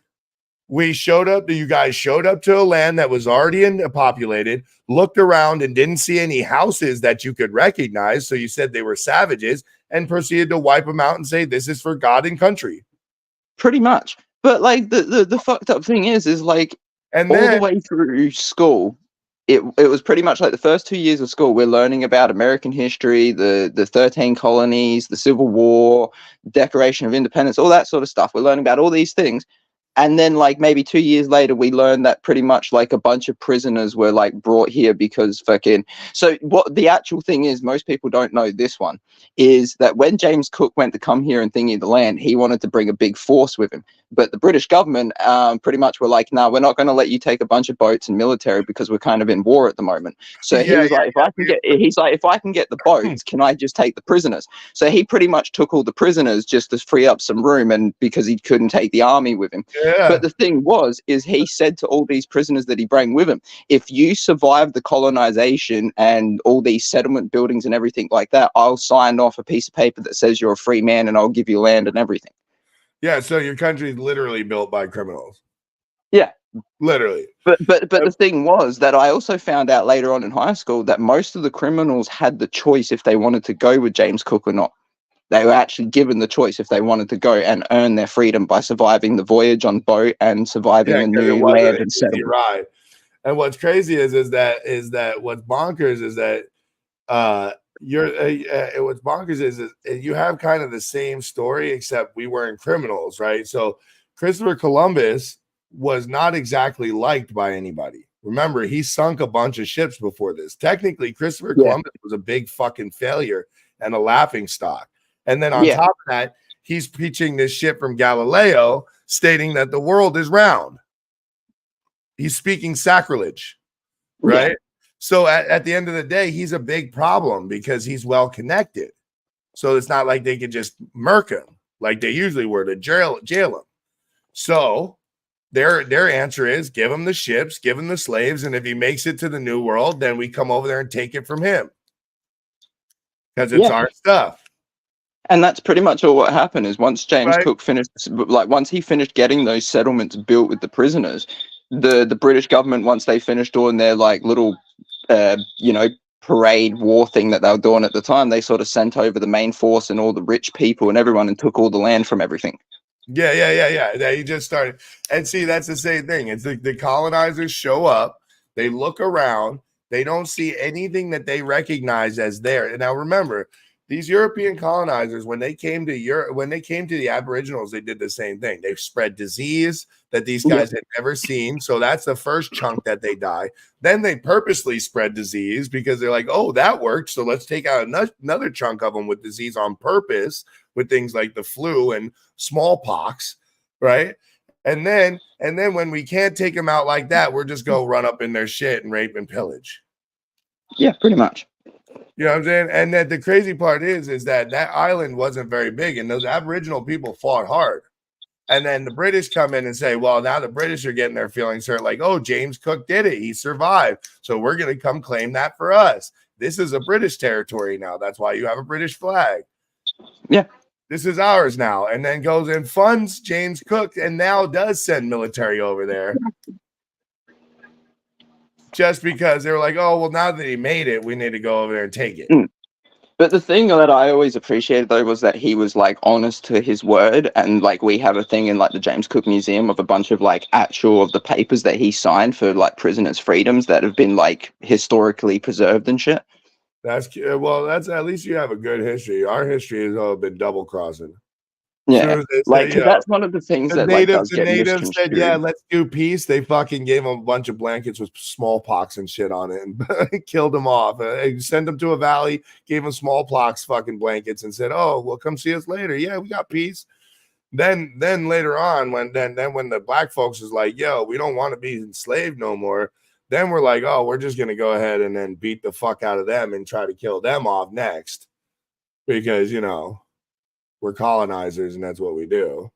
You guys showed up to a land that was already populated, looked around and didn't see any houses that you could recognize. So you said they were savages and proceeded to wipe them out and say, this is for God and country. Pretty much. But like the fucked up thing is like, and all the way through school, it was pretty much like the first 2 years of school, we're learning about American history, the 13 colonies, the Civil War, Declaration of Independence, all that sort of stuff. We're learning about all these things. And then like maybe 2 years later, we learned that pretty much like a bunch of prisoners were like brought here because so what the actual thing is, most people don't know this one, is that when James Cook went to come here and thingy the land, he wanted to bring a big force with him. But the British government pretty much were like, no, we're not going to let you take a bunch of boats and military because we're kind of in war at the moment. So he was like, if I can get the boats, can I just take the prisoners? So he pretty much took all the prisoners just to free up some room, and because he couldn't take the army with him. But the thing is he said to all these prisoners that he brought with him, if you survive the colonization and all these settlement buildings and everything like that, I'll sign off a piece of paper that says you're a free man and I'll give you land and everything. Yeah, so your country's literally built by criminals. Yeah. Literally. But the thing was that I also found out later on in high school that most of the criminals had the choice if they wanted to go with James Cook or not. They were actually given the choice if they wanted to go and earn their freedom by surviving the voyage on boat and surviving a new land and settlement. Right. And what's crazy is that what's bonkers is that what's bonkers is you have kind of the same story, except we weren't criminals, right? So Christopher Columbus was not exactly liked by anybody. Remember, he sunk a bunch of ships before this. Technically, Christopher Columbus was a big fucking failure and a laughing stock. And then on top of that, he's preaching this shit from Galileo, stating that the world is round. He's speaking sacrilege, right? Yeah. So at the end of the day, he's a big problem because he's well connected. So it's not like they could just murk him like they usually were to jail him. So their answer is give him the ships, give him the slaves, and if he makes it to the New World, then we come over there and take it from him because it's our stuff. And that's pretty much all what happened is once James Cook finished, once he finished getting those settlements built with the prisoners, the British government, once they finished doing their like little, parade war thing that they were doing at the time, they sort of sent over the main force and all the rich people and everyone and took all the land from everything. Yeah. He just started. And see, that's the same thing. It's the colonizers show up, they look around, they don't see anything that they recognize as there. And now remember, these European colonizers, when they came to Europe, when they came to the Aboriginals, they did the same thing. They spread disease that these guys had never seen. So that's the first chunk that they die. Then they purposely spread disease because they're like, oh, that worked. So let's take out another chunk of them with disease on purpose, with things like the flu and smallpox, right? And then when we can't take them out like that, we're just go run up in their shit and rape and pillage. Yeah, pretty much. You know what I'm saying? And that the crazy part is that island wasn't very big, and those Aboriginal people fought hard. And then the British come in and say, well, now the British are getting their feelings hurt. Like, oh, James Cook did it. He survived. So we're going to come claim that for us. This is a British territory now. That's why you have a British flag. Yeah. This is ours now. And then goes and funds James Cook and now does send military over there. Just because they were like, oh, well, now that he made it, we need to go over there and take it. But the thing that I always appreciated, though, was that he was, like, honest to his word. And, like, we have a thing in, like, the James Cook Museum of a bunch of, like, actual of the papers that he signed for, like, prisoners' freedoms that have been, like, historically preserved and shit. That's at least you have a good history. Our history has all been double-crossing. Yeah, like that's one of the things that the natives said, yeah, let's do peace. They fucking gave them a bunch of blankets with smallpox and shit on it and killed them off. Sent them to a valley, gave them smallpox fucking blankets and said, oh, well, come see us later. Yeah, we got peace. Then later on, when the black folks is like, yo, we don't want to be enslaved no more. Then we're like, oh, we're just gonna go ahead and then beat the fuck out of them and try to kill them off next, because we're colonizers and that's what we do.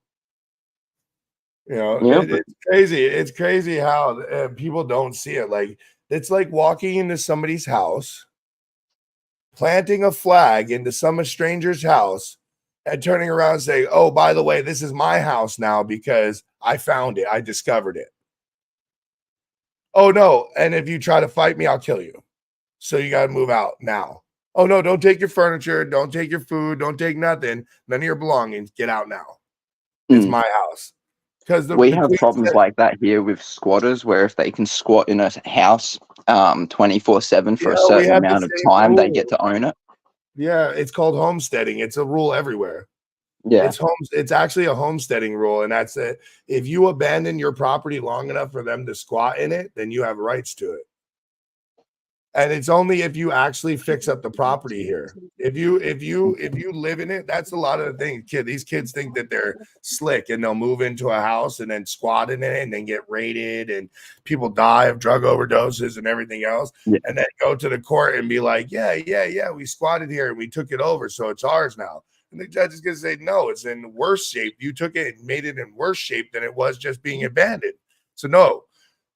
It's crazy. It's crazy how people don't see it. Like, it's like walking into somebody's house, planting a flag into some stranger's house, and turning around and saying, oh, by the way, this is my house now because I found it. I discovered it. Oh, no. And if you try to fight me, I'll kill you. So you got to move out now. Oh, no, don't take your furniture. Don't take your food. Don't take nothing. None of your belongings. Get out now. It's my house. Because we have problems like that here with squatters, where if they can squat in a house 24/7 for a certain amount of time, they get to own it. Yeah, it's called homesteading. It's a rule everywhere. Yeah, it's actually a homesteading rule, and that's it. If you abandon your property long enough for them to squat in it, then you have rights to it. And it's only if you actually fix up the property here. If you live in it, that's a lot of the thing. These kids think that they're slick and they'll move into a house and then squat in it and then get raided and people die of drug overdoses and everything else. Yeah. And then go to the court and be like, yeah, we squatted here and we took it over, so it's ours now. And the judge is going to say, no, it's in worse shape. You took it and made it in worse shape than it was just being abandoned. So no,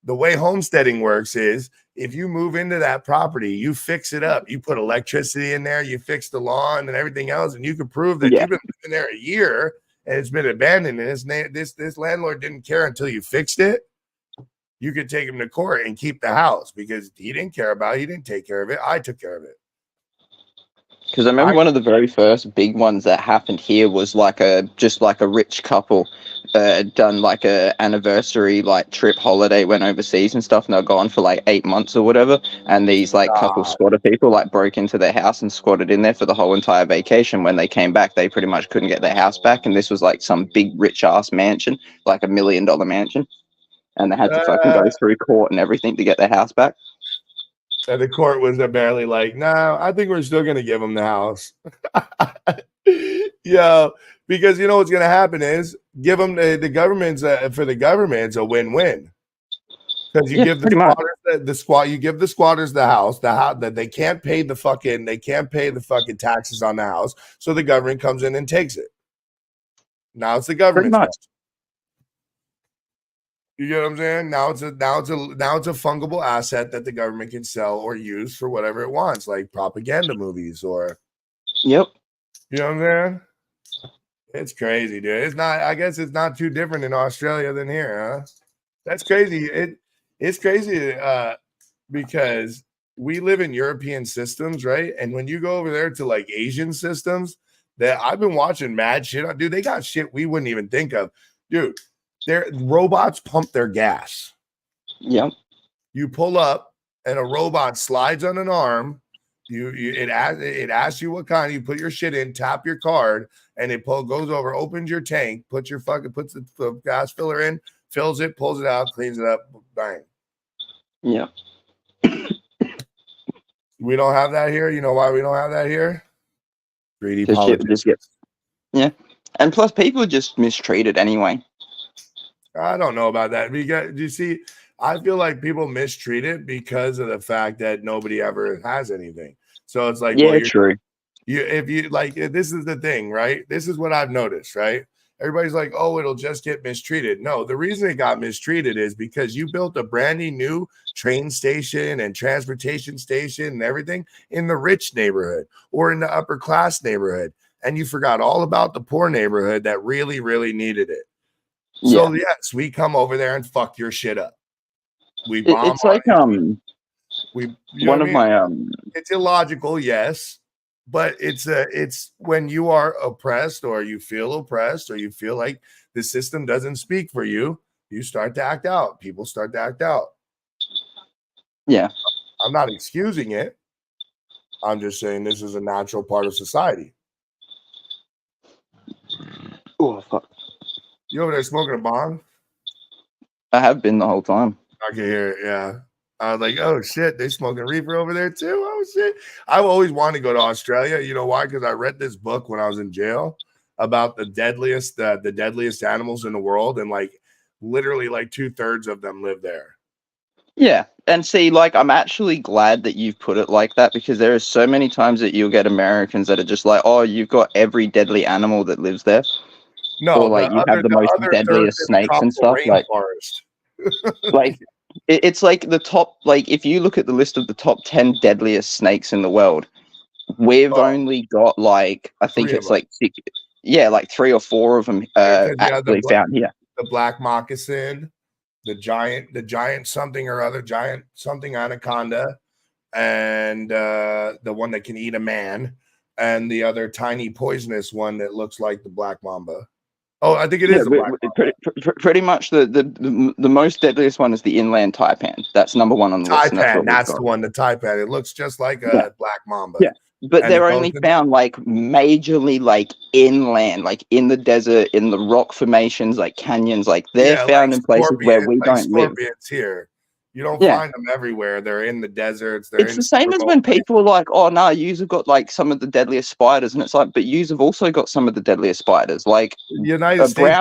the way homesteading works is if you move into that property, you fix it up, you put electricity in there, you fix the lawn and everything else, and you can prove that you've been living there a year and it's been abandoned and this landlord didn't care until you fixed it. You could take him to court and keep the house because he didn't care about it. He didn't take care of it. I took care of it. Because I remember one of the very first big ones that happened here was just like a rich couple done like a anniversary like trip holiday, went overseas and stuff, and they're gone for like 8 months or whatever. And these like couple squatter people like broke into their house and squatted in there for the whole entire vacation. When they came back, they pretty much couldn't get their house back. And this was like some big rich ass mansion, like $1 million mansion. And they had to fucking go through court and everything to get their house back. And the court was barely like, no, I think we're still going to give them the house. Yeah, because you know what's going to happen is give them the government's for the government's a win-win. Because you give you give the squatters the house that they can't pay the fucking taxes on the house, so the government comes in and takes it. Now it's the government's house. You get what I'm saying? Now it's a fungible asset that the government can sell or use for whatever it wants, like propaganda movies or. Yep. You know what I'm saying? It's crazy, dude. It's not. I guess it's not too different in Australia than here, huh? That's crazy. It's crazy because we live in European systems, right? And when you go over there to like Asian systems, that I've been watching mad shit on, dude. They got shit we wouldn't even think of, dude. Their robots pump their gas. Yep. You pull up and a robot slides on an arm. It asks you what kind. You put your shit in, tap your card, and it goes over, opens your tank, puts the gas filler in, fills it, pulls it out, cleans it up, bang. Yeah. We don't have that here. You know why we don't have that here? Greedy politics. Yeah. And plus, people are just mistreated anyway. I don't know about that. Because you see, I feel like people mistreat it because of the fact that nobody ever has anything. So it's like, true. If you like, this is the thing, right? This is what I've noticed, right? Everybody's like, oh, it'll just get mistreated. No, the reason it got mistreated is because you built a brand new train station and transportation station and everything in the rich neighborhood or in the upper class neighborhood. And you forgot all about the poor neighborhood that really, really needed it. So yes, we come over there and fuck your shit up. We bomb. It's like It's illogical, yes, but it's when you are oppressed or you feel oppressed or you feel like the system doesn't speak for you, you start to act out. People start to act out. Yeah, I'm not excusing it. I'm just saying this is a natural part of society. Oh fuck. You over there smoking a bong? I have been the whole time. I can hear it, yeah. I was like, oh shit, they smoking reefer over there too? Oh shit. I've always wanted to go to Australia. You know why? Because I read this book when I was in jail about the deadliest animals in the world, and like literally like 2/3 of them live there. Yeah. And see, like, I'm actually glad that you've put it like that, because there are so many times that you'll get Americans that are just like, oh, you've got every deadly animal that lives there. No, or like you have the most deadliest snakes and stuff. Like, like it's like the top, like if you look at the list of the top 10 deadliest snakes in the world, we've only got like, I think it's like 6, like 3 or 4 of them actually found here. The black moccasin, the giant something or other, giant something anaconda, and the one that can eat a man, and the other tiny poisonous one that looks like the black mamba. Oh, I think it is. Pretty much the most deadliest one is the inland taipan. That's number 1 on the list. That's the one, the taipan. It looks just like a black mamba. Yeah, but they're only found like majorly like inland, like in the desert, in the rock formations, like canyons. Like they're found in places where we don't live. Here. You don't find them everywhere. They're in the deserts. It's the same as when people are like, "Oh no, yous have got like some of the deadliest spiders," and it's like, "But yous have also got some of the deadliest spiders." Like the United States,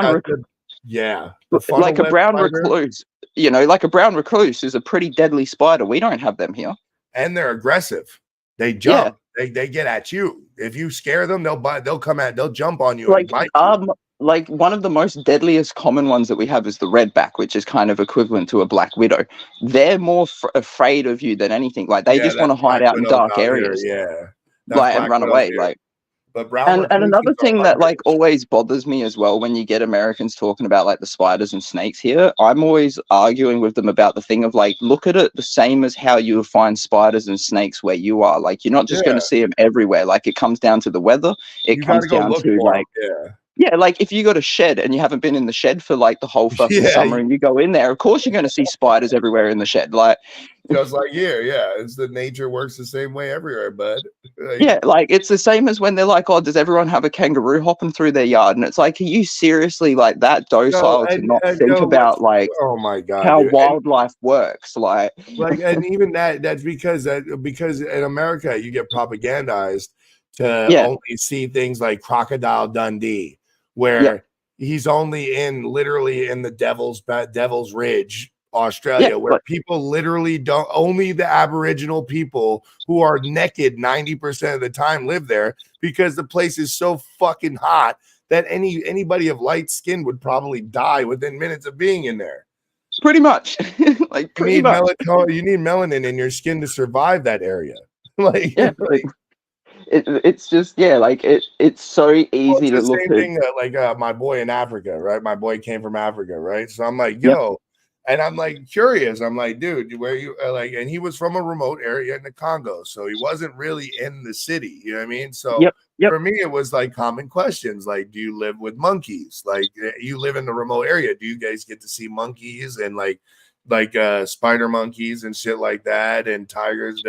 like a brown recluse. You know, like a brown recluse is a pretty deadly spider. We don't have them here, and they're aggressive. They jump. They get at you. If you scare them, they'll jump on you and bite you. Like one of the most deadliest common ones that we have is the redback, which is kind of equivalent to a black widow. They're more afraid of you than anything. Like they just want to hide out in dark areas, like and run away. Like, but brown and another thing that like always bothers me as well when you get Americans talking about like the spiders and snakes here, I'm always arguing with them about the thing of like, look at it the same as how you find spiders and snakes where you are. Like you're not just going to see them everywhere. Like it comes down to the weather. It comes down to like. Yeah, like if you got a shed and you haven't been in the shed for like the whole fucking summer and you go in there, of course you're going to see spiders everywhere in the shed. Like, just like here, it's the nature works the same way everywhere, bud. Like it's the same as when they're like, "Oh, does everyone have a kangaroo hopping through their yard?" And it's like, are you seriously like that docile to not think about like, oh my god, how wildlife works? Like, and even that's because in America you get propagandized to only see things like Crocodile Dundee, where he's only literally in the Devil's Ridge, Australia, where people literally don't, only the Aboriginal people who are naked 90% of the time live there, because the place is so fucking hot that anybody of light skin would probably die within minutes of being in there. Pretty much. Like you need melanin in your skin to survive that area. It's just it's so easy to look at. Same thing that like my boy in Africa, right? My boy came from Africa, right? So I'm like, yo, and I'm like curious. I'm like, dude, where you like? And he was from a remote area in the Congo, so he wasn't really in the city. You know what I mean? So for me, it was like common questions, like, do you live with monkeys? Like, you live in the remote area. Do you guys get to see monkeys and like spider monkeys and shit like that, and tigers?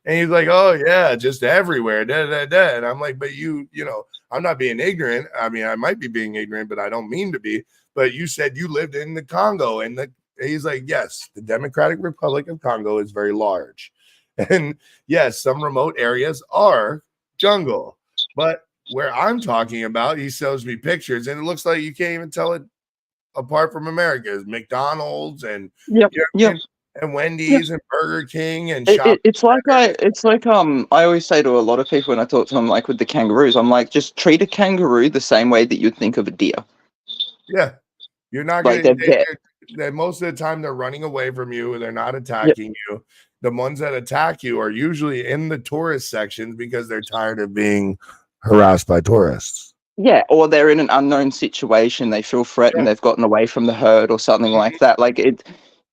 And he's like, oh yeah, just everywhere. And I'm like, but you know, I'm not being ignorant. I mean, I might be being ignorant, but I don't mean to be. But you said you lived in the Congo, and he's like, yes, the Democratic Republic of Congo is very large. And yes, some remote areas are jungle. But where I'm talking about, he shows me pictures, and it looks like you can't even tell it apart from America. It's McDonald's and and Wendy's and Burger King and it's like I always say to a lot of people when I talk to them, like with the kangaroos, I'm like, just treat a kangaroo the same way that you'd think of a deer. Yeah, you're not like they're most of the time they're running away from you. They're not attacking you. The ones that attack you are usually in the tourist sections because they're tired of being harassed by tourists. Yeah, or they're in an unknown situation. They feel threatened. They've gotten away from the herd or something like that. Like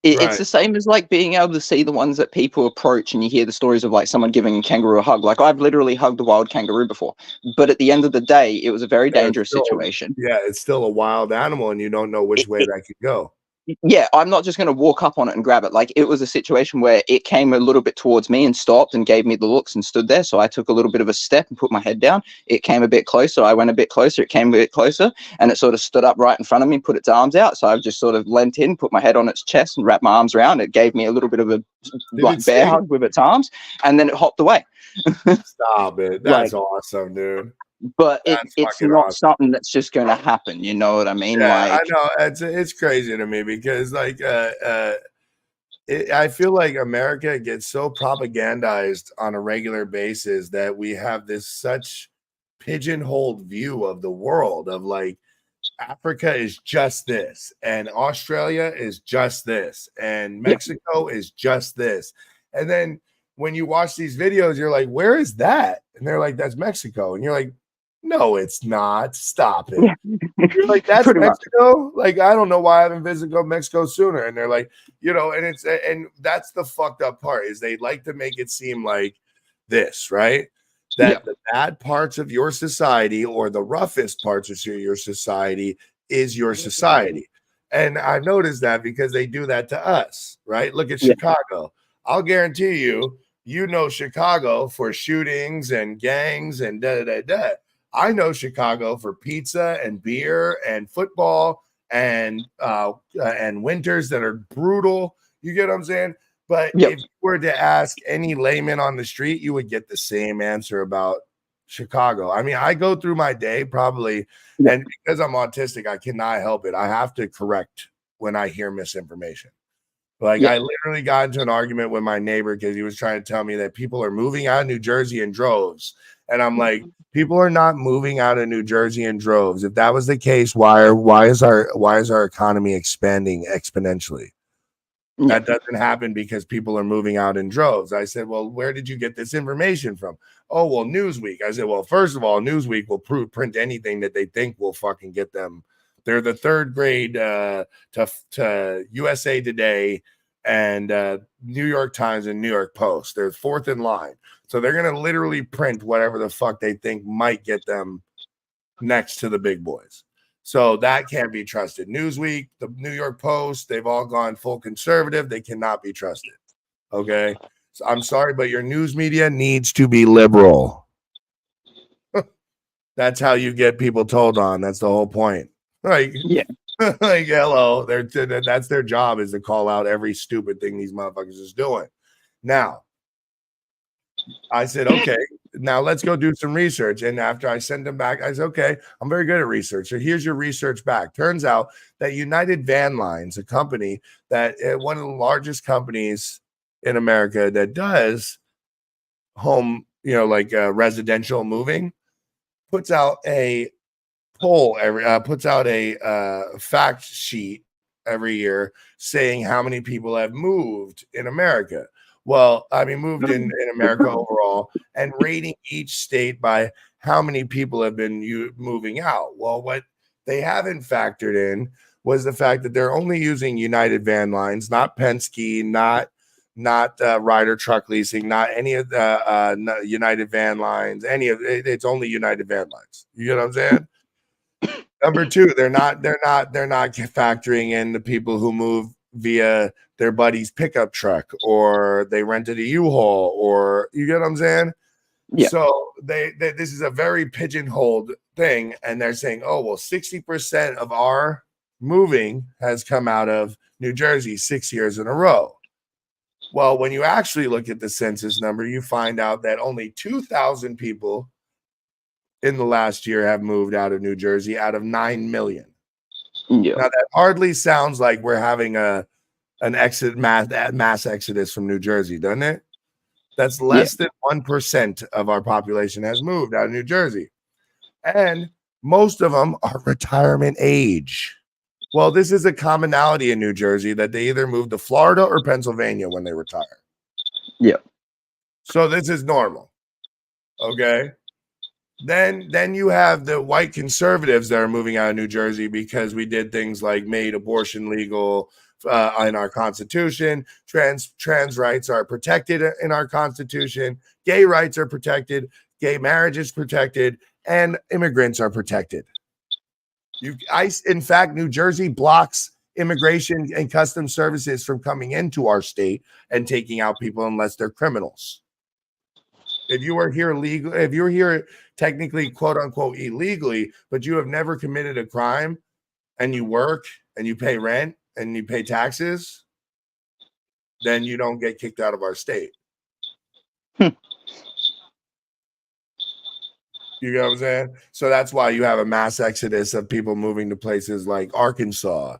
it's the same as like being able to see the ones that people approach, and you hear the stories of like someone giving a kangaroo a hug. Like I've literally hugged a wild kangaroo before, but at the end of the day, it was a very dangerous situation. Yeah, it's still a wild animal, and you don't know which way that could go. Yeah, I'm not just going to walk up on it and grab it. Like it was a situation where it came a little bit towards me and stopped and gave me the looks and stood there. So I took a little bit of a step and put my head down. It came a bit closer. I went a bit closer. It came a bit closer, and it sort of stood up right in front of me, put its arms out. So I've just sort of leant in, put my head on its chest and wrapped my arms around. It gave me a little bit of a bear hug with its arms, and then it hopped away. Stop it. That's awesome, dude. But it's not something that's just going to happen. You know what I mean? Yeah, I know. It's crazy to me because like I feel like America gets so propagandized on a regular basis that we have this such pigeonholed view of the world of like Africa is just this, and Australia is just this, and Mexico is just this. And then when you watch these videos, you're like, where is that? And they're like, that's Mexico. And you're like, no, it's not. Stop it. You're like, that's Mexico. Like, I don't know why I haven't visited Mexico sooner. And they're like, you know, and that's the fucked up part is they like to make it seem like this, right? That the bad parts of your society or the roughest parts of your society is your society. And I've noticed that because they do that to us, right? Look at Chicago. I'll guarantee you know Chicago for shootings and gangs and da-da-da-da. I know Chicago for pizza and beer and football and winters that are brutal. You get what I'm saying? But if you were to ask any layman on the street, you would get the same answer about Chicago. I mean, I go through my day probably, and because I'm autistic, I cannot help it. I have to correct when I hear misinformation. Like I literally got into an argument with my neighbor because he was trying to tell me that people are moving out of New Jersey in droves. And I'm like, people are not moving out of New Jersey in droves. If that was the case, why is our economy expanding exponentially? That doesn't happen because people are moving out in droves. I said, well, where did you get this information from? Oh, well, Newsweek. I said, well, first of all, Newsweek will print anything that they think will fucking get them. They're the third grade to USA Today and New York Times and New York Post. They're fourth in line. So they're going to literally print whatever the fuck they think might get them next to the big boys. So that can't be trusted. Newsweek, the New York Post, they've all gone full conservative. They cannot be trusted. Okay. So I'm sorry, but your news media needs to be liberal. That's how you get people told on. That's the whole point. Like, like, hello, that's their job, is to call out every stupid thing these motherfuckers is doing. Now, I said, okay, now let's go do some research. And after I sent them back, I said, okay, I'm very good at research. So here's your research back. Turns out that United Van Lines, a company that one of the largest companies in America that does home, like residential moving, puts out a poll puts out a fact sheet every year saying how many people have moved in America. Well, I mean, moved in America overall, and rating each state by how many people have been moving out. Well, what they haven't factored in was the fact that they're only using United Van Lines, not Penske, not Ryder Truck Leasing, not any of the United Van Lines, any of it. It's only United Van Lines. You know what I'm saying? Number two, they're not factoring in the people who move via their buddy's pickup truck, or they rented a U-Haul, or you get what I'm saying? Yeah. So they this is a very pigeonholed thing, and they're saying, oh, well, 60% of our moving has come out of New Jersey 6 years in a row. Well, when you actually look at the census number, you find out that only 2,000 people in the last year have moved out of New Jersey out of 9 million. Yeah. Now that hardly sounds like we're having an mass exodus from New Jersey, doesn't it? That's less than 1% of our population has moved out of New Jersey. And most of them are retirement age. Well, this is a commonality in New Jersey that they either move to Florida or Pennsylvania when they retire. Yeah. So this is normal. Okay. Then you have the white conservatives that are moving out of New Jersey because we did things like made abortion legal in our Constitution. Trans rights are protected in our Constitution. Gay rights are protected. Gay marriage is protected, and immigrants are protected. In fact, New Jersey blocks immigration and customs services from coming into our state and taking out people unless they're criminals. If you are here legal, if you're here technically, quote unquote, illegally, but you have never committed a crime, and you work and you pay rent and you pay taxes, then you don't get kicked out of our state. You know what I'm saying? So that's why you have a mass exodus of people moving to places like Arkansas,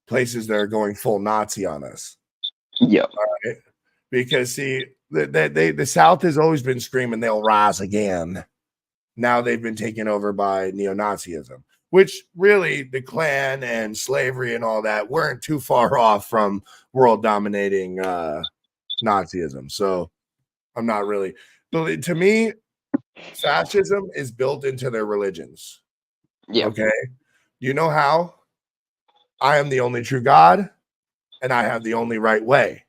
places that are going full Nazi on us. Yeah. Right? Because see, the South has always been screaming they'll rise again. Now they've been taken over by neo-Nazism, which really the Klan and slavery and all that weren't too far off from world dominating Nazism. So I'm not really, but to me, fascism is built into their religions. Yeah. Okay. You know how? I am the only true God, and I have the only right way.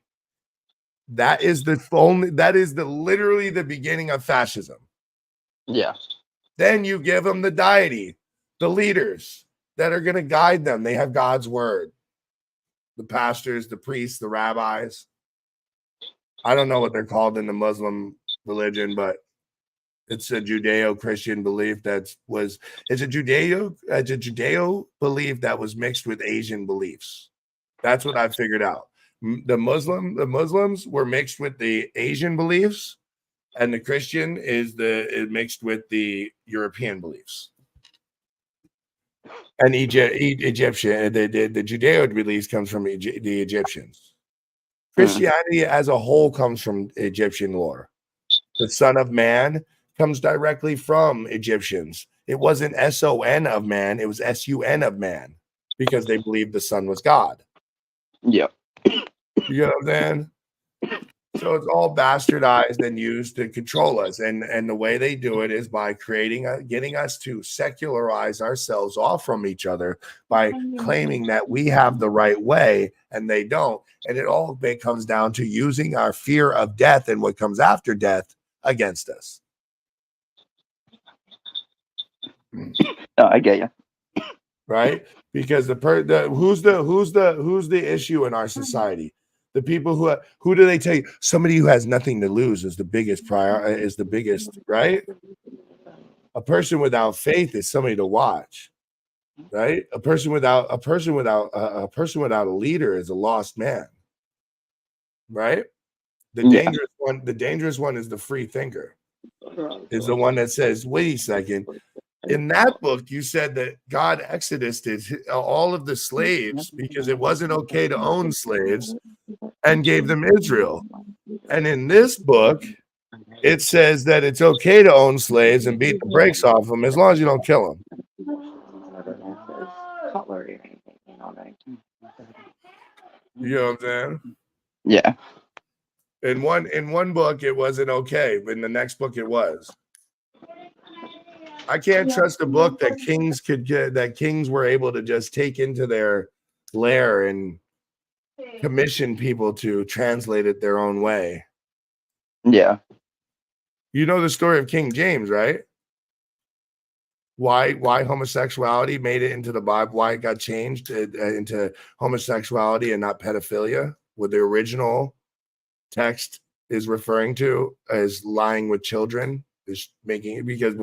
That is literally the beginning of fascism. Yeah. Then you give them the deity, the leaders that are going to guide them. They have God's word. The pastors, the priests, the rabbis. I don't know what they're called in the Muslim religion, but it's a Judeo-Christian belief it's a Judeo belief that was mixed with Asian beliefs. That's what I figured out. The Muslims were mixed with the Asian beliefs, and the Christian is mixed with the European beliefs. And Egyptian, the Judeo beliefs comes from the Egyptians. Christianity as a whole comes from Egyptian lore. The Son of Man comes directly from Egyptians. It wasn't S-O-N of man, it was S-U-N of man, because they believed the Son was God. Yeah. You know what I'm saying? So it's all bastardized and used to control us. And the way they do it is by getting us to secularize ourselves off from each other by claiming that we have the right way and they don't. And it all comes down to using our fear of death and what comes after death against us. No, I get you. Right? Because who's the issue in our society? The people who do they tell you? Somebody who has nothing to lose is the biggest right? A person without faith is somebody to watch, right? A person without a leader is a lost man, right? The dangerous one is the free thinker, is the one that says, wait a second. In that book, you said that God exodused all of the slaves because it wasn't okay to own slaves and gave them Israel. And in this book, it says that it's okay to own slaves and beat the brakes off them as long as you don't kill them. You know what I'm saying? Yeah. In one book, it wasn't okay, but in the next book, it was. I can't trust a book that kings were able to just take into their lair and commission people to translate it their own way. Yeah. You know the story of King James, right? Why homosexuality made it into the Bible, why it got changed into homosexuality and not pedophilia, what the original text is referring to as lying with children. Is making it because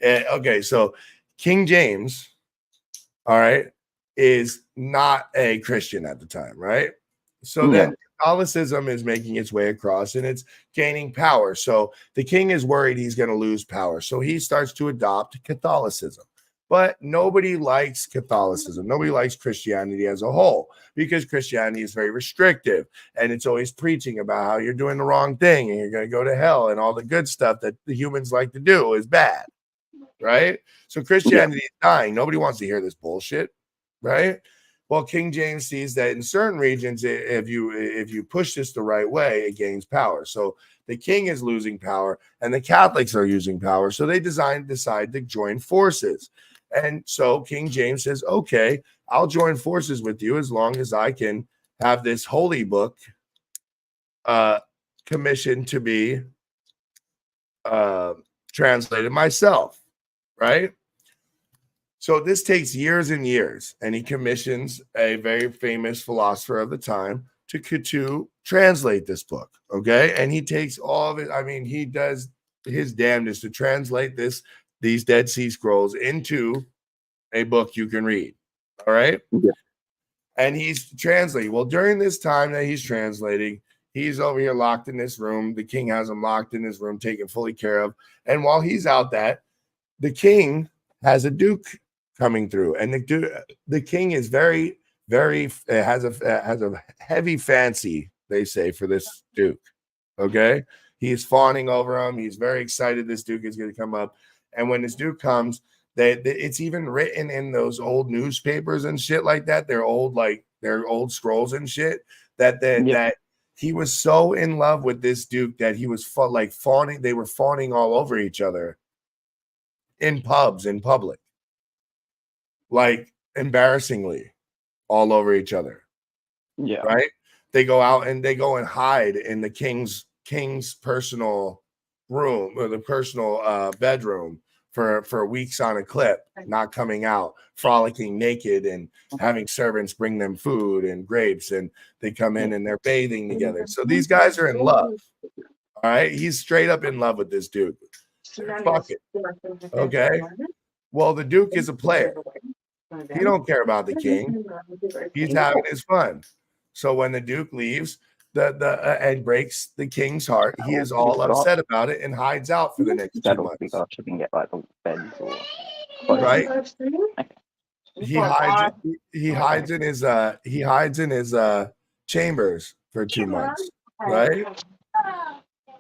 okay, so King James, all right, is not a Christian at the time, right? So then Catholicism is making its way across and it's gaining power. So the king is worried he's going to lose power, so he starts to adopt Catholicism. But nobody likes Catholicism. Nobody likes Christianity as a whole because Christianity is very restrictive and it's always preaching about how you're doing the wrong thing and you're going to go to hell and all the good stuff that the humans like to do is bad, right? So Christianity is dying. Nobody wants to hear this bullshit, right? Well, King James sees that in certain regions, if you push this the right way, it gains power. So the king is losing power and the Catholics are using power. So they decide to join forces. And so King James says, okay, I'll join forces with you as long as I can have this holy book commissioned to be translated myself, right? So this takes years and years, and he commissions a very famous philosopher of the time to translate this book, okay? And he takes all of it. I mean, he does his damnedest to translate these Dead Sea Scrolls into a book you can read, all right? Yeah. And he's translating. Well, during this time that he's translating, he's over here locked in this room. The king has him locked in his room, taken fully care of. And while he's out the king has a duke coming through, and the king is very, very has a heavy fancy, they say, for this duke. Okay, he's fawning over him. He's very excited this duke is going to come up, and when this duke comes, it's even written in those old newspapers and shit like that. They're old scrolls and shit that he was so in love with this duke that he was fawning. They were fawning all over each other in pubs, in public. Like embarrassingly all over each other. Yeah. Right? They go out and they go and hide in the king's personal room or the personal bedroom for weeks on a clip, not coming out, frolicking naked and having servants bring them food and grapes, and they come in and they're bathing together. So these guys are in love. All right. He's straight up in love with this dude. Fuck it. Okay. Well, the duke is a player. He don't care about the king. He's having his fun. So when the Duke leaves and breaks the king's heart, he is all upset about it and hides out for the next 2 months. You can get like the beds or right. He hides. He hides in his. He hides in his chambers for 2 months, right?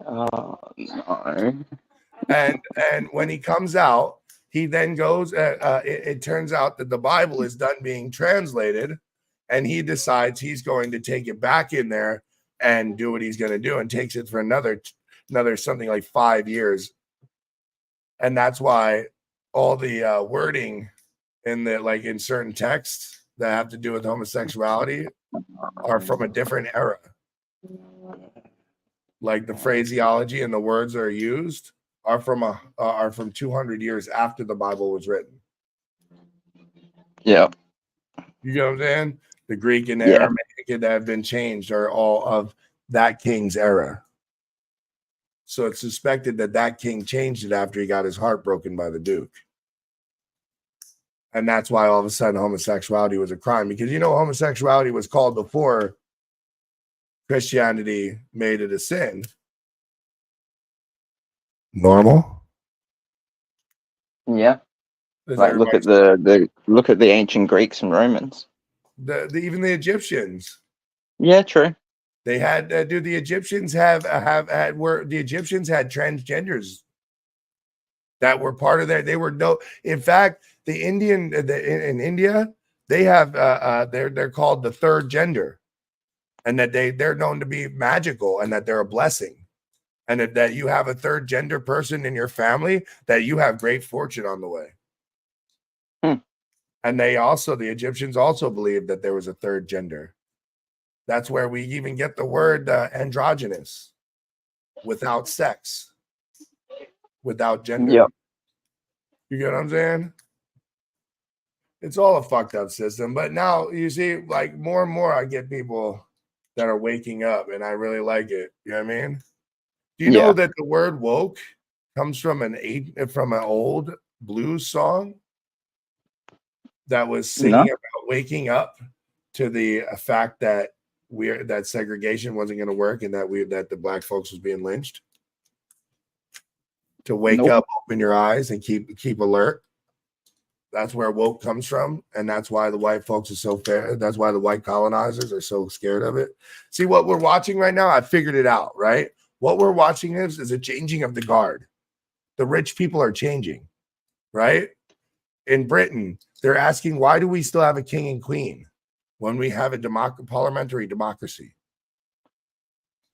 Oh no. And when he comes out, he then goes. It turns out that the Bible is done being translated, and he decides he's going to take it back in there and do what he's going to do, and takes it for another something like 5 years. And that's why all the wording in the in certain texts that have to do with homosexuality are from a different era. Like the phraseology and the words that are used are from 200 years after the Bible was written. Yeah. You know what I'm saying? The Greek and Aramaic that have been changed are all of that king's era. So it's suspected that king changed it after he got his heart broken by the Duke. And that's why all of a sudden homosexuality was a crime, because homosexuality was called before Christianity made it a sin. Normal. Yeah. Like look at the ancient Greeks and Romans. Even the Egyptians. Yeah, true. They had the Egyptians had transgenders that were part of they were in fact in India they have they're called the third gender, and that they're known to be magical and that they're a blessing, and that you have a third gender person in your family, that you have great fortune on the way. And the Egyptians also believed that there was a third gender. That's where we even get the word androgynous, without sex, without gender. Yep. You get what I'm saying? It's all a fucked up system. But now you see, more and more I get people that are waking up, and I really like it. You know what I mean? Do you know that the word woke comes from an old blues song that was singing about waking up to the fact that that segregation wasn't going to work, and that the black folks was being lynched? To wake up, open your eyes, and keep alert. That's where woke comes from, and that's why the white folks are so fair. That's why the white colonizers are so scared of it. See, what we're watching right now, I figured it out, right? What we're watching is a changing of the guard. The rich people are changing, right? In Britain, they're asking, why do we still have a king and queen when we have a parliamentary democracy?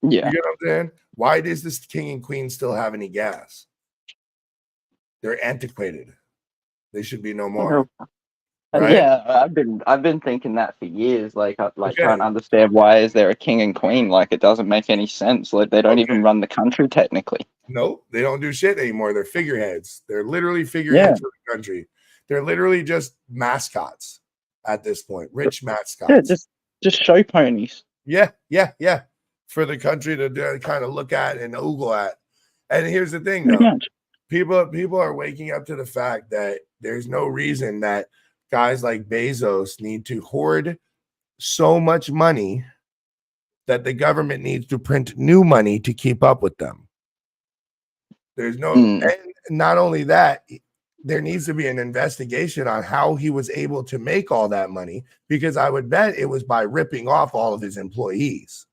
Yeah. You get what I'm saying? Why does this king and queen still have any gas? They're antiquated. They should be no more. Right? Yeah, I've been thinking that for years. Trying to understand why is there a king and queen? It doesn't make any sense. They don't even run the country technically. No, they don't do shit anymore. They're figureheads. They're literally figureheads for the country. They're literally just mascots at this point. Rich mascots. Yeah, just show ponies. Yeah. For the country to kind of look at and ogle at. And here's the thing, though. People are waking up to the fact that there's no reason that guys like Bezos need to hoard so much money that the government needs to print new money to keep up with them. There's no, and not only that, there needs to be an investigation on how he was able to make all that money, because I would bet it was by ripping off all of his employees.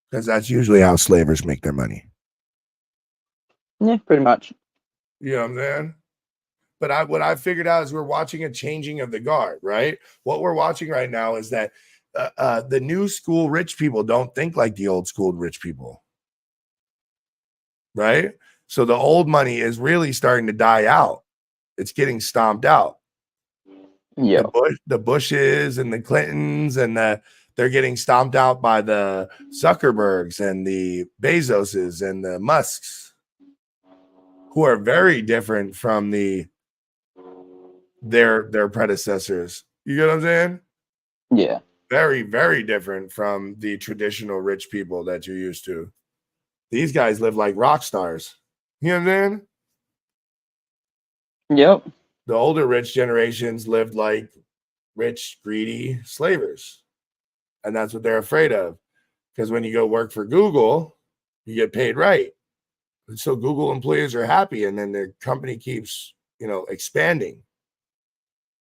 Because that's usually how slavers make their money. Yeah, pretty much. You know what I'm saying? But what I figured out is we're watching a changing of the guard, right? What we're watching right now is that the new school rich people don't think like the old school rich people, right? So the old money is really starting to die out. It's getting stomped out. Yeah. The Bushes and the Clintons and they're getting stomped out by the Zuckerbergs and the Bezoses and the Musks, who are very different from their predecessors. You get what I'm saying? Yeah. Very, very different from the traditional rich people that you're used to. These guys live like rock stars. You know what I'm saying? Yep. The older rich generations lived like rich, greedy slavers. And that's what they're afraid of. Because when you go work for Google, you get paid right. And so Google employees are happy, and then their company keeps, expanding.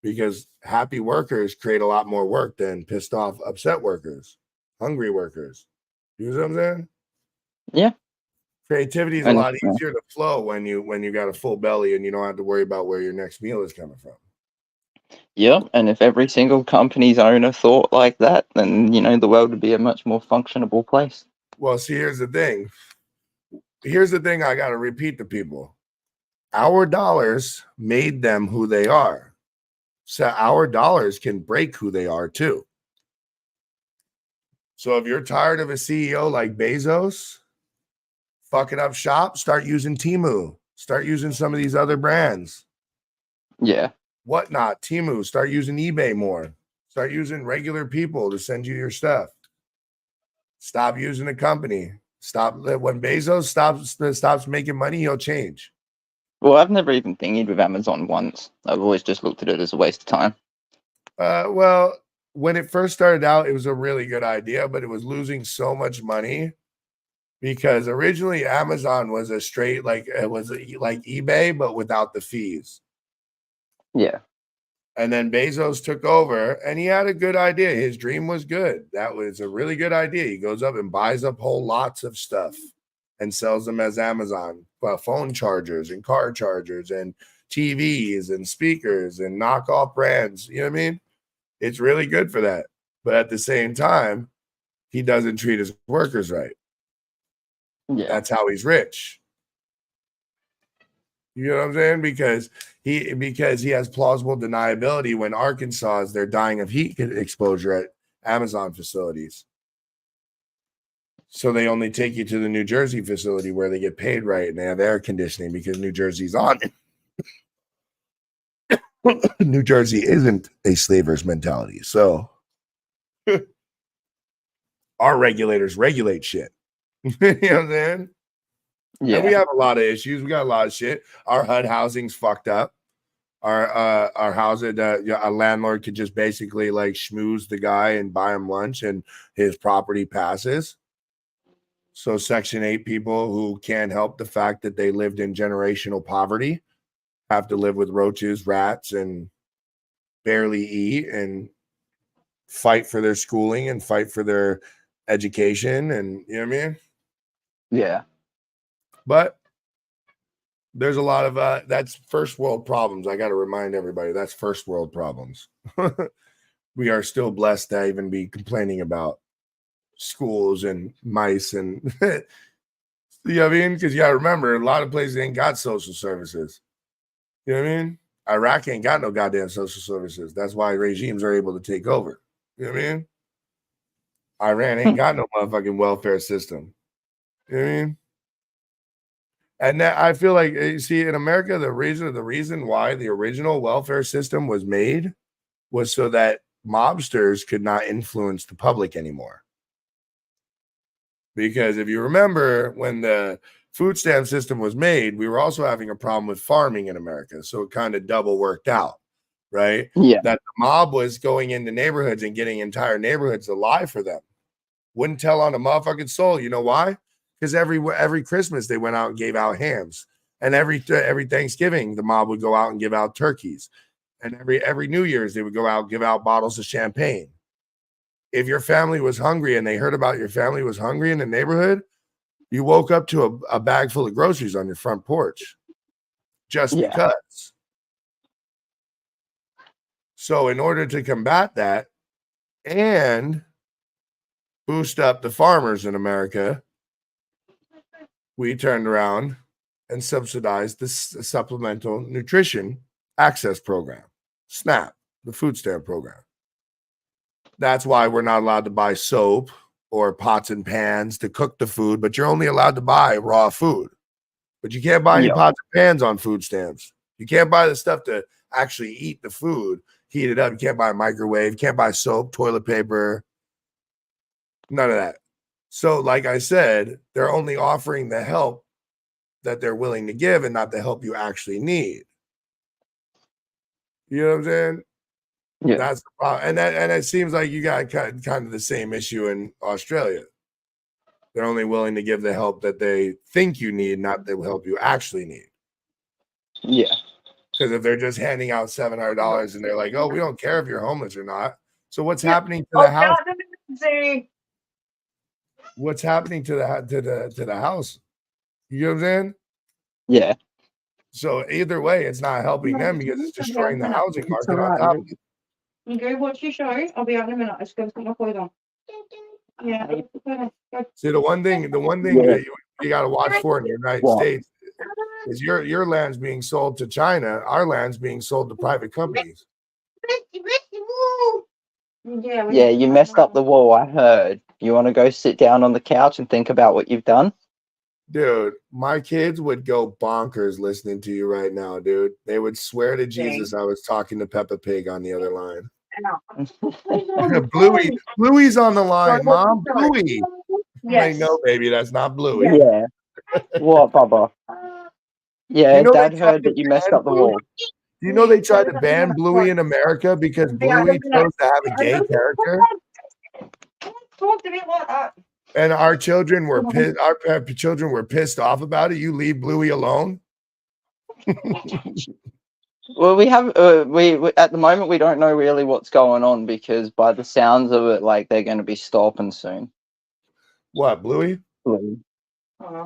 Because happy workers create a lot more work than pissed off, upset workers, hungry workers. You know what I'm saying? Yeah. Creativity is a lot easier to flow when you got a full belly and you don't have to worry about where your next meal is coming from. Yeah, and if every single company's owner thought like that, then the world would be a much more functionable place. Well, see, here's the thing. I got to repeat to people. Our dollars made them who they are. So our dollars can break who they are too. So if you're tired of a CEO like Bezos fucking up shop, start using Temu. Start using some of these other brands. Yeah. Whatnot, Temu. Start using eBay more. Start using regular people to send you your stuff. Stop using a company. Stop. When Bezos stops making money, he'll change. Well, I've never even thingied with Amazon once. I've always just looked at it as a waste of time. Well, when it first started out, it was a really good idea, but it was losing so much money because originally Amazon was a straight, like eBay, but without the fees. Yeah. And then Bezos took over and he had a good idea. His dream was good. That was a really good idea. He goes up and buys up whole lots of stuff and sells them as Amazon phone chargers and car chargers and TVs and speakers and knockoff brands. You know what I mean? It's really good for that. But at the same time, he doesn't treat his workers right. Yeah. That's how he's rich. You know what I'm saying? Because he has plausible deniability when Arkansas they're dying of heat exposure at Amazon facilities. So they only take you to the New Jersey facility where they get paid right and they have air conditioning because New Jersey's on it. New Jersey isn't a slaver's mentality. So our regulators regulate shit. You know what I'm saying? Yeah. And we have a lot of issues. We got a lot of shit. Our HUD housing's fucked up. Our housing, a landlord could just basically like schmooze the guy and buy him lunch and his property passes. So Section 8 people who can't help the fact that they lived in generational poverty have to live with roaches, rats, and barely eat and fight for their schooling and fight for their education. And you know what I mean? Yeah. But there's a lot of that's first world problems. I got to remind everybody that's first world problems. We are still blessed to even be complaining about schools and mice and you know what I mean? Because you got to remember, a lot of places ain't got social services. You know what I mean? Iraq ain't got no goddamn social services. That's why regimes are able to take over. You know what I mean? Iran ain't got no motherfucking welfare system. You know what I mean? And that, I feel like, you see, in America, the reason why the original welfare system was made was so that mobsters could not influence the public anymore. Because if you remember, when the food stamp system was made, we were also having a problem with farming in America. So it kind of double worked out, right? Yeah. That the mob was going into neighborhoods and getting entire neighborhoods to lie for them. Wouldn't tell on a motherfucking soul. You know why? Because every Christmas they went out and gave out hams, and every Thanksgiving the mob would go out and give out turkeys, and every New Year's they would go out and give out bottles of champagne. If your family was hungry and they heard about your family was hungry in the neighborhood, you woke up to a bag full of groceries on your front porch, just because. So in order to combat that and boost up the farmers in America, we turned around and subsidized the Supplemental Nutrition Access Program, SNAP, the food stamp program. That's why we're not allowed to buy soap or pots and pans to cook the food, but you're only allowed to buy raw food. But you can't buy any pots and pans on food stamps. You can't buy the stuff to actually eat the food, heat it up. You can't buy a microwave. You can't buy soap, toilet paper, none of that. So, like I said, they're only offering the help that they're willing to give and not the help you actually need. You know what I'm saying? Yeah. That's the problem. And it seems like you got kind of the same issue in Australia. They're only willing to give the help that they think you need, not the help you actually need. Yeah. Because if they're just handing out $700 and they're like, "Oh, we don't care if you're homeless or not." So what's happening to the house? What's happening to the house? You know what I'm saying? Yeah. So either way, it's not helping them because it's destroying the housing market on top of it. You go watch your show. I'll be out in a minute. I just go put my clothes on. Yeah. See, the one thing that you got to watch for in the United States is your land's being sold to China. Our land's being sold to private companies. Yeah, you messed up the wall. I heard. You want to go sit down on the couch and think about what you've done? Dude, my kids would go bonkers listening to you right now, dude. They would swear to Jesus I was talking to Peppa Pig on the other line. Bluey's on the line, Mom. Bluey. Yes. Like, no, baby, that's not Bluey. Yeah. What, Bubba? Yeah, Dad heard that you messed up the wall. Do you know they tried to ban Bluey in America because Bluey chose to have a gay character? Talk to me like that. And our children were pissed. Our children were pissed off about it. You leave Bluey alone. Well, we have we at the moment we don't know really what's going on because by the sounds of it, like they're going to be stopping soon. What, Bluey? Bluey.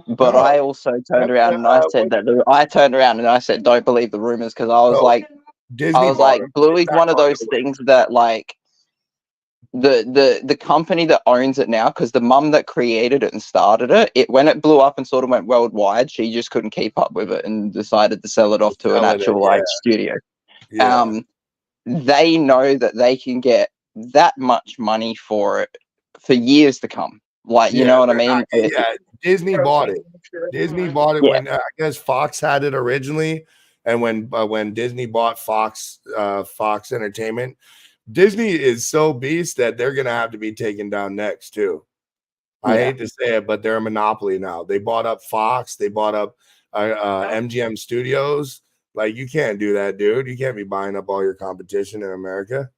But I also turned around and I said that I turned around and I said, don't believe the rumors because I was like, Bluey's one of those things that like the company that owns it now, because the mum that created it and started it, when it blew up and sort of went worldwide, she just couldn't keep up with it and decided to sell it off to an actual studio. Yeah. They know that they can get that much money for it for years to come. Like, you know what I mean? Disney bought it. Disney bought it when I guess Fox had it originally, and when Disney bought Fox Entertainment, Disney is so beast that they're gonna have to be taken down next too. I hate to say it, but they're a monopoly now. They bought up Fox. They bought up MGM Studios. Like, you can't do that, dude. You can't be buying up all your competition in America.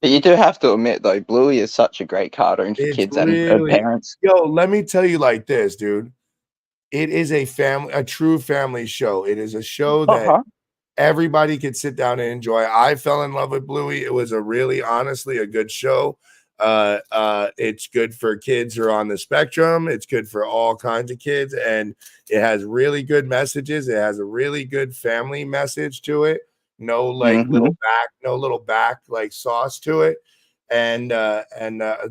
But you do have to admit, though, Bluey is such a great cartoon for kids and parents. Yo, let me tell you like this, dude. It is a true family show. It is a show that everybody could sit down and enjoy. I fell in love with Bluey. It was honestly a good show. It's good for kids who are on the spectrum. It's good for all kinds of kids, and it has really good messages. It has a really good family message to it. No little back like sauce to it. And the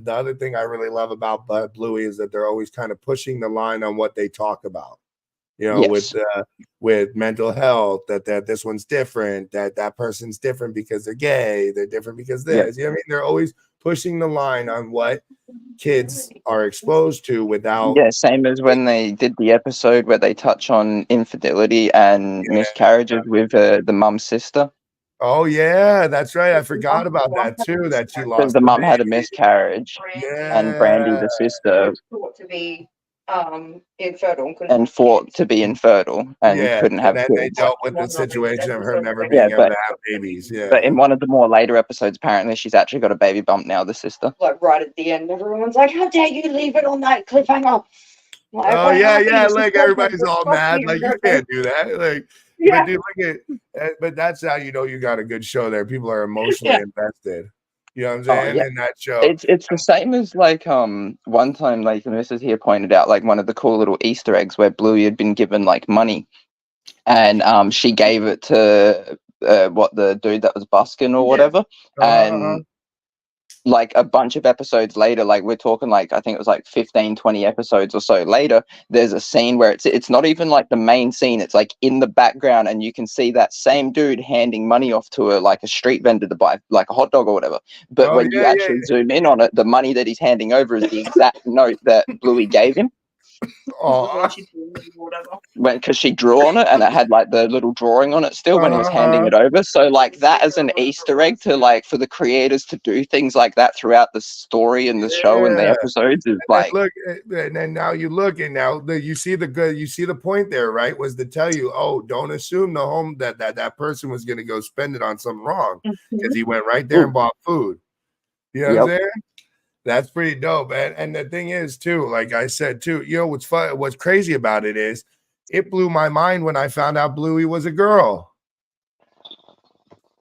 other thing I really love about Bluey is that they're always kind of pushing the line on what they talk about. You know, with mental health, that this one's different, that person's different because they're gay, they're different because this. You know what I mean? They're always pushing the line on what kids are exposed to without. Yeah, same as when they did the episode where they touch on infidelity and miscarriages with the mum's sister. Oh yeah, that's right. I forgot about that too. That she lost. Because the mum had a miscarriage, and Brandy, the sister, thought to be infertile and couldn't have kids. They dealt with the situation of her never being able to have babies. Yeah. But in one of the more later episodes, apparently she's actually got a baby bump now, the sister. Like right at the end, everyone's like, "How dare you leave it on that cliffhanger?" Like, oh yeah. Like everybody's all mad. Like, you can't do that. Like, but dude, but that's how you know you got a good show there. People are emotionally invested. You know what I'm saying? In that show. It's the same as like one time, like the missus here pointed out, like one of the cool little Easter eggs where Bluey had been given like money, and she gave it to the dude that was busking or whatever, and like a bunch of episodes later, like we're talking like I think it was like 15-20 episodes or so later, there's a scene where it's not even like the main scene, it's like in the background, and you can see that same dude handing money off to a street vendor to buy like a hot dog or whatever, but when you actually zoom in on it, the money that he's handing over is the exact note that Bluey gave him. Oh, because she drew on it and it had like the little drawing on it still when he was handing it over. So like that as an Easter egg to like for the creators to do things like that throughout the story and the show and the episodes is like. Look, and then now you look and now you see the point there, right? Was to tell you, oh, don't assume the home that person was going to go spend it on something wrong because he went right there and bought food. You know what I'm saying? That's pretty dope. And the thing is, too, like I said, too, you know, what's crazy about it is it blew my mind when I found out Bluey was a girl.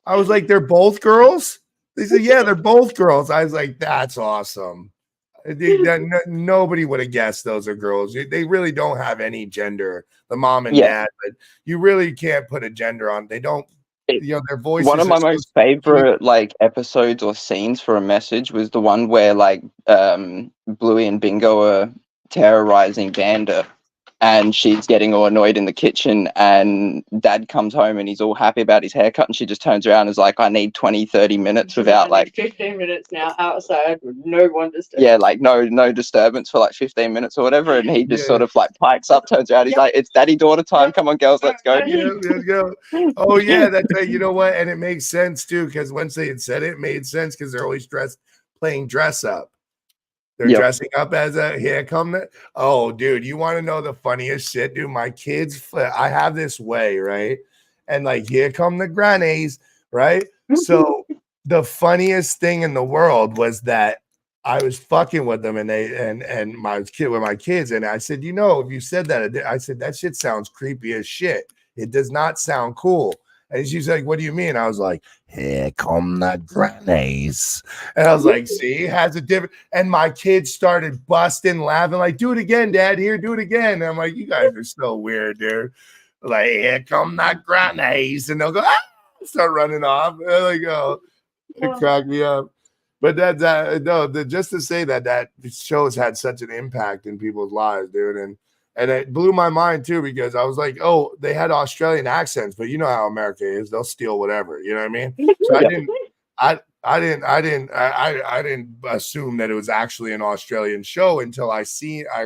I was like, they're both girls? They said, yeah, they're both girls. I was like, that's awesome. Nobody would have guessed those are girls. They really don't have any gender, the mom and dad, but you really can't put a gender on. They don't. You know, their voices. One of my most favorite like episodes or scenes for a message was the one where like Bluey and Bingo are terrorizing Vanda, and she's getting all annoyed in the kitchen, and Dad comes home and he's all happy about his haircut, and she just turns around and is like, I need 20-30 minutes without like 15 minutes now outside with no one disturbance. Yeah, like no disturbance for like 15 minutes or whatever, and he just sort of like pikes up, turns around, he's like, it's daddy daughter time, come on girls, let's go. Let's go. Oh yeah, that's right. You know what? And it makes sense too, because once they had said it, it made sense because they're always playing dress up. They're dressing up as here come the. Oh, dude, you want to know the funniest shit, dude? My kids, I have this way, right? And like, here come the grannies, right? So the funniest thing in the world was that I was fucking with them, and they and my kid with my kids, and I said, you know, if you said that, I said that shit sounds creepy as shit. It does not sound cool. And she's like, what do you mean? I was like, here come the grannies. And I was like, see, it has a different. And my kids started busting, laughing, like, do it again, Dad. Here, do it again. And I'm like, you guys are so weird, dude. Like, here come the grannies. And they'll go, start running off. And I go, it cracked me up. But that's just to say that show's had such an impact in people's lives, dude. And it blew my mind too, because I was like, oh, they had Australian accents, but you know how America is, they'll steal whatever, you know what I mean? So I didn't assume that it was actually an Australian show until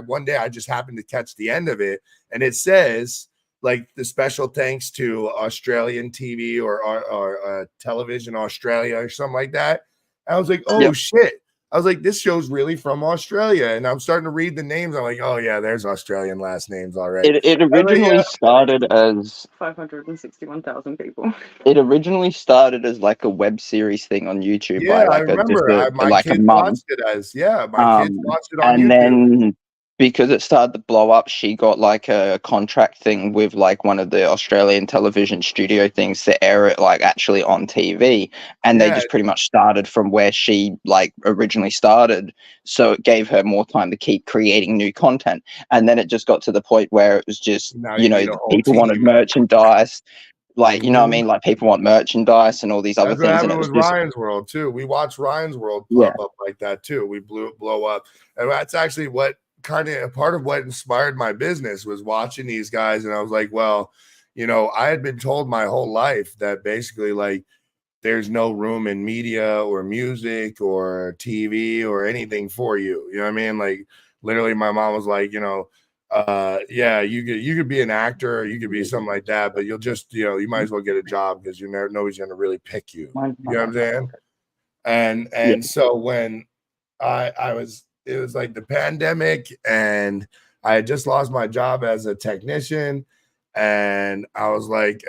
one day I just happened to catch the end of it, and it says like the special thanks to Australian TV or Television Australia or something like that. I was like, oh shit. I was like, this show's really from Australia. And I'm starting to read the names. I'm like, oh, yeah, there's Australian last names already. It originally started as 561,000 people. It originally started as like a web series thing on YouTube. Yeah, by like I remember. My kids watched it as, my kids watched it on YouTube. And then because it started to blow up, she got like a contract thing with like one of the Australian television studio things to air it like actually on TV. And they just pretty much started from where she like originally started. So it gave her more time to keep creating new content. And then it just got to the point where it was just, people wanted merchandise. Like, you know what I mean? Like people want merchandise and all these other things. That's what happened with Ryan's World too. We watched Ryan's World pop up like that too. We blow up. And that's actually what kind of a part of what inspired my business was watching these guys. And I was like, well, I had been told my whole life that basically like there's no room in media or music or TV or anything for you. You know what I mean? Like literally my mom was like, you could be an actor or you could be something like that, but you'll just, you might as well get a job because nobody's going to really pick you. You know what I'm saying? And so when it was like the pandemic and I had just lost my job as a technician, and I was like,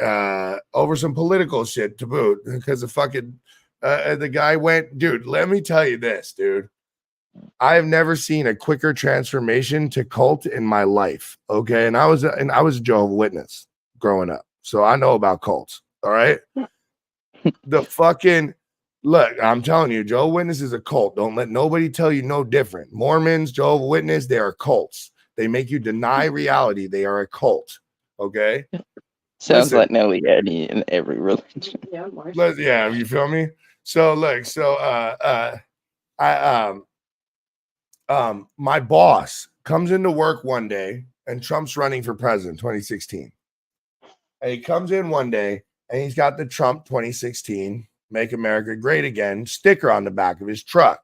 over some political shit to boot, because the guy went, dude, let me tell you this, dude. I have never seen a quicker transformation to cult in my life. Okay. And I was a Jehovah's Witness growing up. So I know about cults. All right. Look, I'm telling you, Jehovah's Witness is a cult. Don't let nobody tell you no different. Mormons, Jehovah's Witness, they are cults. They make you deny reality. They are a cult. Okay? Sounds like nearly any in every religion. Yeah, you feel me? So look, my boss comes into work one day, and Trump's running for president, 2016. And he comes in one day, and he's got the Trump 2016 Make America Great Again sticker on the back of his truck.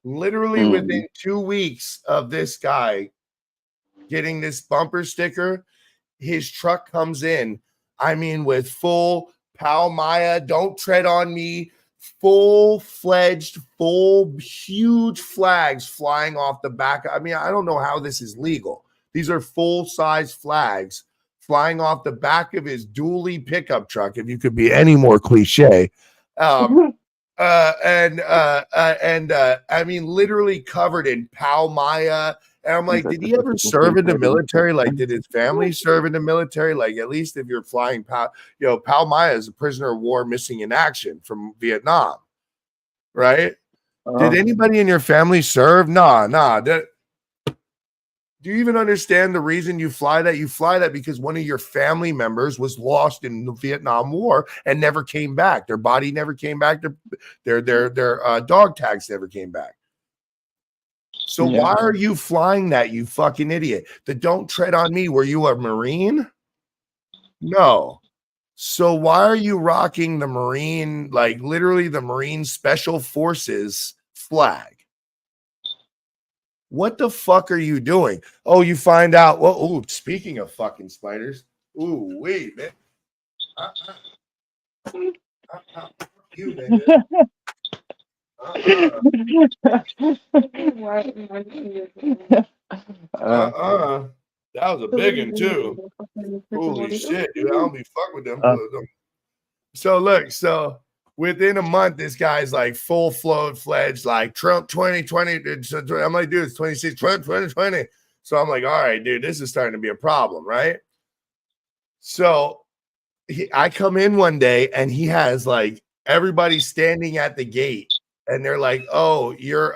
Literally within 2 weeks of this guy getting this bumper sticker. His truck comes in, I mean, with full Pal Maya, don't tread on me, full-fledged, huge flags flying off the back. I mean, I don't know how this is legal. These are full-size flags flying off the back of his dually pickup truck, if you could be any more cliche. I mean, literally covered in Pal Maya. And I'm like, did he ever serve in the military? Like, did his family serve in the military? Like, at least if you're flying Pal, Pal Maya is a prisoner of war missing in action from Vietnam, right? Did anybody in your family serve? Nah. Do you even understand the reason you fly that? You fly that because one of your family members was lost in the Vietnam War and never came back. Their body never came back. Their dog tags never came back. So why are you flying that, you fucking idiot? The don't tread on me. Were you a Marine? No. So why are you rocking the Marine, like literally the Marine Special Forces flag? What the fuck are you doing? Oh, you find out. Well, ooh, speaking of fucking spiders. Ooh, wait, man. You, man. That was a big one too. Holy shit, dude. I don't be fuck with them. So look, within a month, this guy's like full-fledged, like Trump 2020. I'm like, dude, it's 26, Trump 2020. So I'm like, all right, dude, this is starting to be a problem, right? So I come in one day and he has like everybody standing at the gate, and they're like, "Oh, you're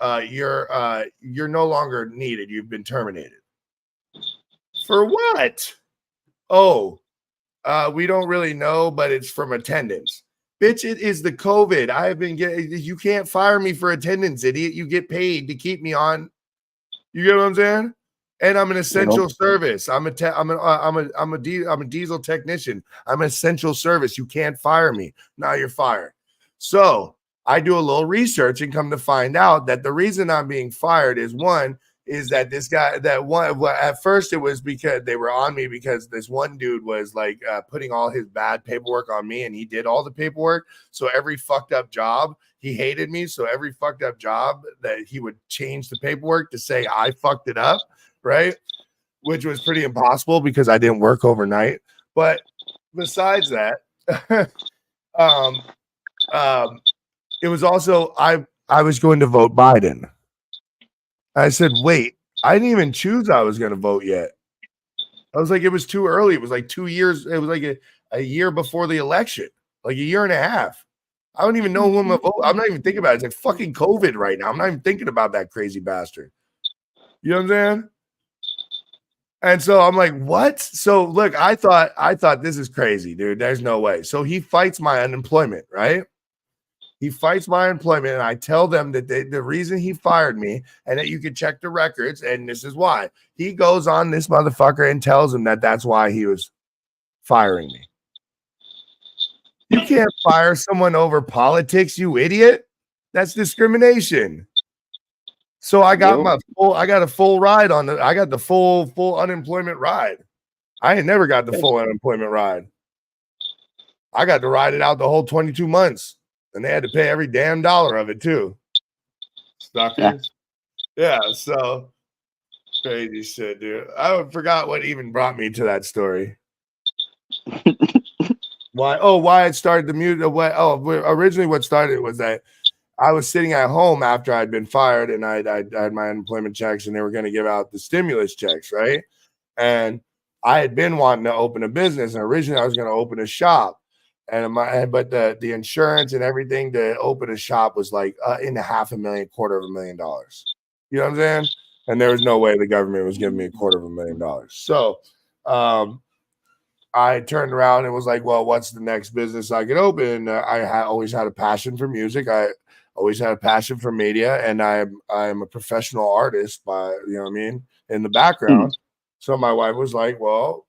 no longer needed. You've been terminated." For what? Oh, we don't really know, but it's from attendance. Bitch, it is the COVID. I have been getting. You can't fire me for attendance, idiot. You get paid to keep me on. You get what I'm saying? And I'm an essential service. I'm a diesel technician. I'm an essential service. You can't fire me. Now you're fired. So I do a little research and come to find out that the reason I'm being fired is that this guy, at first it was because they were on me because this one dude was like putting all his bad paperwork on me, and he did all the paperwork. So every fucked up job, he hated me. So every fucked up job that he would change the paperwork to say I fucked it up, right? Which was pretty impossible because I didn't work overnight. But besides that, it was also I was going to vote Biden. I said, wait, I didn't even choose I was going to vote yet. I was like, it was too early. It was like 2 years. It was like a year before the election, like a year and a half. I don't even know who I'm going to vote. I'm not even thinking about it. It's like fucking COVID right now. I'm not even thinking about that crazy bastard. You know what I'm saying? And so I'm like, what? So look, I thought this is crazy, dude. There's no way. So he fights my unemployment, right? He fights my employment, and I tell them that the reason he fired me and that you can check the records, and this is why. He goes on this motherfucker and tells him that that's why he was firing me. You can't fire someone over politics, you idiot. That's discrimination. So I got a full ride on I got the full unemployment ride. I ain't never got the full unemployment ride. I got to ride it out the whole 22 months. And they had to pay every damn dollar of it too. Suckers. Yeah, so crazy shit, dude. I forgot what even brought me to that story. Why it started the music. Originally what started was that I was sitting at home after I'd been fired, and I had my unemployment checks, and they were going to give out the stimulus checks, right? And I had been wanting to open a business, and originally I was going to open a shop. But the insurance and everything to open a shop was like in $500,000, $250,000. You know what I'm saying? And there was no way the government was giving me $250,000. So I turned around and was like, well, what's the next business I could open? I always had a passion for music. I always had a passion for media, and I'm a professional artist by, you know what I mean, in the background. So my wife was like, well,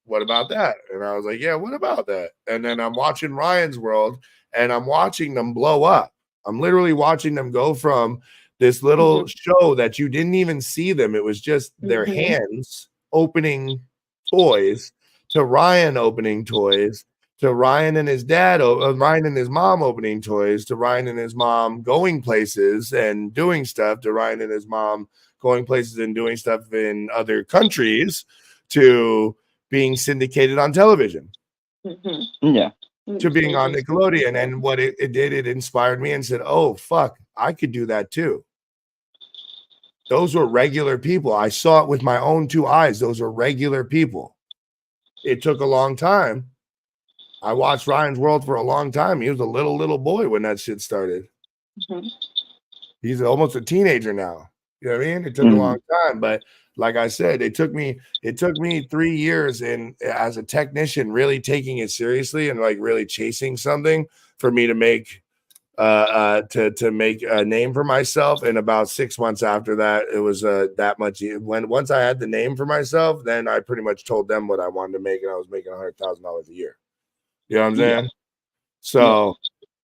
what about that? And I was like, yeah, what about that? And then I'm watching Ryan's World, and I'm watching them blow up. I'm literally watching them go from this little show that you didn't even see them. It was just their hands opening toys to Ryan opening toys to Ryan and his dad, Ryan and his mom opening toys to Ryan and his mom going places and doing stuff to Ryan and his mom going places and doing stuff in other countries to being syndicated on television. Yeah. To being on Nickelodeon. And what it did, it inspired me and said, oh, fuck, I could do that too. Those were regular people. I saw it with my own two eyes. Those were regular people. It took a long time. I watched Ryan's World for a long time. He was a little boy when that shit started. He's almost a teenager now. You know what I mean? It took a long time, but like I said, it took me 3 years in as a technician, really taking it seriously and like really chasing something for me to make to make a name for myself. And about 6 months after that, it was that much. Once I had the name for myself, then I pretty much told them what I wanted to make, and I was making $100,000 a year. You know what I'm saying? So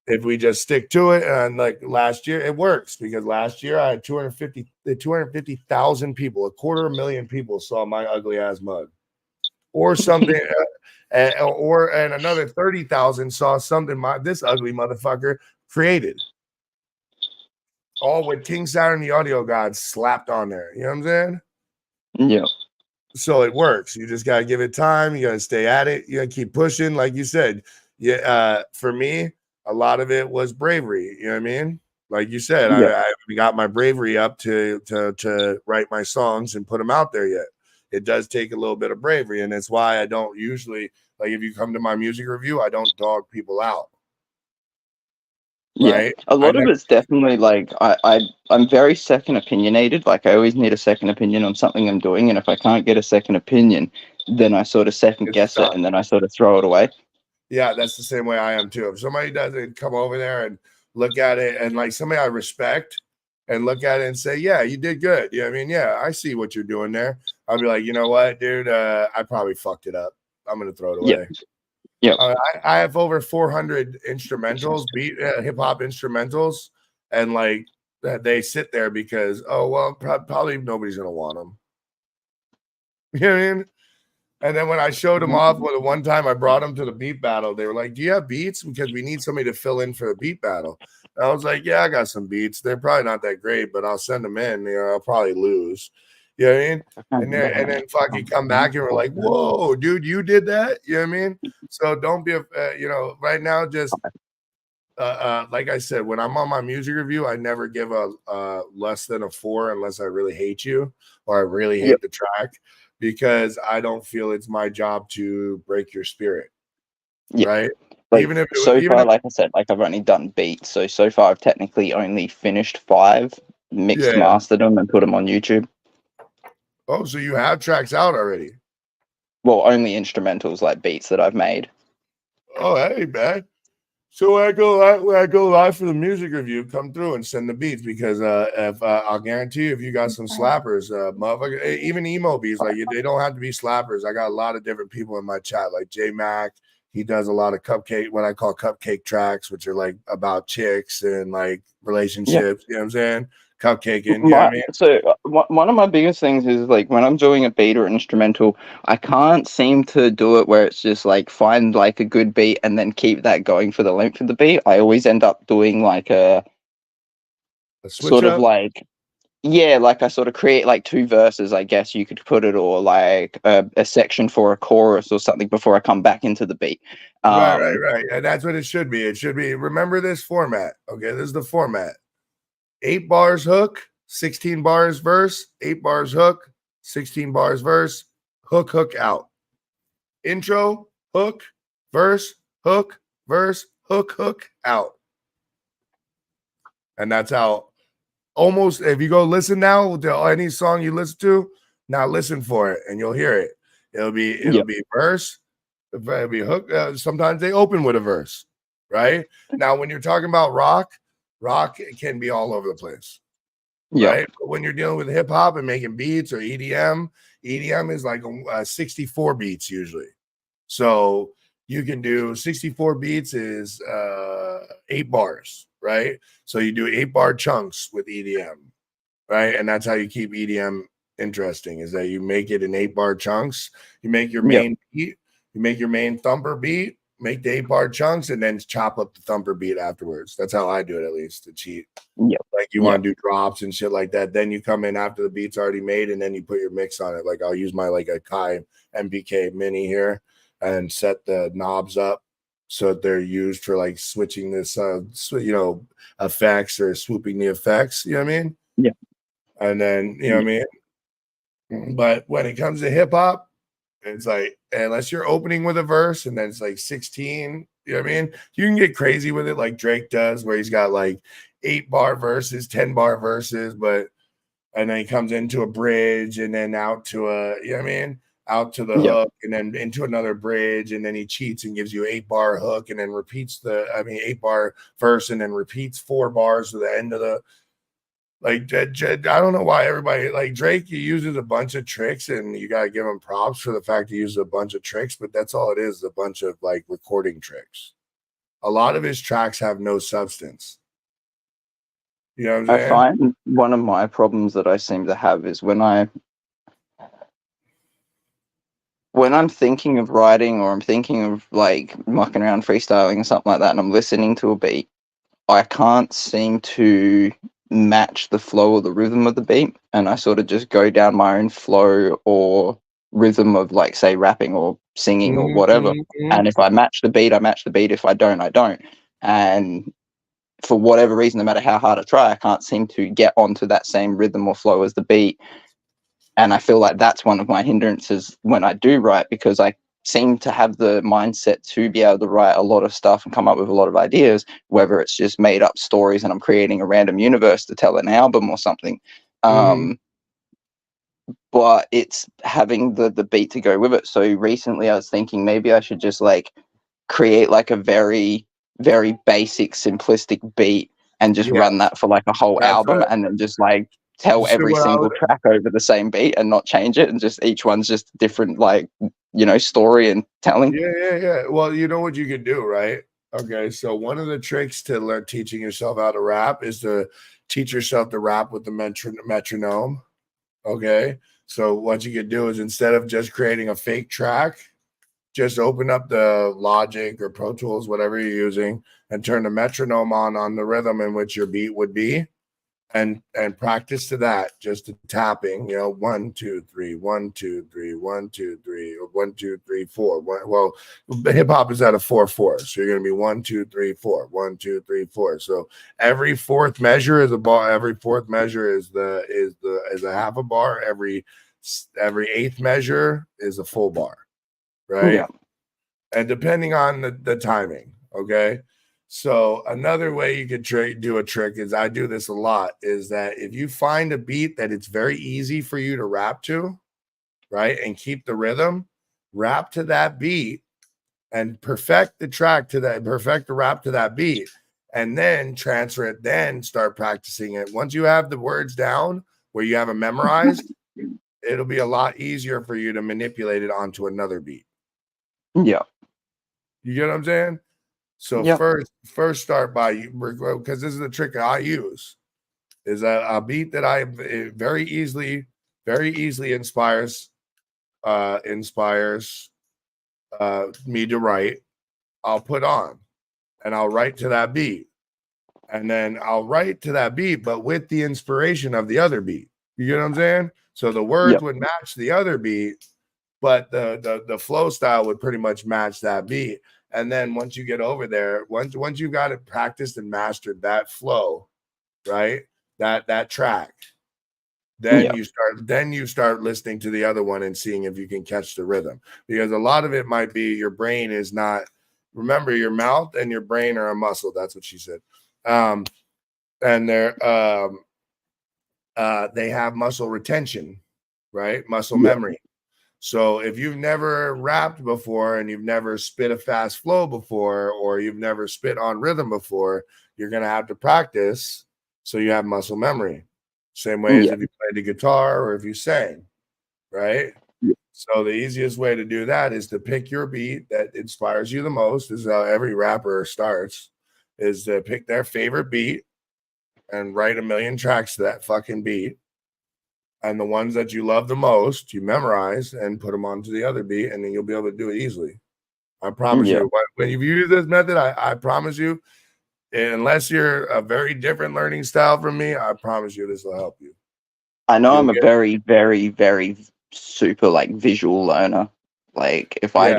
if we just stick to it, and like last year, it works because last year I had 250,000 people, 250,000 people saw my ugly ass mug, or something, and another 30,000 saw something this ugly motherfucker created. All with King Saturn, the audio god, slapped on there. You know what I'm saying? Yeah. So it works. You just gotta give it time. You gotta stay at it. You gotta keep pushing, like you said. Yeah. For me, a lot of it was bravery. You know what I mean? Like you said, I got my bravery up to write my songs and put them out there yet. It does take a little bit of bravery, and it's why I don't usually, like, if you come to my music review, I don't dog people out. Yeah, right? a lot of it's definitely like I'm very second opinionated. Like I always need a second opinion on something I'm doing, and if I can't get a second opinion, then I sort of second guess it, and then I sort of throw it away. Yeah, that's the same way I am too. If somebody doesn't come over there and look at it, and like somebody I respect and look at it and say, yeah, you did good. Yeah, I mean, yeah, I see what you're doing there. I'll be like, you know what, dude, I probably fucked it up. I'm gonna throw it away. Yeah. I have over 400 instrumentals, hip hop instrumentals, and like they sit there because probably nobody's gonna want them. You know what I mean? And then when I showed them off, the one time I brought them to the beat battle, they were like, "Do you have beats? Because we need somebody to fill in for the beat battle." And I was like, "Yeah, I got some beats. They're probably not that great, but I'll send them in. You know, I'll probably lose." You know what I mean? And then fucking come back and we're like, "Whoa, dude, you did that?" You know what I mean? So don't be, right now, just like I said, when I'm on my music review, I never give a less than a 4 unless I really hate you or I really hate the track, because I don't feel it's my job to break your spirit. Right? Like, even if like I said, like I've only done beats, so far I've technically only finished 5, mixed, mastered them, and put them on YouTube. Oh, so you have tracks out already? Well, only instrumentals, like beats that I've made. Oh, hey, man. So when I go live for the music review, come through and send the beats, because if I'll guarantee you, if you got some slappers, motherfucker, even emo beats, like they don't have to be slappers. I got a lot of different people in my chat, like J Mac. He does a lot of what I call cupcake tracks, which are like about chicks and like relationships. You know what I'm saying? Cupcaking. You know what I mean? So one of my biggest things is like when I'm doing a beat or instrumental, I can't seem to do it where it's just like find like a good beat and then keep that going for the length of the beat. I always end up doing like a sort of like, like I sort of create like 2 verses, I guess you could put it, or like a section for a chorus or something before I come back into the beat. Right. And that's what it should be. It should be, remember this format. Okay, this is the format. 8 bars hook, 16 bars verse, 8 bars hook, 16 bars verse, hook out. Intro, hook, verse, hook, hook out. And that's how almost, if you go listen now to any song you listen to, now listen for it and you'll hear it. It'll be verse, it'll be hook. Sometimes they open with a verse, right? Now, when you're talking about rock can be all over the place, right? But when you're dealing with hip hop and making beats or EDM is like 64 beats usually. So you can do 64 beats is 8 bars, right? So you do 8-bar chunks with EDM, right? And that's how you keep EDM interesting, is that you make it in 8-bar chunks. You make your main beat, you make your main thumper beat, make the 8-bar chunks, and then chop up the thumper beat afterwards. That's how I do it, at least, to cheat. Like you want to do drops and shit like that. Then you come in after the beat's already made, and then you put your mix on it. Like I'll use my like a Kai MPK mini here and set the knobs up so that they're used for like switching this, effects or swooping the effects. You know what I mean? Yeah. And then you know what I mean. But when it comes to hip hop, it's like unless you're opening with a verse and then it's like 16. You know what I mean? You can get crazy with it like Drake does, where he's got like 8-bar verses, 10-bar verses, and then he comes into a bridge and then out to out to the hook and then into another bridge, and then he cheats and gives you 8-bar hook and then repeats 8-bar verse and then repeats 4 bars to the end of the I don't know why everybody like Drake. He uses a bunch of tricks, and you gotta give him props for the fact he uses a bunch of tricks, but that's all it is, a bunch of like recording tricks. A lot of his tracks have no substance. You know what I'm saying? I find one of my problems that I seem to have is when I'm thinking of writing, or I'm thinking of like mucking around freestyling or something like that, and I'm listening to a beat, I can't seem to match the flow or the rhythm of the beat, and I sort of just go down my own flow or rhythm of like say rapping or singing or whatever. And if I match the beat, I match the beat. If I don't, I don't. And for whatever reason, no matter how hard I try, I can't seem to get onto that same rhythm or flow as the beat. And I feel like that's one of my hindrances when I do write, because I seem to have the mindset to be able to write a lot of stuff and come up with a lot of ideas, whether it's just made up stories and I'm creating a random universe to tell an album or something. But it's having the beat to go with it. So recently I was thinking maybe I should just like create like a very, very basic, simplistic beat and just run that for like a whole album, and then just like tell every single track over the same beat and not change it, and just each one's just different, like, story and telling. Yeah. Well, you know what you could do, right? Okay, so one of the tricks to learn teaching yourself how to rap is to teach yourself to rap with the metronome. Okay, so what you could do is, instead of just creating a fake track, just open up the Logic or Pro Tools, whatever you're using, and turn the metronome on the rhythm in which your beat would be, and practice to that, just to tapping, 1 2 3 1 2 3 1 2 3, or 1 2 3 4. Well, hip hop is at a 4/4, so you're gonna be 1 2 3 4 1 2 3 4. So every fourth measure is a bar. Every fourth measure is a half a bar. Every eighth measure is a full bar, right? Yeah. And depending on the timing, okay. So another way you could do a trick is, I do this a lot, is that if you find a beat that it's very easy for you to rap to, right, and keep the rhythm, rap to that beat and perfect the rap to that beat, and then transfer it, then start practicing it. Once you have the words down where you have it memorized, it'll be a lot easier for you to manipulate it onto another beat. Yeah. You get what I'm saying? So first start by, because this is the trick I use, is a beat that I very easily inspires me to write. I'll put on, and I'll write to that beat, and then I'll write to that beat, but with the inspiration of the other beat. You get what I'm saying? So the words would match the other beat, but the flow style would pretty much match that beat. And then once you get over there, once you got it practiced and mastered that flow, right? That track, then you start listening to the other one and seeing if you can catch the rhythm. Because a lot of it might be your brain is not. Remember, your mouth and your brain are a muscle. That's what she said. And they have muscle retention, right? Muscle memory. So if you've never rapped before, and you've never spit a fast flow before, or you've never spit on rhythm before, you're going to have to practice so you have muscle memory. Same way as if you played the guitar or if you sang, right? So the easiest way to do that is to pick your beat that inspires you the most. This is how every rapper starts. is to pick their favorite beat and write 1 million tracks to that fucking beat. And the ones that you love the most, you memorize and put them onto the other beat, and then you'll be able to do it easily. I promise you. When you use this method, I promise you, unless you're a very different learning style from me, I promise you this will help you. I know I'm a very, very, very super like visual learner. Like if I'm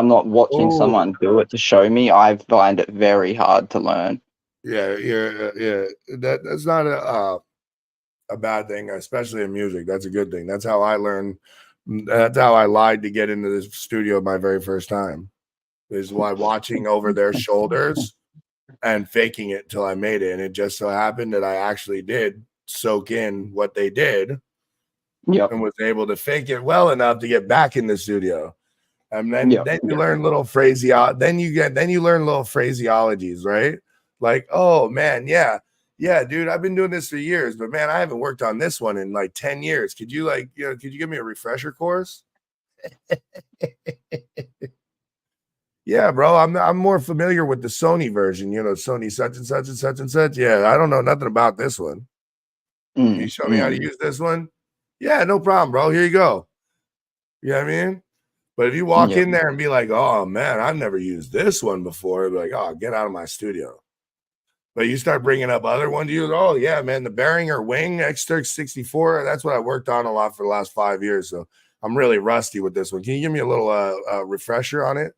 not watching someone do it to show me, I find it very hard to learn. Yeah. That's not a bad thing, especially in music. That's a good thing. That's how I learned. That's how I lied to get into the studio my very first time. Is why watching over their shoulders and faking it till I made it. And it just so happened that I actually did soak in what they did. And was able to fake it well enough to get back in the studio. And then you learn little phraseology. Then you learn little phraseologies, right? Like, oh man, yeah, dude, I've been doing this for years, but man, I haven't worked on this one in like 10 years. Could you could you give me a refresher course? Yeah, bro, I'm more familiar with the Sony version, Sony such and such and such and such. Yeah, I don't know nothing about this one. Can you show me how to use this one? Yeah, no problem, bro. Here you go. You know what I mean? But if you walk in there and be like, oh man, I've never used this one before, be like, oh, get out of my studio. But you start bringing up other ones, oh yeah, man, the Behringer Wing X64, that's what I worked on a lot for the last 5 years. So I'm really rusty with this one. Can you give me a little refresher on it?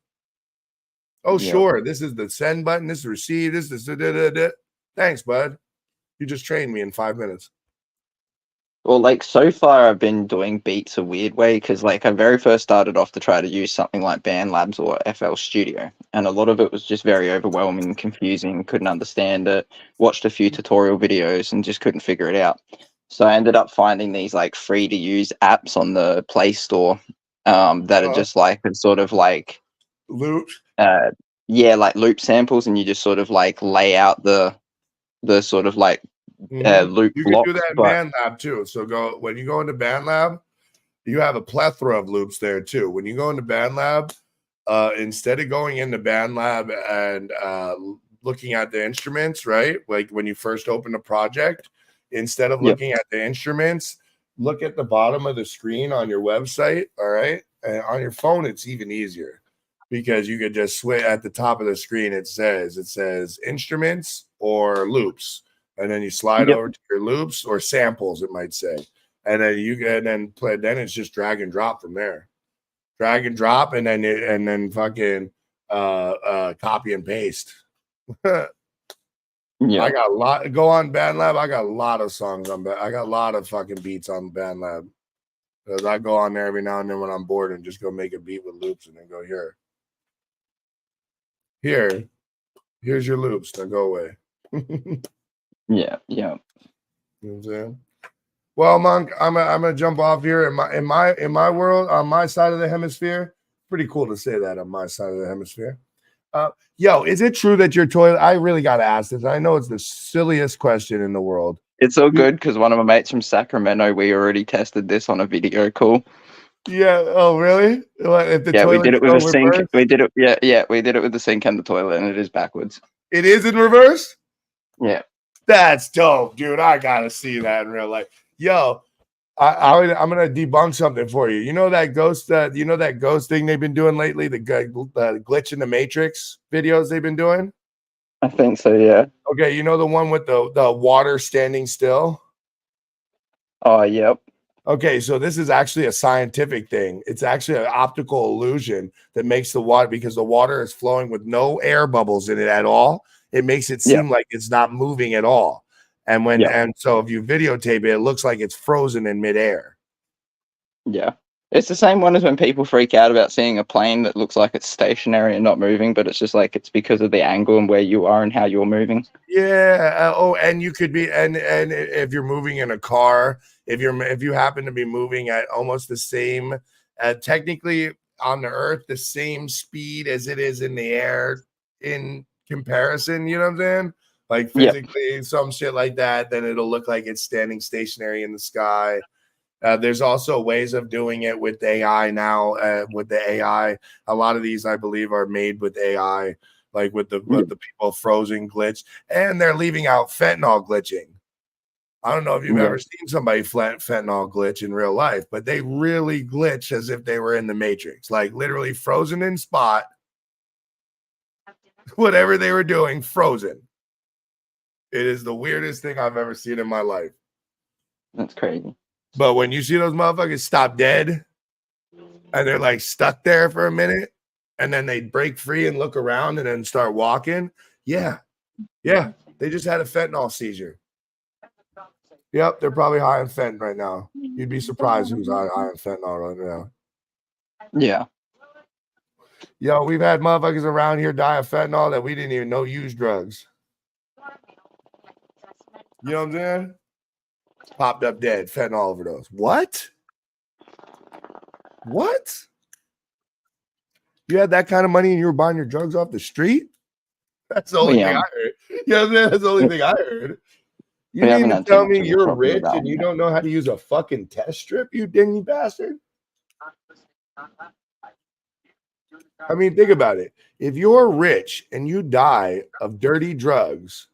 Oh, sure. This is the send button. This is receive. This is Thanks, bud. You just trained me in 5 minutes. Well, like so far I've been doing beats a weird way because like I very first started off to try to use something like BandLabs or FL Studio, and a lot of it was just very overwhelming, confusing, couldn't understand it, watched a few tutorial videos and just couldn't figure it out. So I ended up finding these like free to use apps on the Play Store that are just like sort of like loops. Like loop samples, and you just sort of like lay out the sort of like loop you blocks. You can do that in BandLab too. So when you go into BandLab, you have a plethora of loops there too. When you go into BandLab, instead of going into BandLab and looking at the instruments, right? Like when you first open a project, instead of looking at the instruments, look at the bottom of the screen on your website. All right. And on your phone, it's even easier because you could just switch at the top of the screen. It says instruments or loops. And then you slide over to your loops or samples, it might say. And then then it's just drag and drop from there. Drag and drop and then fucking copy and paste. I got a lot. Go on BandLab. I got a lot of songs on I got a lot of fucking beats on BandLab. Because I go on there every now and then when I'm bored and just go make a beat with loops and then go here's your loops. Now go away. Yeah. You know what I'm saying? Well, Monk, I'm gonna jump off here. In my world, on my side of the hemisphere, pretty cool to say that on my side of the hemisphere. Yo, is it true that your toilet? I really gotta ask this. I know it's the silliest question in the world. It's all good because one of my mates from Sacramento, we already tested this on a video call. Yeah. Oh, really? If the we did it with a sink. Reverse? We did it. Yeah. We did it with the sink and the toilet, and it is backwards. It is in reverse? Yeah. That's dope, dude. I gotta see that in real life. Yo, I'm gonna debunk something for you. You know that ghost? That ghost thing they've been doing lately? The glitch in the Matrix videos they've been doing. I think so. Yeah. Okay, you know the one with the water standing still? Oh, yep. Okay, so this is actually a scientific thing. It's actually an optical illusion that makes the water, because the water is flowing with no air bubbles in it at all. It makes it seem like it's not moving at all. And so if you videotape it, it looks like it's frozen in midair. Yeah. It's the same one as when people freak out about seeing a plane that looks like it's stationary and not moving, but it's just like it's because of the angle and where you are and how you're moving. Yeah. And you could be, and if you're moving in a car, if you happen to be moving at almost the same, technically on the earth, the same speed as it is in the air in comparison, you know what I'm saying? Like physically, some shit like that, then it'll look like it's standing stationary in the sky. There's also ways of doing it with AI now. With the AI, a lot of these I believe are made with AI, like with the people frozen glitch, and they're leaving out fentanyl glitching. I don't know if you've ever seen somebody fentanyl glitch in real life, but they really glitch as if they were in the Matrix, like literally frozen in spot. Whatever they were doing, frozen. It is the weirdest thing I've ever seen in my life. That's crazy. But when you see those motherfuckers stop dead and they're like stuck there for a minute and then they break free and look around and then start walking, yeah, they just had a fentanyl seizure. Yep, they're probably high on fentanyl right now. You'd be surprised who's high on fentanyl right now. Yeah. Yo, we've had motherfuckers around here die of fentanyl that we didn't even know use drugs. You know what I'm saying? Popped up dead, fentanyl overdose. What? You had that kind of money and you were buying your drugs off the street? That's the only thing I heard. You know what I'm saying? That's the only thing I heard. You mean to tell me you're rich and you don't know how to use a fucking test strip, you dingy bastard? I mean, think about it. If you're rich and you die of dirty drugs,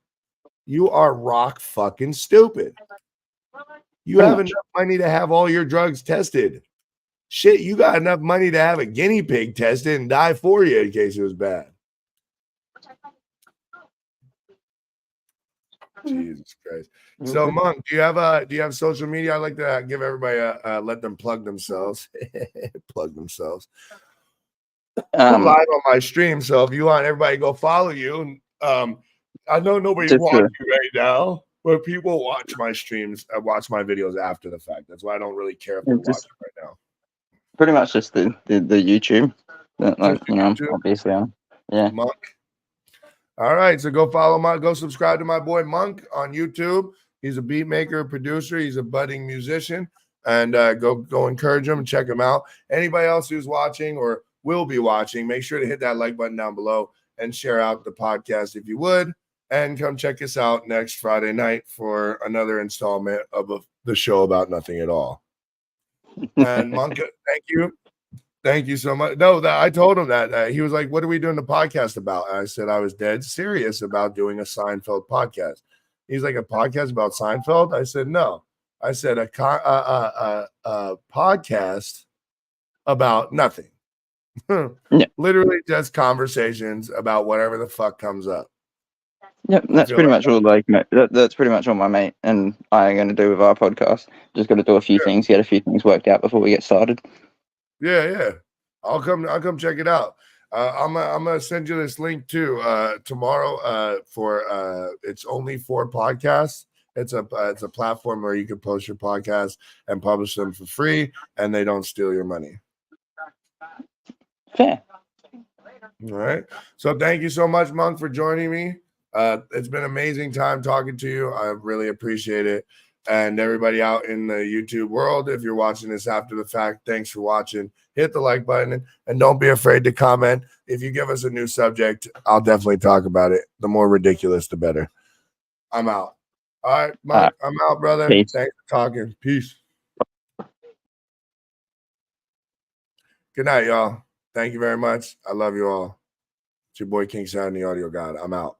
you are rock fucking stupid. You have enough money to have all your drugs tested. Shit, you got enough money to have a guinea pig tested and die for you in case it was bad. Jesus Christ. So, Monk, do you have social media? I like to give everybody let them plug themselves. Plug themselves. I'm live on my stream, so if you want everybody to go follow you, I know nobody's watching right now, but people watch my streams, watch my videos after the fact. That's why I don't really care if they're watching right now. Pretty much just the YouTube. YouTube? Obviously, yeah. Monk. All right, so go subscribe to my boy Monk on YouTube. He's a beat maker, producer. He's a budding musician, and go encourage him and check him out. Anybody else who's watching or will be watching, make sure to hit that like button down below and share out the podcast if you would, and come check us out next Friday night for another installment of the show about nothing at all. And Monk, thank you so much. No, I told him that he was like, "What are we doing the podcast about?" And I said I was dead serious about doing a Seinfeld podcast. He's like, "A podcast about Seinfeld?" I said, "No." I said a podcast about nothing. Literally just conversations about whatever the fuck comes up. Yep, that's pretty much all. That's pretty much all my mate and I are going to do with our podcast. Just got to do a few things, get a few things worked out before we get started. Yeah. I'll come check it out. I'm gonna send you this link too tomorrow for it's only for podcasts. It's a platform where you can post your podcast and publish them for free, and they don't steal your money. Fair. All right. So thank you so much, Monk, for joining me. It's been an amazing time talking to you. I really appreciate it. And everybody out in the YouTube world, if you're watching this after the fact, thanks for watching. Hit the like button and don't be afraid to comment. If you give us a new subject, I'll definitely talk about it. The more ridiculous, the better. I'm out. All right, Mike, I'm out, brother. Peace. Thanks for talking. Peace. Good night, y'all. Thank you very much. I love you all. It's your boy King Saturn, the Audio God. I'm out.